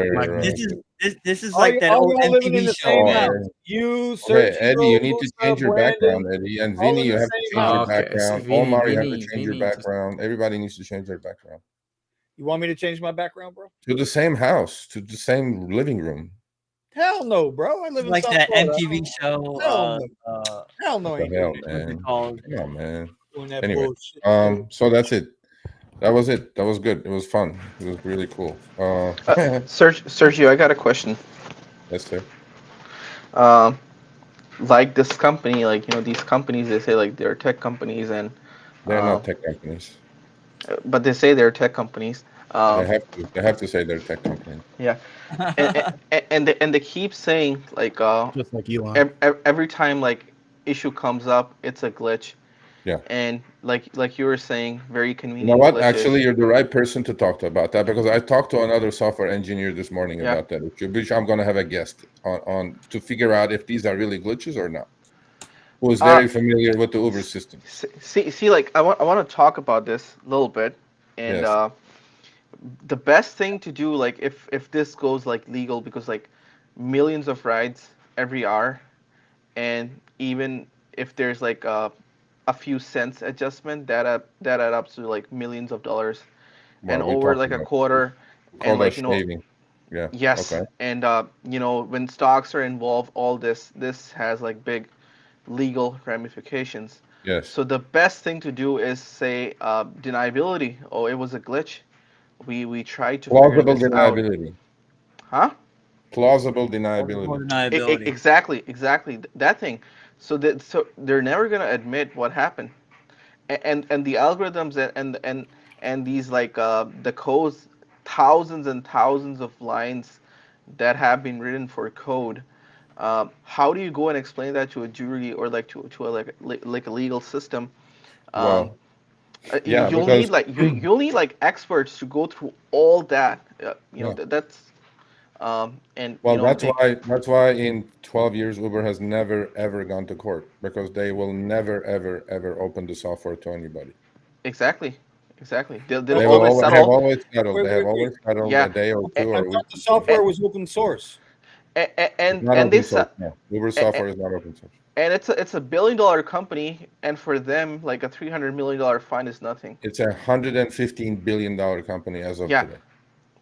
This is like that old MTV show. You, okay, Sergio, Eddie, you need to Musa, change your Brandon, background, Eddie, and Vinny, you have to change your Okay, background. so Omar, you have to Vinny, change your background. Everybody needs to change their background. You want me to change my background, bro? To the same house, to the same living room. Hell no, bro. I live in like South that Florida. MTV show. Hell no. What the hell, man? Come on, man. Anyway, so that's it. That was it. That was good. It was fun. It was really cool. Sergio, I got a question. Yes, sir. Like this company, like these companies, they say like they're tech companies, and they're not tech companies. But they say they're tech companies. They have to say they're tech companies. Yeah, and they keep saying like just like Elon. Every time like issue comes up, it's a glitch. Yeah. And like you were saying, very convenient. You know what? glitches. Actually, you're the right person to talk to about that, because I talked to another software engineer this morning about that issue, which I'm going to have a guest on to figure out if these are really glitches or not. Who is very familiar with the Uber system. See, like I want to talk about this a little bit, and the best thing to do, like if this goes like legal, because like millions of rides every hour, and even if there's like a few cents adjustment, that add up to like millions of dollars, and over like a quarter, and like shaving. Yeah. Yes. Okay. And when stocks are involved, all this has like big legal ramifications. Yes. So the best thing to do is say deniability. Oh, it was a glitch. We tried to plausible figure this deniability. Out. Huh? Plausible deniability. Exactly that thing. So they're never gonna admit what happened, and the algorithms and these like the codes, thousands and thousands of lines that have been written for code. How do you go and explain that to a jury or like to a legal system? Well, yeah, you'll need like experts to go through all that. That's and well, that's why in 12 years Uber has never ever gone to court, because they will never ever open the software to anybody. Exactly. They'll always settle. They have always settled. They have always settled a day or two. I thought the software was open source. And they said Uber software is not open source. And it's a $1 billion company, and for them, like a $300 million fine is nothing. It's a $115 billion company as of today.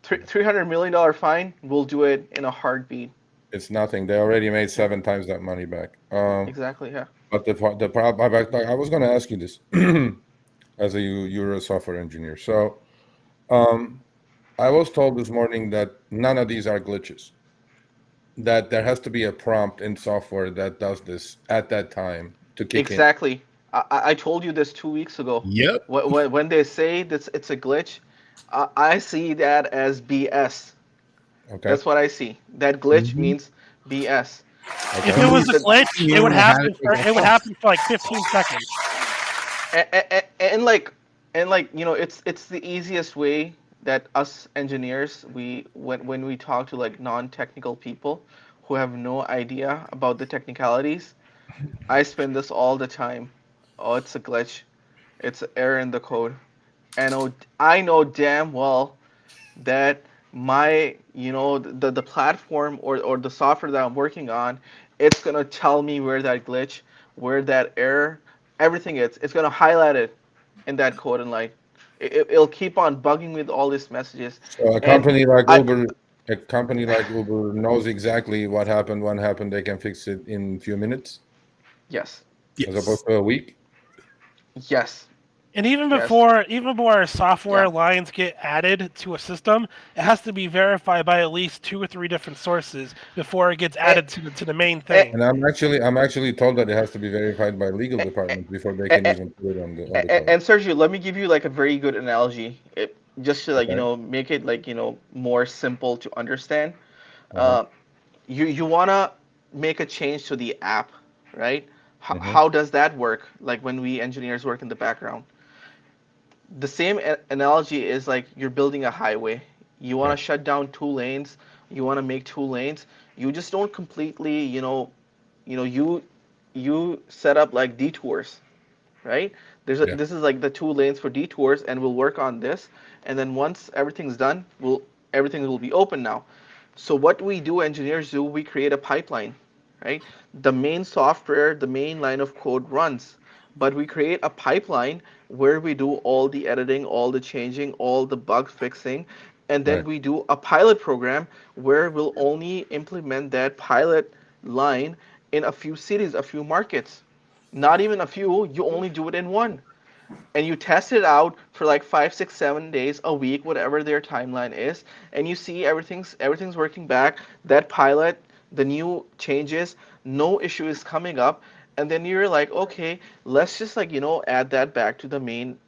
$300 million fine, we'll do it in a heartbeat. It's nothing. They already made 7 times that money back. Exactly, yeah. But the problem, I was going to ask you this, as you're a software engineer. So, I was told this morning that none of these are glitches. that there has to be a prompt in software that does this at that time to kick in. Exactly. I told you this 2 weeks ago. Yep. When they say this, it's a glitch, I see that as BS. Okay. That's what I see. That glitch means BS. If it was a glitch, it would happen. It would happen for like 15 seconds. And like it's the easiest way that us engineers, when we talk to like non-technical people who have no idea about the technicalities, I spend this all the time. Oh, it's a glitch. It's an error in the code. And I know damn well that my the platform or the software that I'm working on, it's gonna tell me where that glitch, where that error, everything is. It's gonna highlight it in that code, and like it'll keep on bugging me with all these messages. So a And company like I Uber, knows exactly what happened, when happened. They can fix it in a few minutes, yes, as opposed to a week. yes, And even yes, before software yeah. lines get added to a system, it has to be verified by at least 2 or 3 different sources before it gets And, added to the main and, thing. And I'm actually told that it has to be verified by legal department before they can and, even put it on the code. and Sergio, let me give you like a very good analogy. Just to like Okay. make it like more simple to understand. Uh-huh. You wanna make a change to the app, right? Mm-hmm. How does that work? Like when we engineers work in the background, the same analogy is like you're building a highway. You want Right. to shut down 2 lanes. You want to make 2 lanes. You just don't completely, you set up like detours, right? Yeah. This is like the 2 lanes for detours, and we'll work on this. And then once everything's done, everything will be open now. So what we do, engineers do, we create a pipeline, right? The main software, the main line of code runs, but we create a pipeline where we do all the editing, all the changing, all the bug fixing, and then Right. we do a pilot program where we'll only implement that pilot line in a few cities, a few markets. Not even a few, you only do it in one, and you test it out for like 5, 6, 7 days, a week, whatever their timeline is, and you see everything's working back. That pilot, the new changes, no issue is coming up, and then you're like, okay, let's just like add that back to the main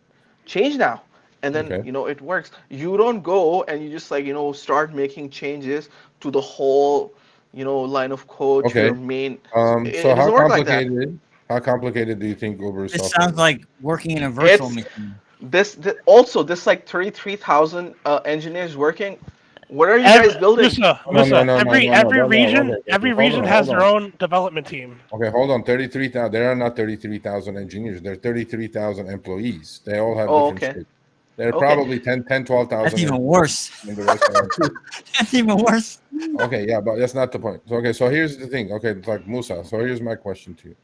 change now, and then Okay. it works. You don't go and you just like start making changes to the whole line of code to your Okay. main. So It doesn't work like that. how complicated do you think Uber This software sounds is? like working in a virtual It's machine. this like 33,000 engineers working. What are you guys building? No, Musa, no, no, no, no, every no, no. region Okay, hold on, has hold their on. own development team. Okay, hold on. 33,000. There are not 33,000 engineers. There are 33,000 employees. They all have Oh, different okay. shit. There are Okay. probably 12,000 That's even employees worse. in the restaurant too. That's even worse. Okay, yeah, but that's not the point. So, okay, so here's the thing. Okay, it's like Musa. So here's my question to you.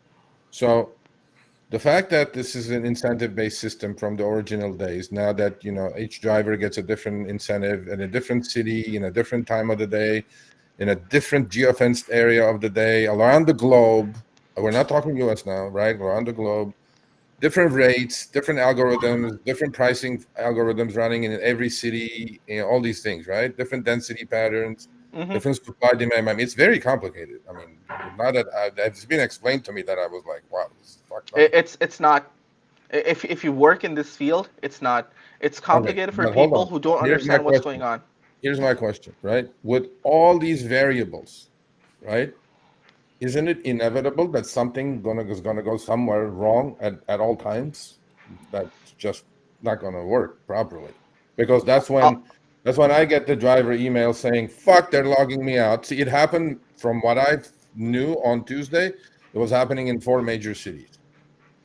So the fact that this is an incentive-based system from the original days, now that each driver gets a different incentive in a different city, in a different time of the day, in a different geofenced area of the day, around the globe. We're not talking US now, right? Around the globe, different rates, different algorithms, different pricing algorithms running in every city, all these things, right? Different density patterns, Mhm. different supply demand. I mean, it's very complicated. I mean, now that it's been explained to me, that I was like, wow, this is fucked up. It's not. If you work in this field, it's not. It's Okay, complicated for but hold people on. who don't Here's my understand what's going question. on. Here's my question, right? With all these variables, right? Isn't it inevitable that something is gonna go somewhere wrong at all times? That's just not gonna work properly, because Uh, uh, that's when I get the driver email saying, "Fuck, they're logging me out." See, it happened from what I knew on Tuesday. It was happening in 4 major cities.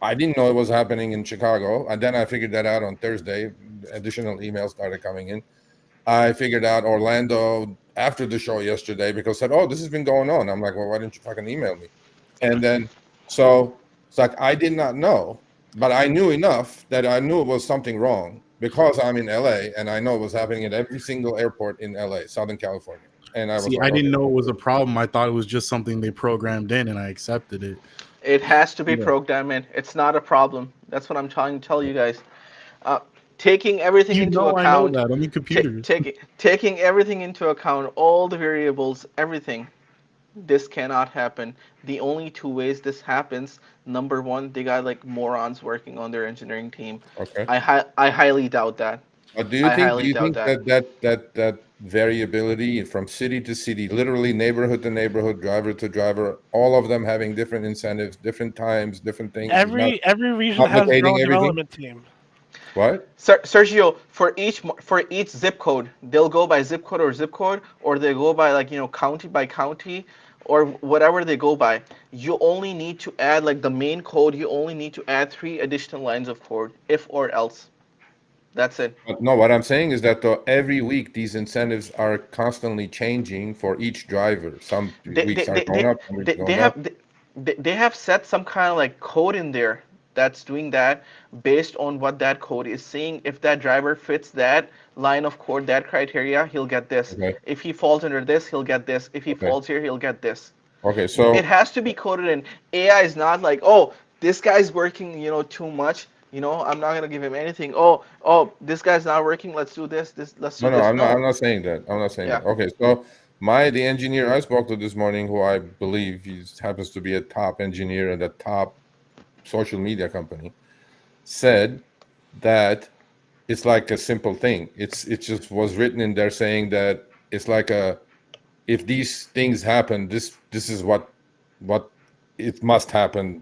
I didn't know it was happening in Chicago, and then I figured that out on Thursday. Additional emails started coming in. I figured out Orlando after the show yesterday, because said, "Oh, this has been going on." I'm like, "Well, why didn't you fucking email me?" And then so it's like I did not know, but I knew enough that I knew it was something wrong, because I'm in LA and I know it was happening at every single airport in LA, Southern California. And I was See, like, I didn't okay. know it was a problem. I thought it was just something they programmed in, and I accepted it. it has to be Yeah. programmed in. It's not a problem. That's what I'm trying to tell you guys. Uh, taking everything into I know account, that. I'm in computers. taking everything into account, all the variables, everything. This cannot happen. The only two ways this happens, number one, they got like morons working on their engineering team. Okay. I highly doubt that. Do I you highly doubt think that. that variability from city to city, literally neighborhood to neighborhood, driver to driver, all of them having different incentives, different times, different things, is not Every region has their complicating own everything? development team. What? Sergio, for each zip code, they'll go by zip code, or they go by like county by county, or whatever they go by. You only need to add like the main code. You only need to add 3 additional lines of code, if or else. That's it. No, what I'm saying is that every week these incentives are constantly changing for each driver. Some They they weeks are they going they, up, some weeks they, they going down. have they have set some kind of like code in there that's doing that based on what that code is saying. If that driver fits that line of code, that criteria, he'll get this. Okay. If he falls under this, he'll get this. If he Okay. falls here, he'll get this. Okay. It So has to be coded in. AI is not like, oh, this guy's working, too much. I'm not gonna give him anything. Oh, this guy's not working. Let's do this. Let's do no, this. I'm No. not saying that. I'm not saying Yeah. that. Okay. So the engineer I spoke to this morning, who I believe he happens to be a top engineer at a top social media company, said that it's like a simple thing. It just was written in there saying that it's like if these things happen, this is what it must happen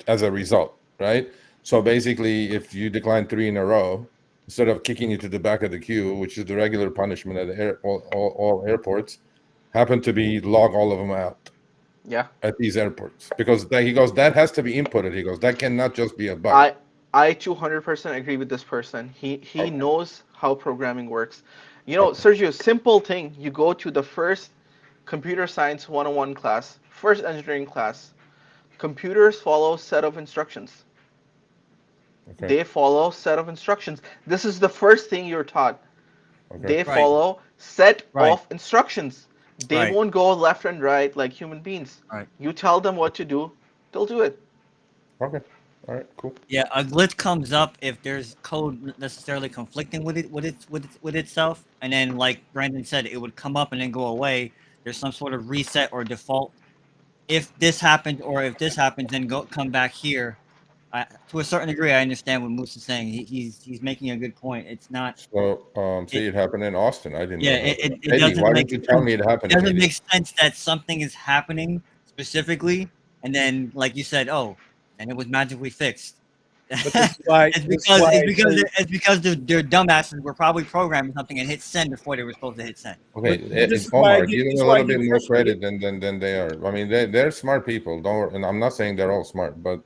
as a result, right? So basically, if you decline 3 in a row, instead of kicking you to the back of the queue, which is the regular punishment at all airports, happen to be log all of them out. Yeah. At these airports, because he goes, that has to be inputted. He goes, that cannot just be a bug. I 200% agree with this person. He Okay. knows how programming works. Sergio, simple thing. You go to the first computer science 101 class, first engineering class. Computers follow set of instructions. Okay. They follow set of instructions. This is the first thing you're taught. Okay. They Right. follow set Right. of instructions. They Right. won't go left and right like human beings. Right. You tell them what to do, they'll do it. Okay. All right. Cool. Yeah, a glitch comes up if there's code necessarily conflicting with itself, and then like Brandon said, it would come up and then go away. There's some sort of reset or default. If this happens or if this happens, then come back here. To a certain degree, I understand what Moose is saying. He's making a good point. It's not. So, see, it happened in Austin. I didn't Yeah, know that. it Eddie, doesn't why make didn't you tell sense. me it happened? It doesn't Eddie? make sense that something is happening specifically, and then like you said, oh, and it was magically fixed. But this is why It's because their dumbasses were probably programming something and hit send before they were supposed to hit send. Okay, this is why I Omar, get- give this them is a why I little get bit more frustrated. credit than they are. I mean, they're smart people. And I'm not saying they're all smart, but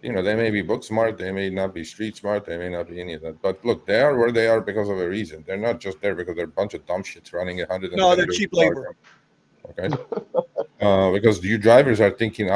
they may be book smart, they may not be street smart, they may not be any of that. But look, they are where they are because of a reason. They're not just there because they're a bunch of dumb shits running 110. No, they're cheap labor. Okay. Because us drivers are thinking,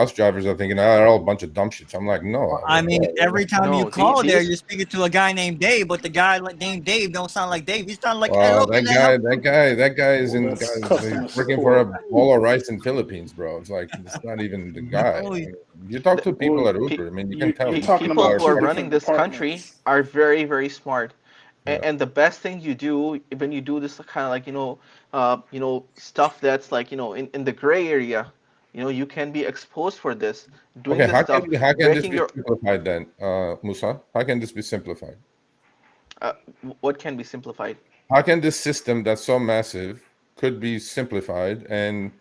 they're all a bunch of dumb shits. I'm like, no. I mean, every time you No, call there, these- you're speaking to a guy named Dave, but the guy named Dave don't sound like Dave. He sounds like, Well, hello, that can I help guy is Well, in that's he's customer working for a support. bowl of rice in Philippines, bro. It's like it's not even the guy. No, I mean, you talk to people Well, at Uber. I mean, you can tell you're these talking people people about who are two running different this country departments. are very, very smart. Yeah. And the best thing you do when you do this kind of like stuff that's like in the gray area, you can be exposed for this. Doing Okay, this stuff, how can this breaking be your simplified then, Musa? How can this be simplified? what can be simplified. How can this system that's so massive could be simplified and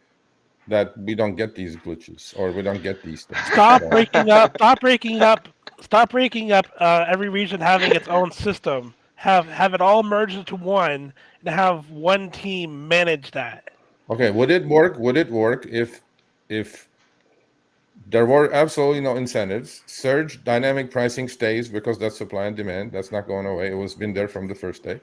that we don't get these glitches or we don't get these things? Stop breaking up. Stop breaking up. Stop breaking up. Every region having its own system. Have it all merged into one, and have one team manage that. Okay, would it work? Would it work if there were absolutely no incentives? Surge dynamic pricing stays because that's supply and demand. That's not going away. It was been there from the first day.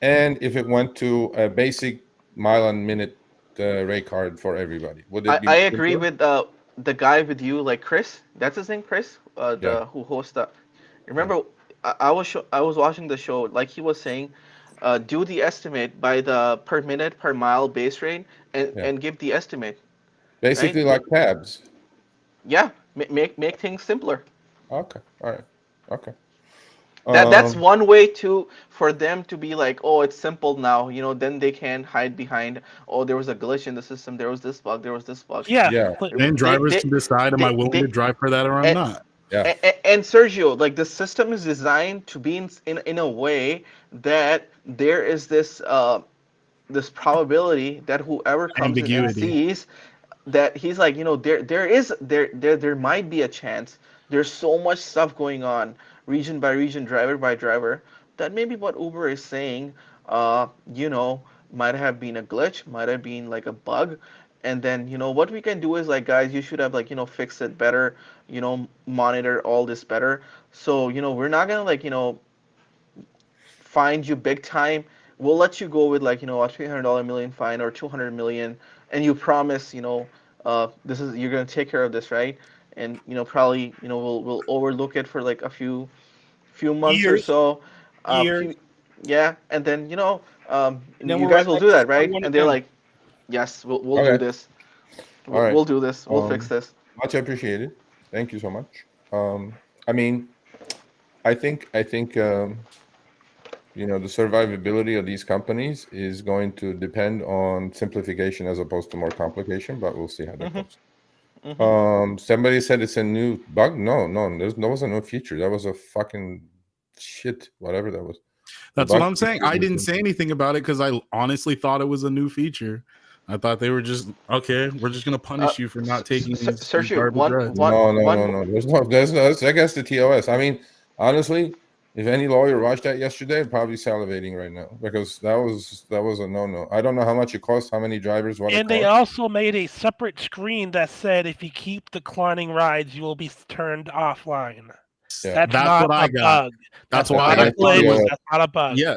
And if it went to a basic mile and minute rate card for everybody, would it be? I agree with the guy with you, like Chris. That's his name, Chris. Yeah. Who hosts the. Remember, I was watching the show. Like he was saying, do the estimate by the per minute per mile base rate and give the estimate. Basically, right? like tabs. Yeah, make things simpler. Okay. All right. Okay. That's one way for them to be like, oh, it's simple now. Then they can hide behind, oh, there was a glitch in the system. There was this bug. There was this bug. Yeah. Then drivers can decide, am I willing to drive for that or I'm not? Yeah. And Sergio, like the system is designed to be in a way that there is this this probability that whoever comes in and Ambiguity. sees that, he's like, there might be a chance. There's so much stuff going on, region by region, driver by driver, that maybe what Uber is saying, might have been a glitch, might have been like a bug. And then, what we can do is like, guys, you should have like, fixed it better, monitor all this better. So, we're not gonna like, find you big time. We'll let you go with like, a $300 million fine or 200 million, and you promise, this is, you're gonna take care of this, right? And probably, we'll overlook it for like a few months or so. Years. Yeah, and then Then you we're guys right will back do to that, square right? one And they're again. like, yes, we'll Okay. do this. All right. We'll do this. We'll fix this. Much appreciated. Thank you so much. I mean, I think the survivability of these companies is going to depend on simplification as opposed to more complication, but we'll see how that goes. Somebody said it's a new bug. No, there was a new feature. That was a fucking shit, whatever that was. That's what I'm saying. I didn't say anything about it because I honestly thought it was a new feature. I thought they were just, okay, we're just going to punish you for not taking these Sergio, garbage rides. No. There's no. It's against the TOS. I mean, honestly, if any lawyer watched that yesterday, they'd probably salivating right now because that was a no. I don't know how much it costs, how many drivers, what And it they costs. also made a separate screen that said if you keep declining rides, you will be turned offline. Yeah. That's not what I a got. bug. That's not why a I thought it glitch. was. That's not a bug. Yeah.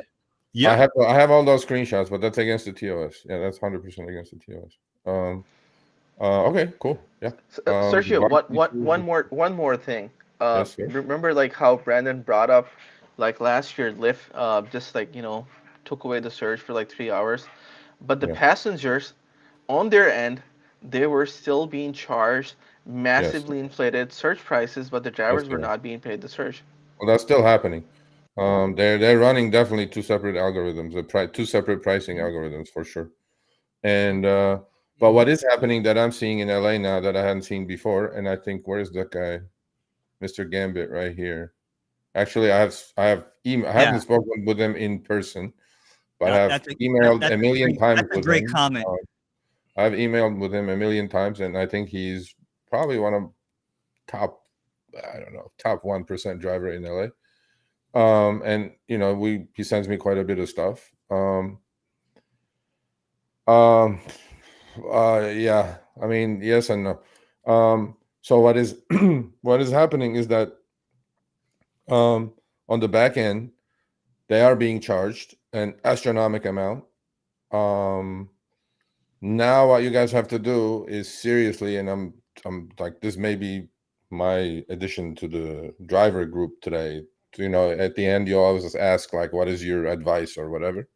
I have all those screenshots, but that's against the TOS. Yeah, that's 100% against the TOS. Okay, cool. Yeah. Sergio, one more thing. Yes, sir. Remember like how Brandon brought up like last year Lyft just like took away the surge for like 3 hours, but the passengers on their end, they were still being charged massively inflated surge prices, but the drivers were not being paid the surge. Well, that's still happening. They're running definitely two separate algorithms, two separate pricing algorithms for sure. And but what is happening that I'm seeing in LA now that I hadn't seen before, and I think where's that guy, Mr. Gambit, right here. Actually, I haven't spoken with him in person, but I have emailed a million times with him. Great comment. I've emailed with him a million times, and I think he's probably one of top 1% driver in LA. And he sends me quite a bit of stuff. Yeah, I mean, yes and no. So what is what is happening is that on the back end, they are being charged an astronomical amount. Now what you guys have to do is seriously, and I'm like, this may be my addition to the driver group today. At the end, you always ask like, what is your advice or whatever.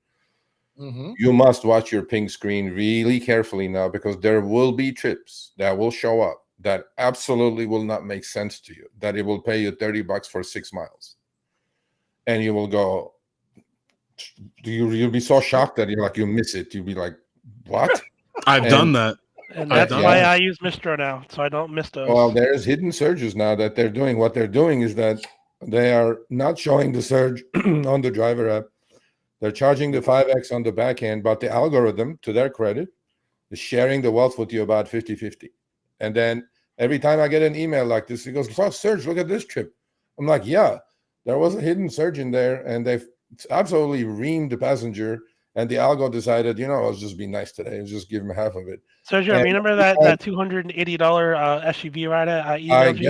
You must watch your ping screen really carefully now, because there will be trips that will show up that absolutely will not make sense to you, that it will pay you $30 for 6 miles. And you will go, you'll be so shocked that you miss it. You'll be like, what? I've done that. And that's why I use Mistro now, so I don't miss those. Well, there's hidden surges now that they're doing. What they're doing is that they are not showing the surge on the driver app. They're charging the 5X on the back end, but the algorithm, to their credit, is sharing the wealth with you about 50-50. And then every time I get an email like this, it goes, oh, Surge, look at this trip. I'm like, yeah, there was a hidden surge in there, and they've absolutely reamed the passenger, and the algo decided, I'll just be nice today and just give him half of it. Sergio, remember that $280 SUV ride I emailed you?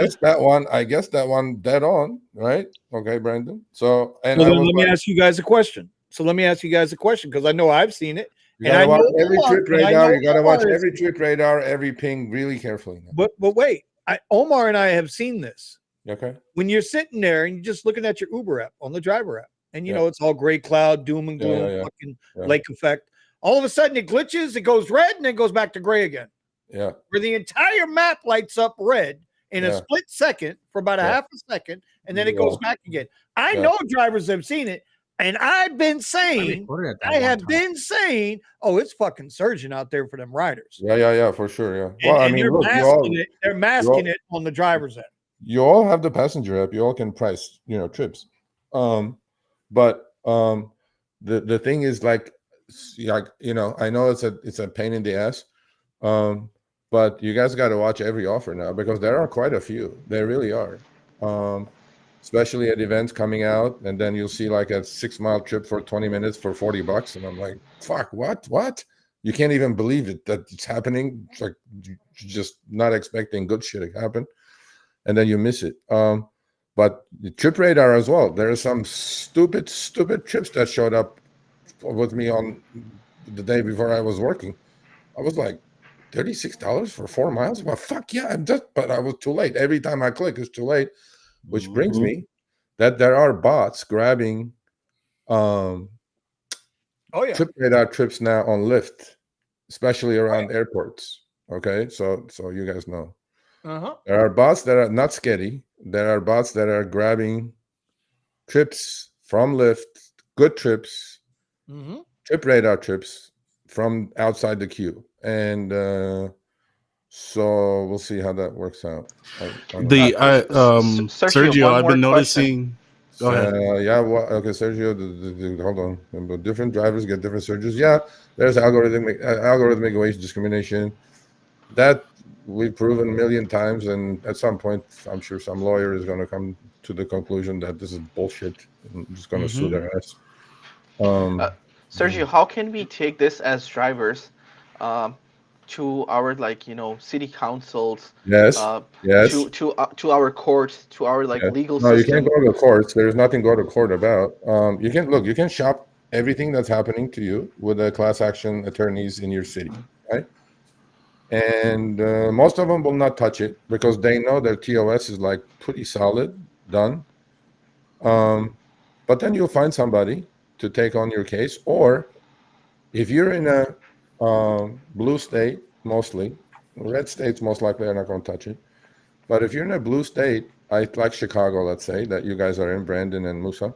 I guess that one dead on, right? Okay, Brandon. So, let me ask you guys a question. Because I know I've seen it. You gotta watch every trip radar. You gotta watch every trip radar, every ping really carefully. But wait, Omar and I have seen this. Okay. When you're sitting there and you're just looking at your Uber app on the driver app, and it's all gray cloud, doom and gloom, fucking lake effect. All of a sudden it glitches, it goes red, and then goes back to gray again. Yeah. Where the entire map lights up red, in a split second for about a half a second, and then it goes back again. I know drivers have seen it, and I've been saying, oh, it's fucking surging out there for them riders. Yeah, for sure. Yeah. And, Well, I and mean, they're look, masking it. They're masking it on the driver's end. You all have the passenger app. You all can price, trips. But the thing is like, I know it's a pain in the ass. But you guys got to watch every offer now because there are quite a few. There really are. Especially at events coming out, and then you'll see like a 6-mile trip for 20 minutes for $40, and I'm like, fuck, what? You can't even believe it that it's happening. It's like you're just not expecting good shit to happen, and then you miss it. But the trip radar as well. There are some stupid trips that showed up with me on the day before I was working. I was like, $36 for 4 miles? Well, fuck yeah, but I was too late. Every time I click, it's too late. Which brings me that there are bots grabbing trip radar trips now on Lyft, especially around airports. Okay, so you guys know. There are bots that are not sketchy. There are bots that are grabbing trips from Lyft, good trips, trip radar trips from outside the queue. And so we'll see how that works out. Sergio, I've been noticing. Go ahead. Sergio. Hold on. Different drivers get different surges. Yeah, there's algorithmic wage discrimination. That we've proven a million times, and at some point, I'm sure some lawyer is going to come to the conclusion that this is bullshit. I'm just going to sue their ass. Sergio, how can we take this as drivers to our city councils? Yes. To our courts, to our legal system. No, you can't go to the courts. There's nothing to go to court about. You can shop everything that's happening to you with the class action attorneys in your city, right? And most of them will not touch it because they know their TOS is like pretty solid, done. But then you'll find somebody to take on your case, or if you're in a blue state, mostly red states, most likely are not going to touch it. But if you're in a blue state, like Chicago, let's say that you guys are in, Brandon and Musa,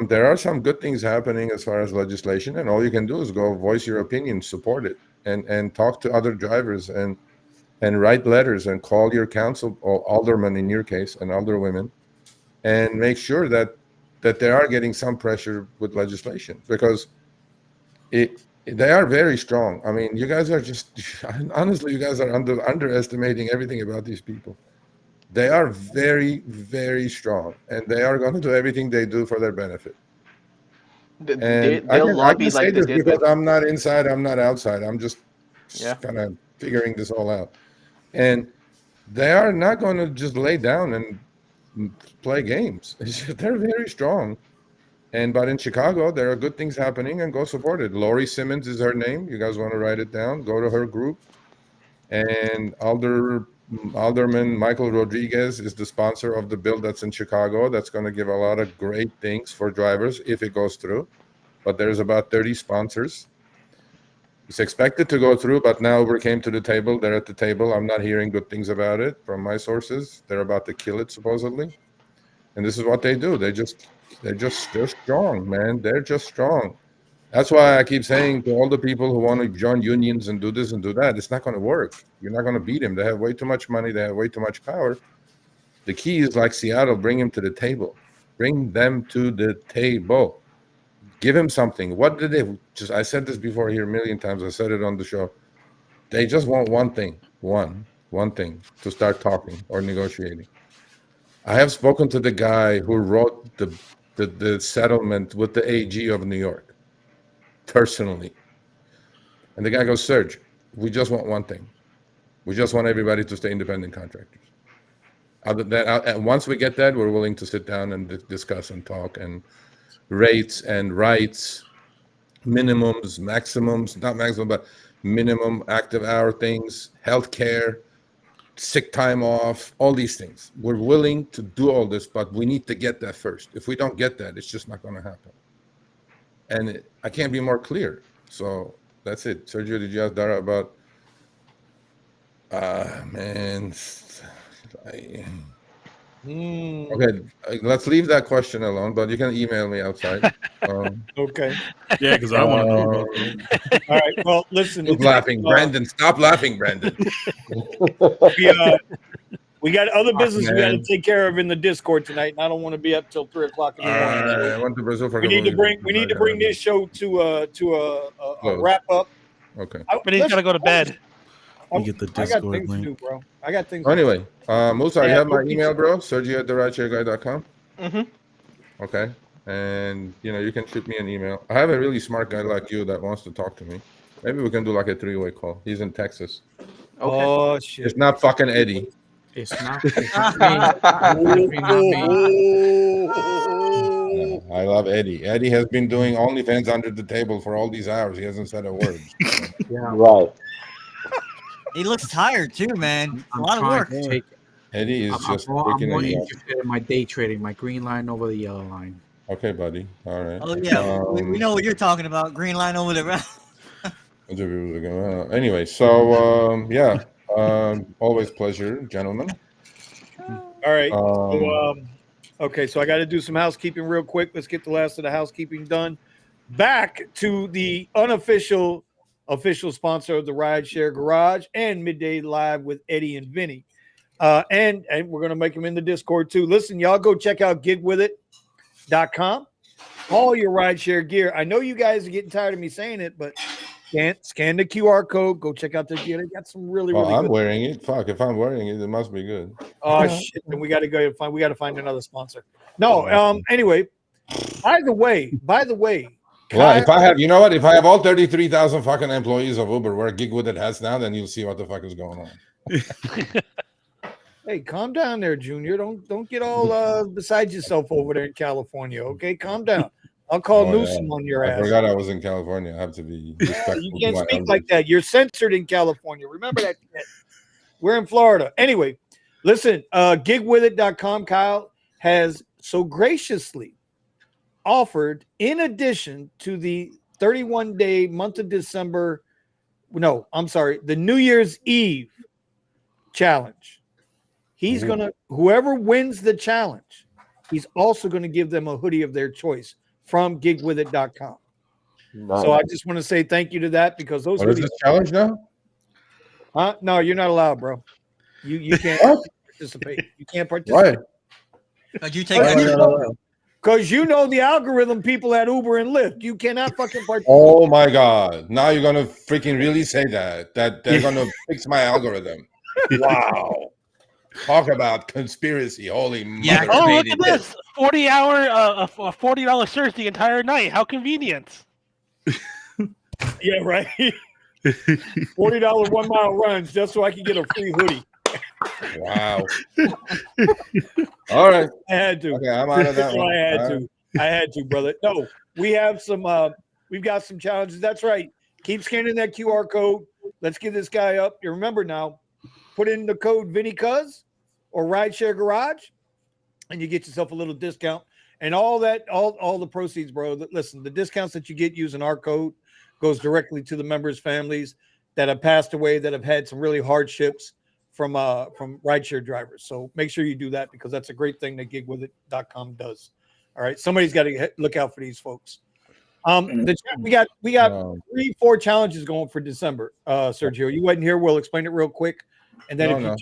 there are some good things happening as far as legislation, and all you can do is go voice your opinion, support it, and talk to other drivers and write letters and call your council or aldermen in your case and alderwomen, and make sure that they are getting some pressure with legislation because they are very strong. I mean, you guys are honestly, you guys are underestimating everything about these people. They are very, very strong, and they are going to do everything they do for their benefit. I can say this because I'm not inside, I'm not outside. I'm just kind of figuring this all out. And they are not going to just lay down and play games. They're very strong. But in Chicago, there are good things happening, and go support it. Lori Simmons is her name. You guys want to write it down? Go to her group. And Alderman Michael Rodriguez is the sponsor of the bill that's in Chicago. That's going to give a lot of great things for drivers if it goes through. But there's about 30 sponsors. It's expected to go through, but now Uber came to the table. They're at the table. I'm not hearing good things about it from my sources. They're about to kill it, supposedly. And this is what they do. They're strong, man. They're just strong. That's why I keep saying to all the people who want to join unions and do this and do that, it's not going to work. You're not going to beat them. They have way too much money. They have way too much power. The key is like Seattle, bring them to the table. Bring them to the table. Give them something. What did they just? I said this before here a million times. I said it on the show. They just want one thing, one thing to start talking or negotiating. I have spoken to the guy who wrote the settlement with the AG of New York personally. And the guy goes, Serge, we just want one thing. We just want everybody to stay independent contractors. Other than that, once we get that, we're willing to sit down and discuss and talk and rates and rights, minimums, maximums, not maximum, but minimum active hour things, healthcare, sick time off, all these things. We're willing to do all this, but we need to get that first. If we don't get that, it's just not going to happen. And I can't be more clear. So that's it. Sergio, did you ask Dara about, man, Okay, let's leave that question alone. But you can email me outside. Okay. Yeah, because I want to know about that. All right. Well, listen. Stop laughing, Brandon. Stop laughing, Brandon. We got other business we got to man. take care of in the Discord tonight, and I don't want to be up till 3:00 in the morning. So I went to Brazil for a we couple need to weeks. bring this show to a Close. wrap up. Okay. But he's gotta go to bed. You get the I got Discord things link. to do, bro. I got things. Anyway, Musa, you Yeah, have my okay. email, bro. Sergio@therideshareguy.com. Mm-hmm. Okay. And you can shoot me an email. I have a really smart guy like you that wants to talk to me. Maybe we can do like a 3-way call. He's in Texas. Okay. Oh shit! It's not fucking Eddie. It's not. It's not me. Definitely not me. I love Eddie. Eddie has been doing OnlyFans under the table for all these hours. He hasn't said a word. Yeah. Right. He looks tired too, man. A I'm lot of trying work. to take it. Eddie is I'm just more freaking Eddie out. interested in my day trading, my green line over the yellow line. Okay, buddy. All right. Oh yeah, we know what you're talking about. Green line over the. Anyway, so yeah, always pleasure, gentlemen. All right. Okay, so I got to do some housekeeping real quick. Let's get the last of the housekeeping done. Back to the official sponsor of the RideShare Garage and Midday Live with Eddie and Vinny. And we're going to make them in the Discord too. Listen, y'all go check out gigwithit.com. All your rideshare gear. I know you guys are getting tired of me saying it, but scan the QR code. Go check out their gear. They got some really I'm good. wearing it. Fuck, if I'm wearing it, it must be good. Oh shit! Then we got to go find. We got to find another sponsor. No. Anyway, by the way. Well, if I have, you know what? If I have all 33,000 fucking employees of Uber where Gig With It has now, then you'll see what the fuck is going on. Hey, calm down there, Junior. Don't get all beside yourself over there in California. Okay, calm down. I'll call Newsom on your ass. I forgot I was in California. I have to be respectful. You can't speak like that. You're censored in California. Remember that. We're in Florida. Anyway, listen, gigwithit.com, Kyle, has so graciously offered, in addition to the 31-day month of December, no, I'm sorry, the New Year's Eve challenge. He's going to, whoever wins the challenge, he's also going to give them a hoodie of their choice from gigwithit.com. Nice. So I just want to say thank you to that because those hoodies. Is this challenge now? No, you're not allowed, bro. You can't participate. You can't participate. Why? You take because you know the algorithm people at Uber and Lyft. You cannot fucking participate. Oh my God. Now you're gonna freaking really say that they're gonna fix my algorithm. Wow. Talk about conspiracy. Holy mother. Oh, look at this. 40-hour $40 search the entire night. How convenient. Yeah, right. $40 1 mile runs just so I can get a free hoodie. Wow. All right. I had to. Okay, I'm out of that one. I had to, brother. No, we have some we've got some challenges. That's right. Keep scanning that QR code. Let's get this guy up. You remember now, put in the code VinnyCuz or RideShare Garage, and you get yourself a little discount. And all the proceeds, bro. Listen, the discounts that you get using our code goes directly to the members' families that have passed away, that have had some really hardships from rideshare drivers. So make sure you do that because that's a great thing that gigwithit.com does. All right. Somebody's got to look out for these folks. We got 3-4 challenges going for December. Sergio, you wasn't here. We'll explain it real quick. And then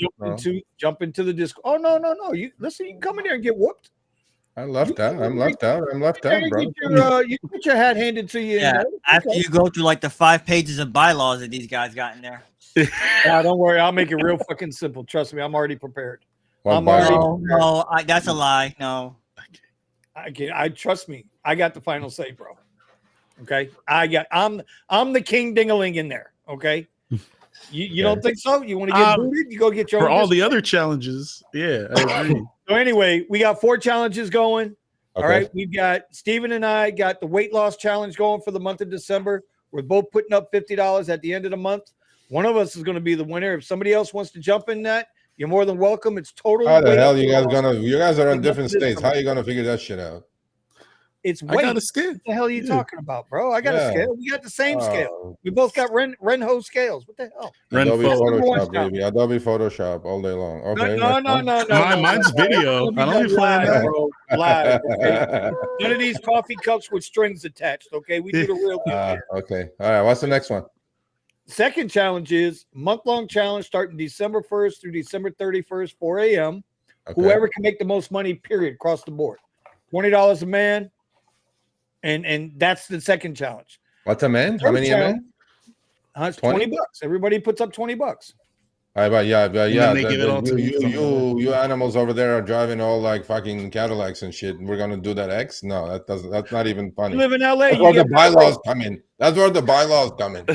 jump into the disc. Oh, no. You listen, you can come in there and get whooped. I'm left out, bro. You get your hat handed to you. Yeah, after you go through like the 5 pages of bylaws that these guys got in there. Don't worry, I'll make it real fucking simple. Trust me, I'm already prepared. No, that's a lie. No, I trust me. I got the final say, bro. Okay, I'm the king dingaling in there. Okay, you don't think so? You want to get booted? You go get your for all the other challenges. Yeah, I agree. So anyway, we got 4 challenges going. Okay. All right, we've got Steven and I got the weight loss challenge going for the month of December. We're both putting up $50 at the end of the month. One of us is going to be the winner. If somebody else wants to jump in that, you're more than welcome. It's totally. How the hell you guys are in different states. How are you gonna figure that shit out? It's I weight. got a scale. What the hell are you talking about, bro? I got a scale. We got the same scale. We both got Renho scales. What the hell? Adobe Renfo. Photoshop, baby. Adobe Photoshop all day long. Okay. No. Mine's video. I don't be playing that. Bro. Live. Okay? None of these coffee cups with strings attached. Okay, we do the real deal. Okay. All right. What's the next one? Second challenge is month-long challenge starting December 1st through December 31st, 4 a.m. Okay. Whoever can make the most money, period, across the board. $20 a man. And that's the second challenge. What's a man? How many a man? It's 20 bucks. Everybody puts up 20 bucks. Yeah. They give it all to You animals over there are driving all like fucking Cadillacs and shit. We're gonna do that X? No, that's not even funny. You live in LA. That's where the bylaws come in. That's where the bylaws come in.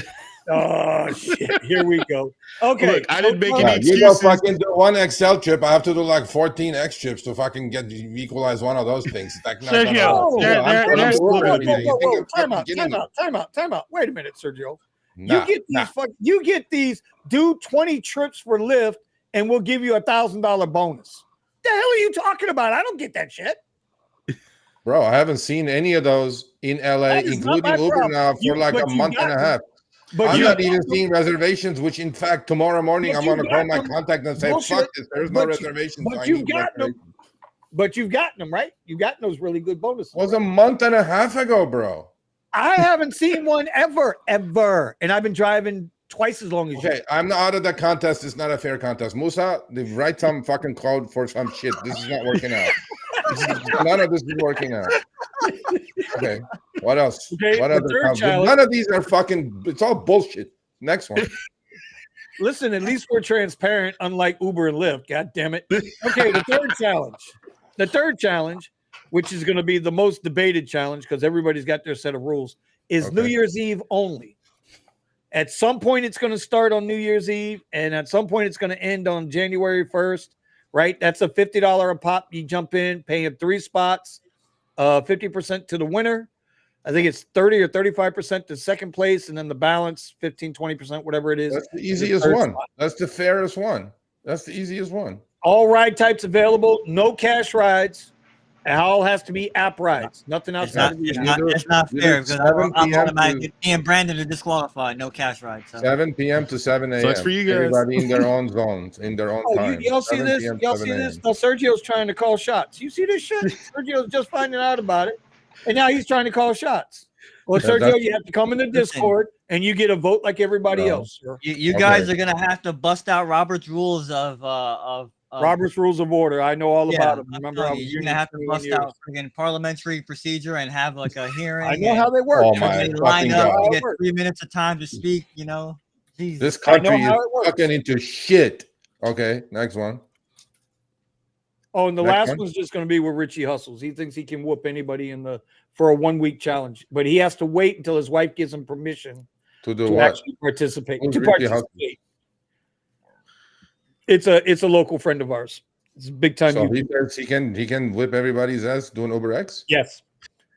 Oh shit! Here we go. Okay, look, I didn't make any excuses. You go fucking do one Excel trip. I have to do like 14 X trips to fucking equalize one of those things. Like, Sergio, time out. Wait a minute, Sergio. You get these. Do 20 trips for Lyft, and we'll give you $1,000 bonus. The hell are you talking about? I don't get that shit. Bro, I haven't seen any of those in LA, including Uber now for like a month and a half. But I'm not even seeing reservations, which in fact, tomorrow morning, I'm going to call my contact and say, fuck this, there's no reservations. But you've gotten them. But you've gotten them, right? You've gotten those really good bonuses. It was a month and a half ago, bro. I haven't seen one ever. And I've been driving twice as long as you. Okay, I'm not out of the contest. It's not a fair contest. Musa, they write some fucking code for some shit. This is not working out. None of this is working out. Okay, what else? Okay, what other none of these are fucking, it's all bullshit. Next one. Listen, at least we're transparent, unlike Uber and Lyft. God damn it. Okay, the third challenge, which is going to be the most debated challenge because everybody's got their set of rules, is New Year's Eve only. At some point, it's going to start on New Year's Eve, and at some point, it's going to end on January 1st, right? That's a $50 a pop. You jump in, paying 3 spots, 50% to the winner. I think it's 30 or 35% to second place, and then the balance, 15, 20%, whatever it is. That's the easiest one. Spot. That's the fairest one. That's the easiest one. All ride types available, no cash rides. It all has to be app rides. Nothing outside. It's not fair because I'm automatically me and Brandon are disqualified. No cash rides. So. 7 p.m. to 7 a.m. So it's for you guys. Everybody in their own zones, in their own time. Y'all see this? Y'all see this? Now Sergio's trying to call shots. You see this shit? Sergio's just finding out about it, and now he's trying to call shots. Well, Sergio, you have to come in the Discord and you get a vote like everybody else. You guys are gonna have to bust out Robert's rules of Robert's Rules of Order. I know all about them. Remember, you're gonna have to bust out again parliamentary procedure and have like a hearing. I know how they work. Oh my line up, you get 3 minutes of time to speak. You know, Jesus. This country is fucking into shit. Okay, next one. Oh, and the last one's just going to be where Richie hustles. He thinks he can whoop anybody for a 1 week challenge, but he has to wait until his wife gives him permission to actually participate. It's a local friend of ours. It's a big time. So he can whip everybody's ass doing Uber X. Yes,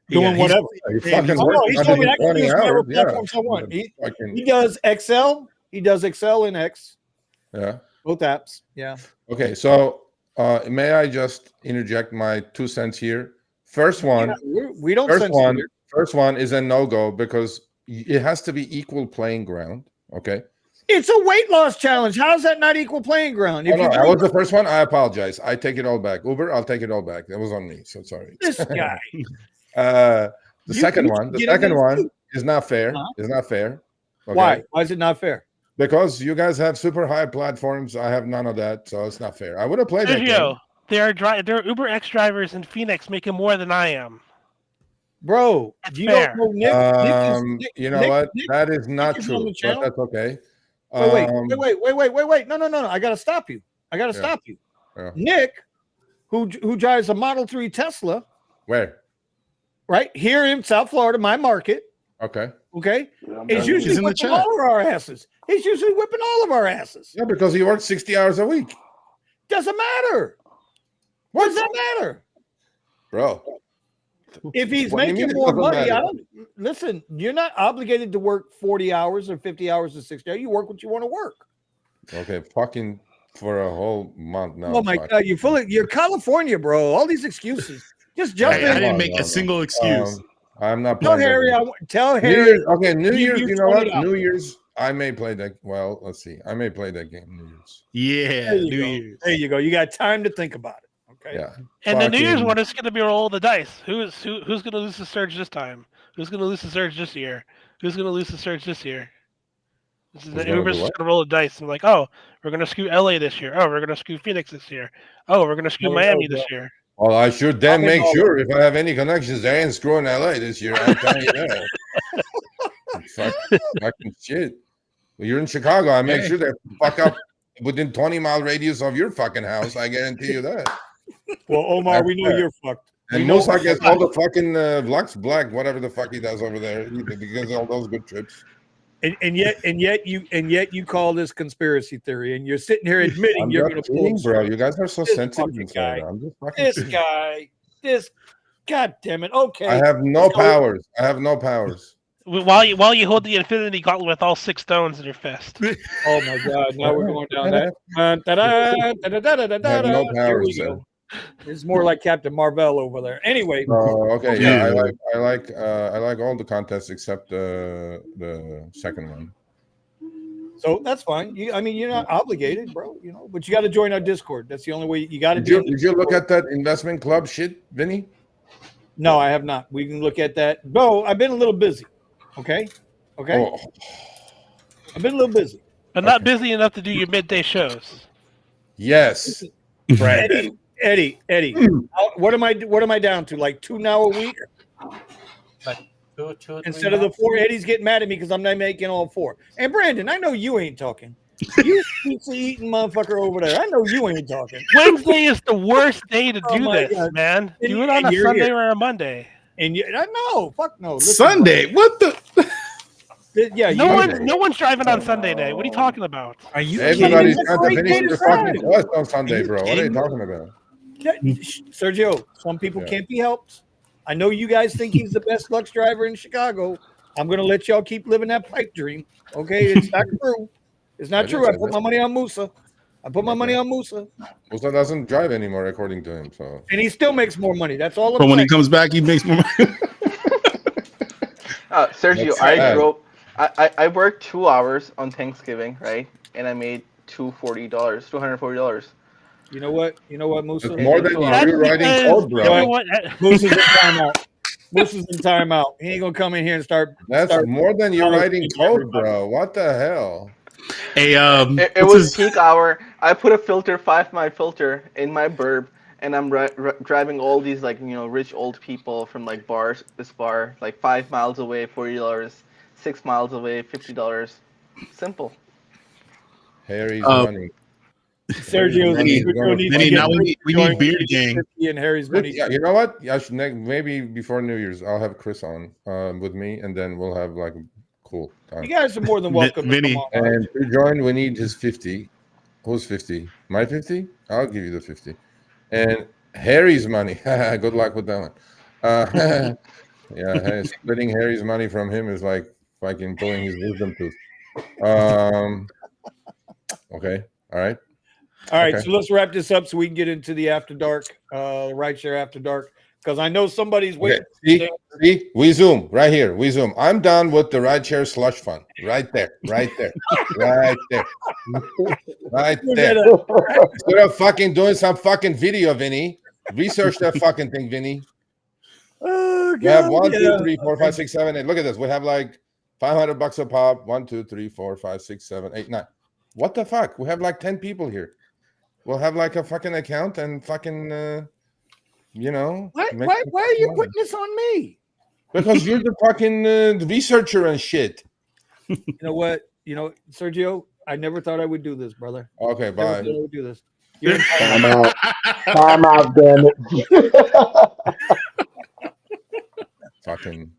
doing whatever. He told me I can use whatever platforms I want. He does XL. He does XL and X. Yeah, both apps. Yeah. Okay, so may I just interject my 2 cents here? First one, we don't. First one is a no-go because it has to be equal playing ground. Okay. It's a weight loss challenge. How is that not equal playing ground? That was the first one. I apologize. I take it all back. Uber, I'll take it all back. That was on me. So sorry. This guy. The second one is not fair. Is not fair. Okay? Why? Why is it not fair? Because you guys have super high platforms. I have none of that, so it's not fair. I would have played that game. There are Uber X drivers in Phoenix making more than I am. Bro, you don't know Nick. You know what? That is not true. But that's okay. Wait. No. I gotta stop you. Yeah. Nick, who drives a Model 3 Tesla. Where? Right here in South Florida, my market. Okay. He's usually whipping all of our asses. Yeah, because he works 60 hours a week. Doesn't matter. What does that matter? Bro. If he's making more money, listen, you're not obligated to work 40 hours or 50 hours or 60 hours. You work what you want to work. Okay, fucking for a whole month now. Oh my God, you're California, bro. All these excuses. Just jump I in. didn't make a single excuse. I'm not Tell playing that Harry. game. Tell New Harry. Year's, okay, New give Year's. you You know what? $20. New Year's, I may play that. Well, let's see. I may play that game. New Year's. Yeah, There you New go. Year's. There you go. You got time to think about it. Okay. Yeah. And the New Year's Fucking- one is going to be a roll of the dice. Who's going to lose the surge this time? Who's going to lose the surge this year? Who's going to lose the surge this year? This is Who's gonna everybody's do just what? going to roll the dice and like, oh, we're going to skew LA this year. Oh, we're going to skew Phoenix this year. Oh, we're going to skew No, Miami no, this year. Well, I should then I'm in make all sure if I have any connections, they ain't screwing LA this year. I'm telling you that. Fucking shit. Well, you're in Chicago. I make sure they fuck up within 20-mile radius of your fucking house. I guarantee you that. Well, Omar, we know That's you're fucked. And We know Musa for gets a all the fucking Lux Black, whatever the fuck he does over there, because of all those good trips. And yet you call this conspiracy theory, and you're sitting here admitting I'm you're just going to kidding, pull. bro. You guys are so This sensitive fucking inside. guy. I'm just fucking This kidding. guy, this, god damn it. Okay, I have no So- powers. I have no powers. While you hold the Infinity Gauntlet with all 6 stones in your fist. Oh my god! Now we're going down that. I have no Here powers, we sir. go. It's more like Captain Marvel over there. Anyway, Oh, okay. Yeah, Yeah. I like all the contests except the second one. so that's fine. I mean, you're not obligated, bro. You know, but you got to join our Discord. That's the only way. You got to. Did you look at that investment club shit, Vinny? No, I have not. We can look at that. No, I've been a little busy. Okay. Oh, I've been a little busy. But not busy enough to do your midday shows. yes. Eddie. What am I down to? Like 2 now a week? Two, Instead of the 4, Eddie's getting mad at me because I'm not making all 4. And Brandon, I know you ain't talking. You pizza eating motherfucker over there. I know you ain't talking. Wednesday is the worst day to Oh do my this, God. man. And- Do it on and a you're Sunday here. or a Monday. And no, fuck no. Listen, Sunday. What the? yeah, No one's driving on Sunday night. What are you talking about? Are you Everybody's That's got great to finish day to their fucking drive. quest on Sunday, you bro. What are you kidding me? talking about? Sergio, some people Yeah. can't be helped. I know you guys think he's the best Lux driver in Chicago. I'm gonna let y'all keep living that pipe dream. Okay, it's not true. It's not true. I put my money on Musa. Musa doesn't drive anymore, according to him. So And he still makes more money. That's all I'm But when he saying. comes back, he makes more money. Sergio, That's I sad. drove. I worked 2 hours on Thanksgiving, right? And I made $240. You know what, Musa? it's more than That's you riding because code, bro. everyone- Moosa's in timeout. Moosa's in timeout. He ain't gonna come in here and start. That's more than you Start riding teaching code, everybody. bro. What the hell? Hey, It what's was his- peak hour. I put a 5-mile filter in my burb, and I'm driving all these rich old people from like this bar, like 5 miles away, $40, 6 miles away, $50. Simple. Harry's Oh. money. Sergio's Vinny, Vinny, now we need beer gang. 50 and Harry's money. Yeah, you know what? I should maybe before New Year's, I'll have Chris on with me, and then we'll have like a cool time. You guys are more than welcome to Vinny. come on. And to join, we need his 50. Who's 50? My 50? I'll give you the 50. And Harry's money. Good luck with that one. Yeah, hey, splitting Harry's money from him is like fucking pulling his wisdom tooth. Okay. All right. All right, Okay. so let's wrap this up so we can get into the after dark, RideShare after dark, because I know somebody's Okay. waiting. See, we zoom right here. We zoom. I'm done with the RideShare slush fund. Right there. Right there. Right there. Right there. Instead of fucking doing some fucking video, Vinny, research that fucking thing, Vinny. Oh, We have God, 1, 2, yeah. 3, 4, 5, 6, 7, 8. Look at this. We have like $500 a pop. 1, 2, 3, 4, 5, 6, 7, 8, 9. What the fuck? We have like 10 people here. We'll have like a fucking account and fucking, Why make are you money. putting this on me? Because you're the fucking researcher and shit. You know what? Sergio, I never thought I would do this, brother. Okay, Never thought I bye. would do this. You're in Time out. Time out, damn it. Fucking.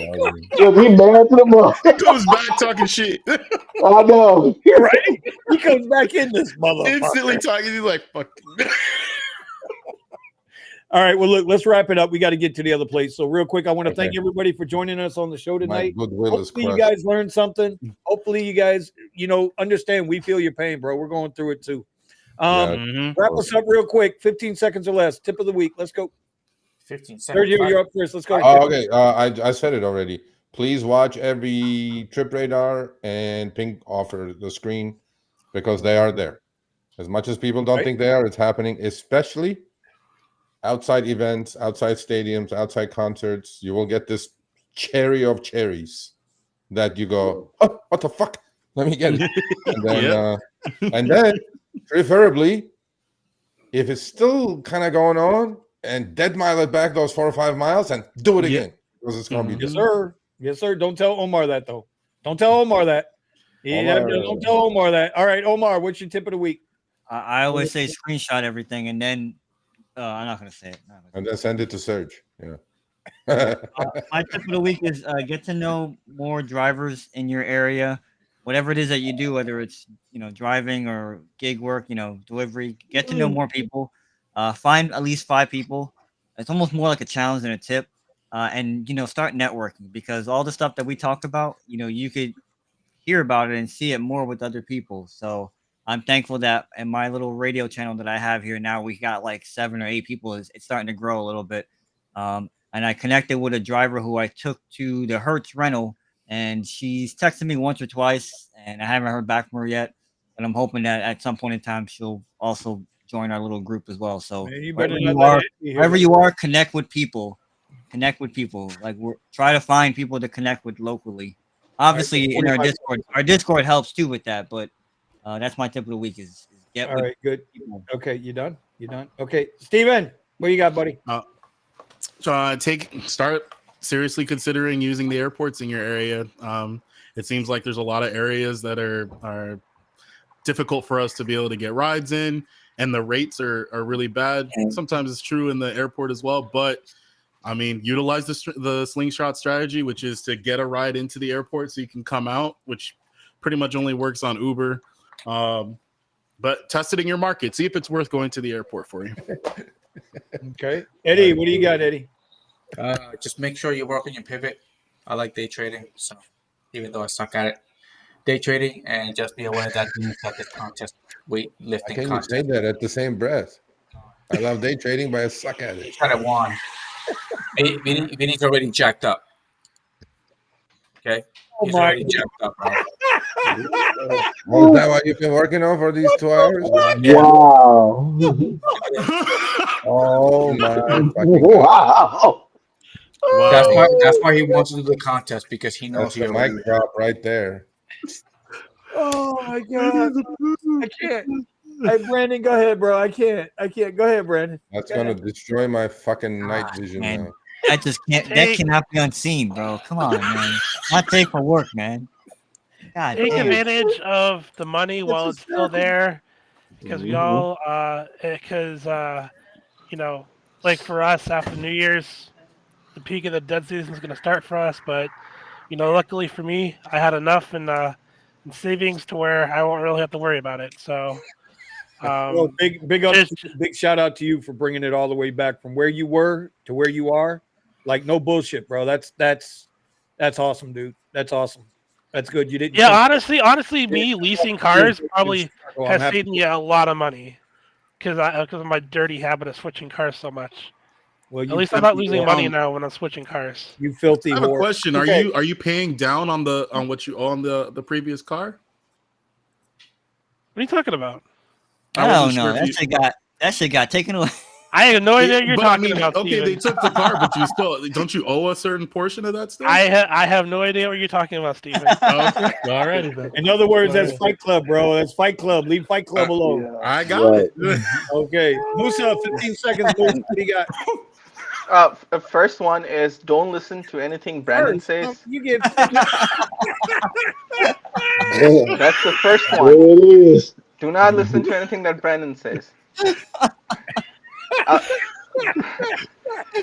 Look, he mad to the mother. Goes back talking shit. I know. right. He comes back in this motherfucker. Instantly talking. He's like, fuck. All right. Well, look, let's wrap it up. We got to get to the other place. So, real quick, I want to Okay. thank everybody for joining us on the show My tonight. goodwill is Hopefully, you crushed. guys learned something. Hopefully, you guys, understand we feel your pain, bro. We're going through it too. Yeah. Mhm. Wrap us up real quick. 15 seconds or less. Tip of the week. Let's go. 15 seconds. Sergio, you're up first. Let's go. Oh, okay. I said it already. Please watch every trip radar and ping offer the screen because they are there. As much as people don't think they are, it's happening, especially outside events, outside stadiums, outside concerts. You will get this cherry of cherries that you go, oh, what the fuck? Let me get it. And then preferably, if it's still kind of going on, and dead mile it back those 4 or 5 miles and do it again because it's going to be yes, sir. Yes, sir. Don't tell Omar that though. Don't tell Omar that. Don't tell Omar that. All right, Omar, what's your tip of the week? I always say screenshot everything and then I'm not going to say it. And then send it to Serge. Yeah. My tip of the week is get to know more drivers in your area. Whatever it is that you do, whether it's driving or gig work, delivery, get to know more people. Find at least 5 people. It's almost more like a challenge than a tip. And start networking because all the stuff that we talk about, you could hear about it and see it more with other people. So I'm thankful that in my little radio channel that I have here now, we got like 7 or 8 people. It's starting to grow a little bit. And I connected with a driver who I took to the Hertz rental, and she's texted me once or twice, and I haven't heard back from her yet. And I'm hoping that at some point in time she'll also join our little group as well. So wherever you are, connect with people. Like try to find people to connect with locally. Obviously, in our Discord. Our Discord helps too with that. But that's my tip of the week is get. All right, good. Okay, you done? Okay, Steven, what you got, buddy? Start seriously considering using the airports in your area. It seems like there's a lot of areas that are difficult for us to be able to get rides in, and the rates are really bad. Sometimes it's true in the airport as well, but I mean, utilize the slingshot strategy, which is to get a ride into the airport so you can come out, which pretty much only works on Uber. But test it in your market. See if it's worth going to the airport for you. Okay. Eddie, what do you got, Eddie? Just make sure you work on your pivot. I like day trading, so even though I suck at it, day trading, and just be aware that you have this contest, weightlifting Can contest. you say that at the same breath? I love day trading, but I suck at it. Try to won. Vinny's already jacked up. Okay? He's already jacked up, bro. Oh, is that what you've been working on for these 2 hours? Wow. Oh my fucking Wow. That's why he wants to do the contest, because he knows That's the mic drop right there. Oh my God. I can't. Hey, Brandon, go ahead, bro. I can't. Go ahead, Brandon. That's gonna destroy my fucking night vision now. That just can't. That cannot be unseen, bro. Come on, man. Not safe for work, man. God Take damn. advantage of the money while it's still there, because we all, like for us after New Year's, the peak of the dead season is going to start for us. But luckily for me, I had enough in savings to where I won't really have to worry about it. So, big shout out to you for bringing it all the way back from where you were to where you are. Like, no bullshit, bro. That's awesome, dude. That's awesome. That's good. You didn't. Yeah, honestly, me leasing cars probably has saved me a lot of money because of my dirty habit of switching cars so much. Well, at least I'm not losing money now when I'm switching cars. You filthy. I have a question. Okay. Are you paying down on what you owe on the previous car? What are you talking about? I don't know. That shit got taken away. I have no idea what you're talking about. Okay, Steven. they took the car, but don't you owe a certain portion of that stuff? I have no idea what you're talking about, Steven. Okay. All righty then. In other words, that's Fight Club, bro. That's Fight Club. Leave Fight Club alone. Yeah. I got it. Okay, Musa, 15 seconds. What do you got? First one is don't listen to anything Brandon says. You get. That's the first one. There it is. Do not listen to anything that Brandon says.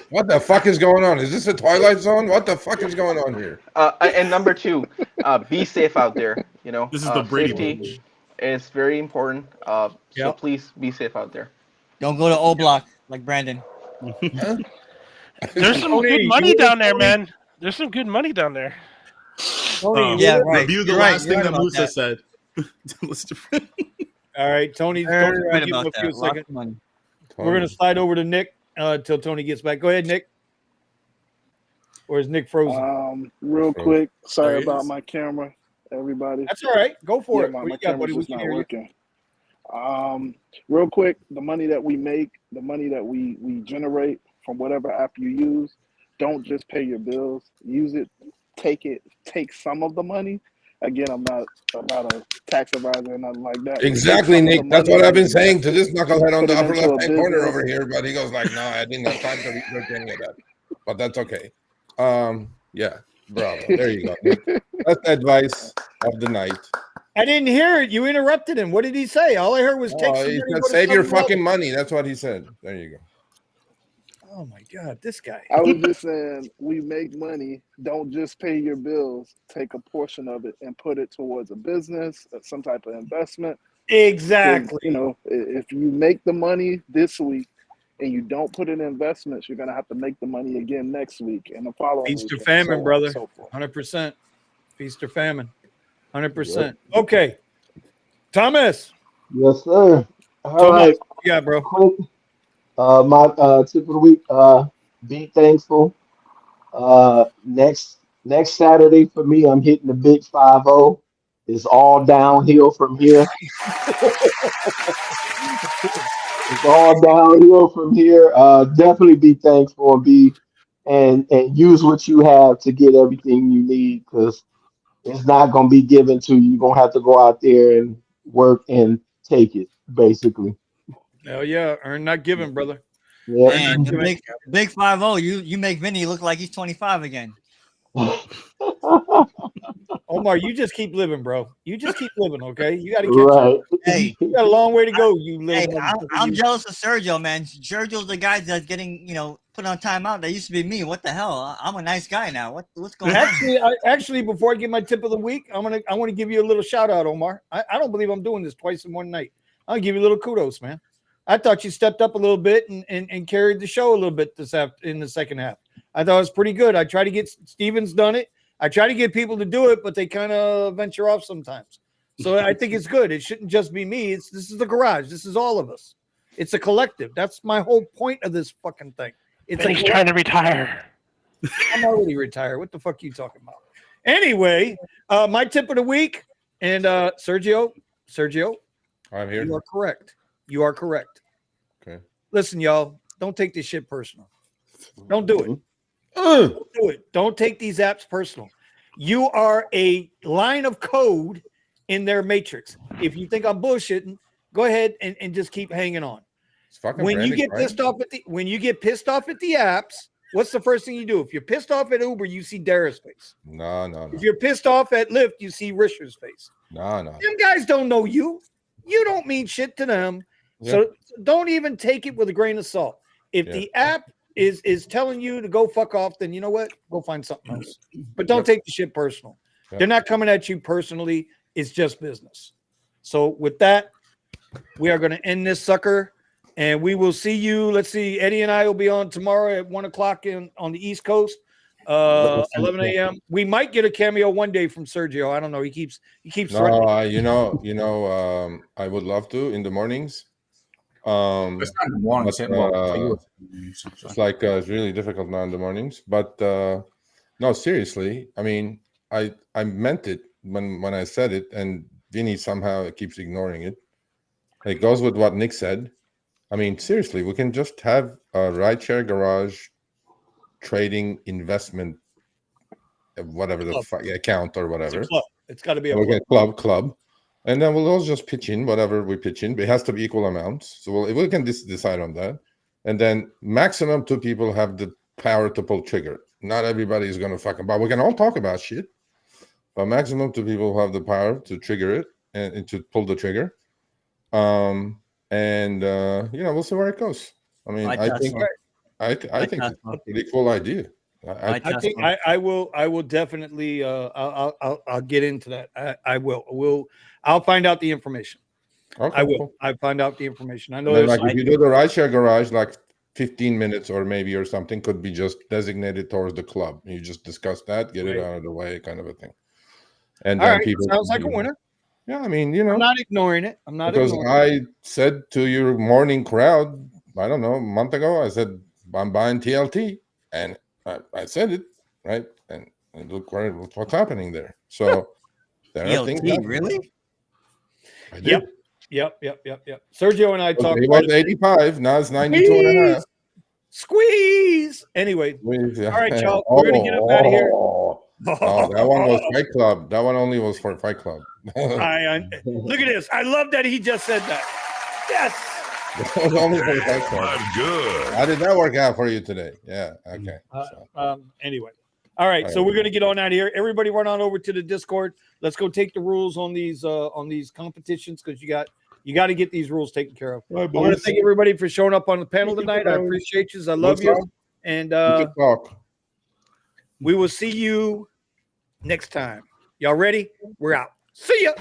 What the fuck is going on? Is this a Twilight Zone? What the fuck is going on here? And number 2, be safe out there. This is the Brady safety is very important. So please be safe out there. Don't go to O Block like Brandon. There's some good money down there, man. There's some good money down there. Yeah, right. Review the last thing that Musa said. All right, Tony. Right about that. We're going to slide over to Nick. until Tony gets back. Go ahead, Nick. Or is Nick frozen? Real quick, sorry There he about is. my camera, everybody. That's all right. Go for Yeah, it. my What you got, buddy? camera's We just can not hear you. working. Real quick, the money that we make, the money that we generate from whatever app you use, don't just pay your bills. Use it, take some of the money. Again, I'm not a tax advisor or nothing like that. But take Exactly, some of the Nick. That's money what I've been and saying invest to it. this knucklehead on Put the it upper into a left-hand corner business. over here, but he goes like, "No, I didn't have time to research any of that." But that's okay. Yeah, bravo. There you go, Nick. That's the advice of the night. I didn't hear it. You interrupted him. What did he say? All I heard was take some He money, said, go to "Save your 7-Eleven." fucking money." That's what he said. There you go. Oh my God, this guy. I was just saying, we make money. Don't just pay your bills. Take a portion of it and put it towards a business, some type of investment. Exactly. Because, if you make the money this week and you don't put it in investments, you're gonna have to make the money again next week and the following Feast week. or And famine, so on brother. and so forth. 100%. Feast or famine. 100%. Okay. Thomas. Yes, sir. All Thomas, right. yeah, bro. Quick. My tip of the week. Be thankful. Next Saturday for me, I'm hitting the big 5-0. It's all downhill from here. It's all downhill from here. Definitely be thankful and and use what you have to get everything you need because it's not gonna be given to you. You're gonna have to go out there and work and take it, basically. Hell yeah. Earn not given, brother. Yep. Earn Man, not given. the big 5-0. You make Vinny look like he's 25 again. Omar, you just keep living, bro. You just keep living, okay? You got to catch Right. up. Hey, You got a long way to go, you little hey, motherfucker. I'm You. jealous of Sergio, man. Sergio's the guy that's getting, put on timeout. That used to be me. What the hell? I'm a nice guy now. What's going on? Actually, before I give my tip of the week, I want to give you a little shout out, Omar. I don't believe I'm doing this twice in one night. I'll give you a little kudos, man. I thought you stepped up a little bit and carried the show a little bit in the second half. I thought it was pretty good. I try to get Steven's done it. I try to get people to do it, but they kind of venture off sometimes. So I think it's good. It shouldn't just be me. This is the garage. This is all of us. It's a collective. That's my whole point of this fucking thing. And he's trying to retire. I'm already retired. What the fuck are you talking about? Anyway, my tip of the week, and Sergio, I'm here. you are correct. You are correct. Okay. Listen, y'all, don't take this shit personal. Don't do it. Don't do it. Don't take these apps personal. You are a line of code in their matrix. If you think I'm bullshitting, go ahead and just keep hanging on. When you get pissed off at the apps, what's the first thing you do? If you're pissed off at Uber, you see Dara's face. No. If you're pissed off at Lyft, you see Risher's face. No. Them guys don't know you. You don't mean shit to them. Yeah. So don't even take it with a grain of salt. If the app is telling you to go fuck off, then you know what? Go find something else. But don't take the shit personal. They're not coming at you personally. It's just business. So with that, we are going to end this sucker. And we will see you. Let's see. Eddie and I will be on tomorrow at 1:00 on the East Coast, 11 a.m. We might get a cameo one day from Sergio. I don't know. He keeps. No, I would love to in the mornings. It's not in the mornings. It's like it's really difficult now in the mornings. But no, seriously. I mean, I meant it when I said it, and Vinny somehow keeps ignoring it. It goes with what Nick said. I mean, seriously, we can just have a RideShare Garage trading investment, whatever the account or whatever. It's got to be a club. And then we'll all just pitch in whatever we pitch in. It has to be equal amounts. So we can decide on that. And then maximum 2 people have the power to pull trigger. Not everybody is going to fucking, but we can all talk about shit. But maximum 2 people have the power to trigger it and to pull the trigger. We'll see where it goes. I mean, I think it's a pretty cool idea. I will definitely. I'll get into that. I will. I'll find out the information. Okay, I will. cool. I find out the information. I know. Like if you do the RideShare Garage, like 15 minutes or maybe or something could be just designated towards the club. You just discuss that, get it out of the way, kind of a thing. And all then right, people sounds like a winner. Yeah, I mean, I'm not ignoring it. I said to your morning crowd, I don't know, a month ago, I said I'm buying TLT, and I said it right, and look what's happening there. So there are things TLT, happening. really? I did. Yep. Sergio and I talked. It was 85. Now it's 92 and a half. Squeeze. Anyway, all right, y'all. We're gonna get up out of here. No, that one was Fight Club. That one only was for Fight Club. Look at this. I love that he just said that. Yes. That was only for Fight Club. I'm good. How did that work out for you today? Yeah. Okay. Anyway. All right. So we're gonna get on out of here. Everybody run on over to the Discord. Let's go take the rules on these competitions, because you got to get these rules taken care of. I want to thank everybody for showing up on the panel tonight. I appreciate you. I love you. And we will see you next time. Y'all ready? We're out. See ya.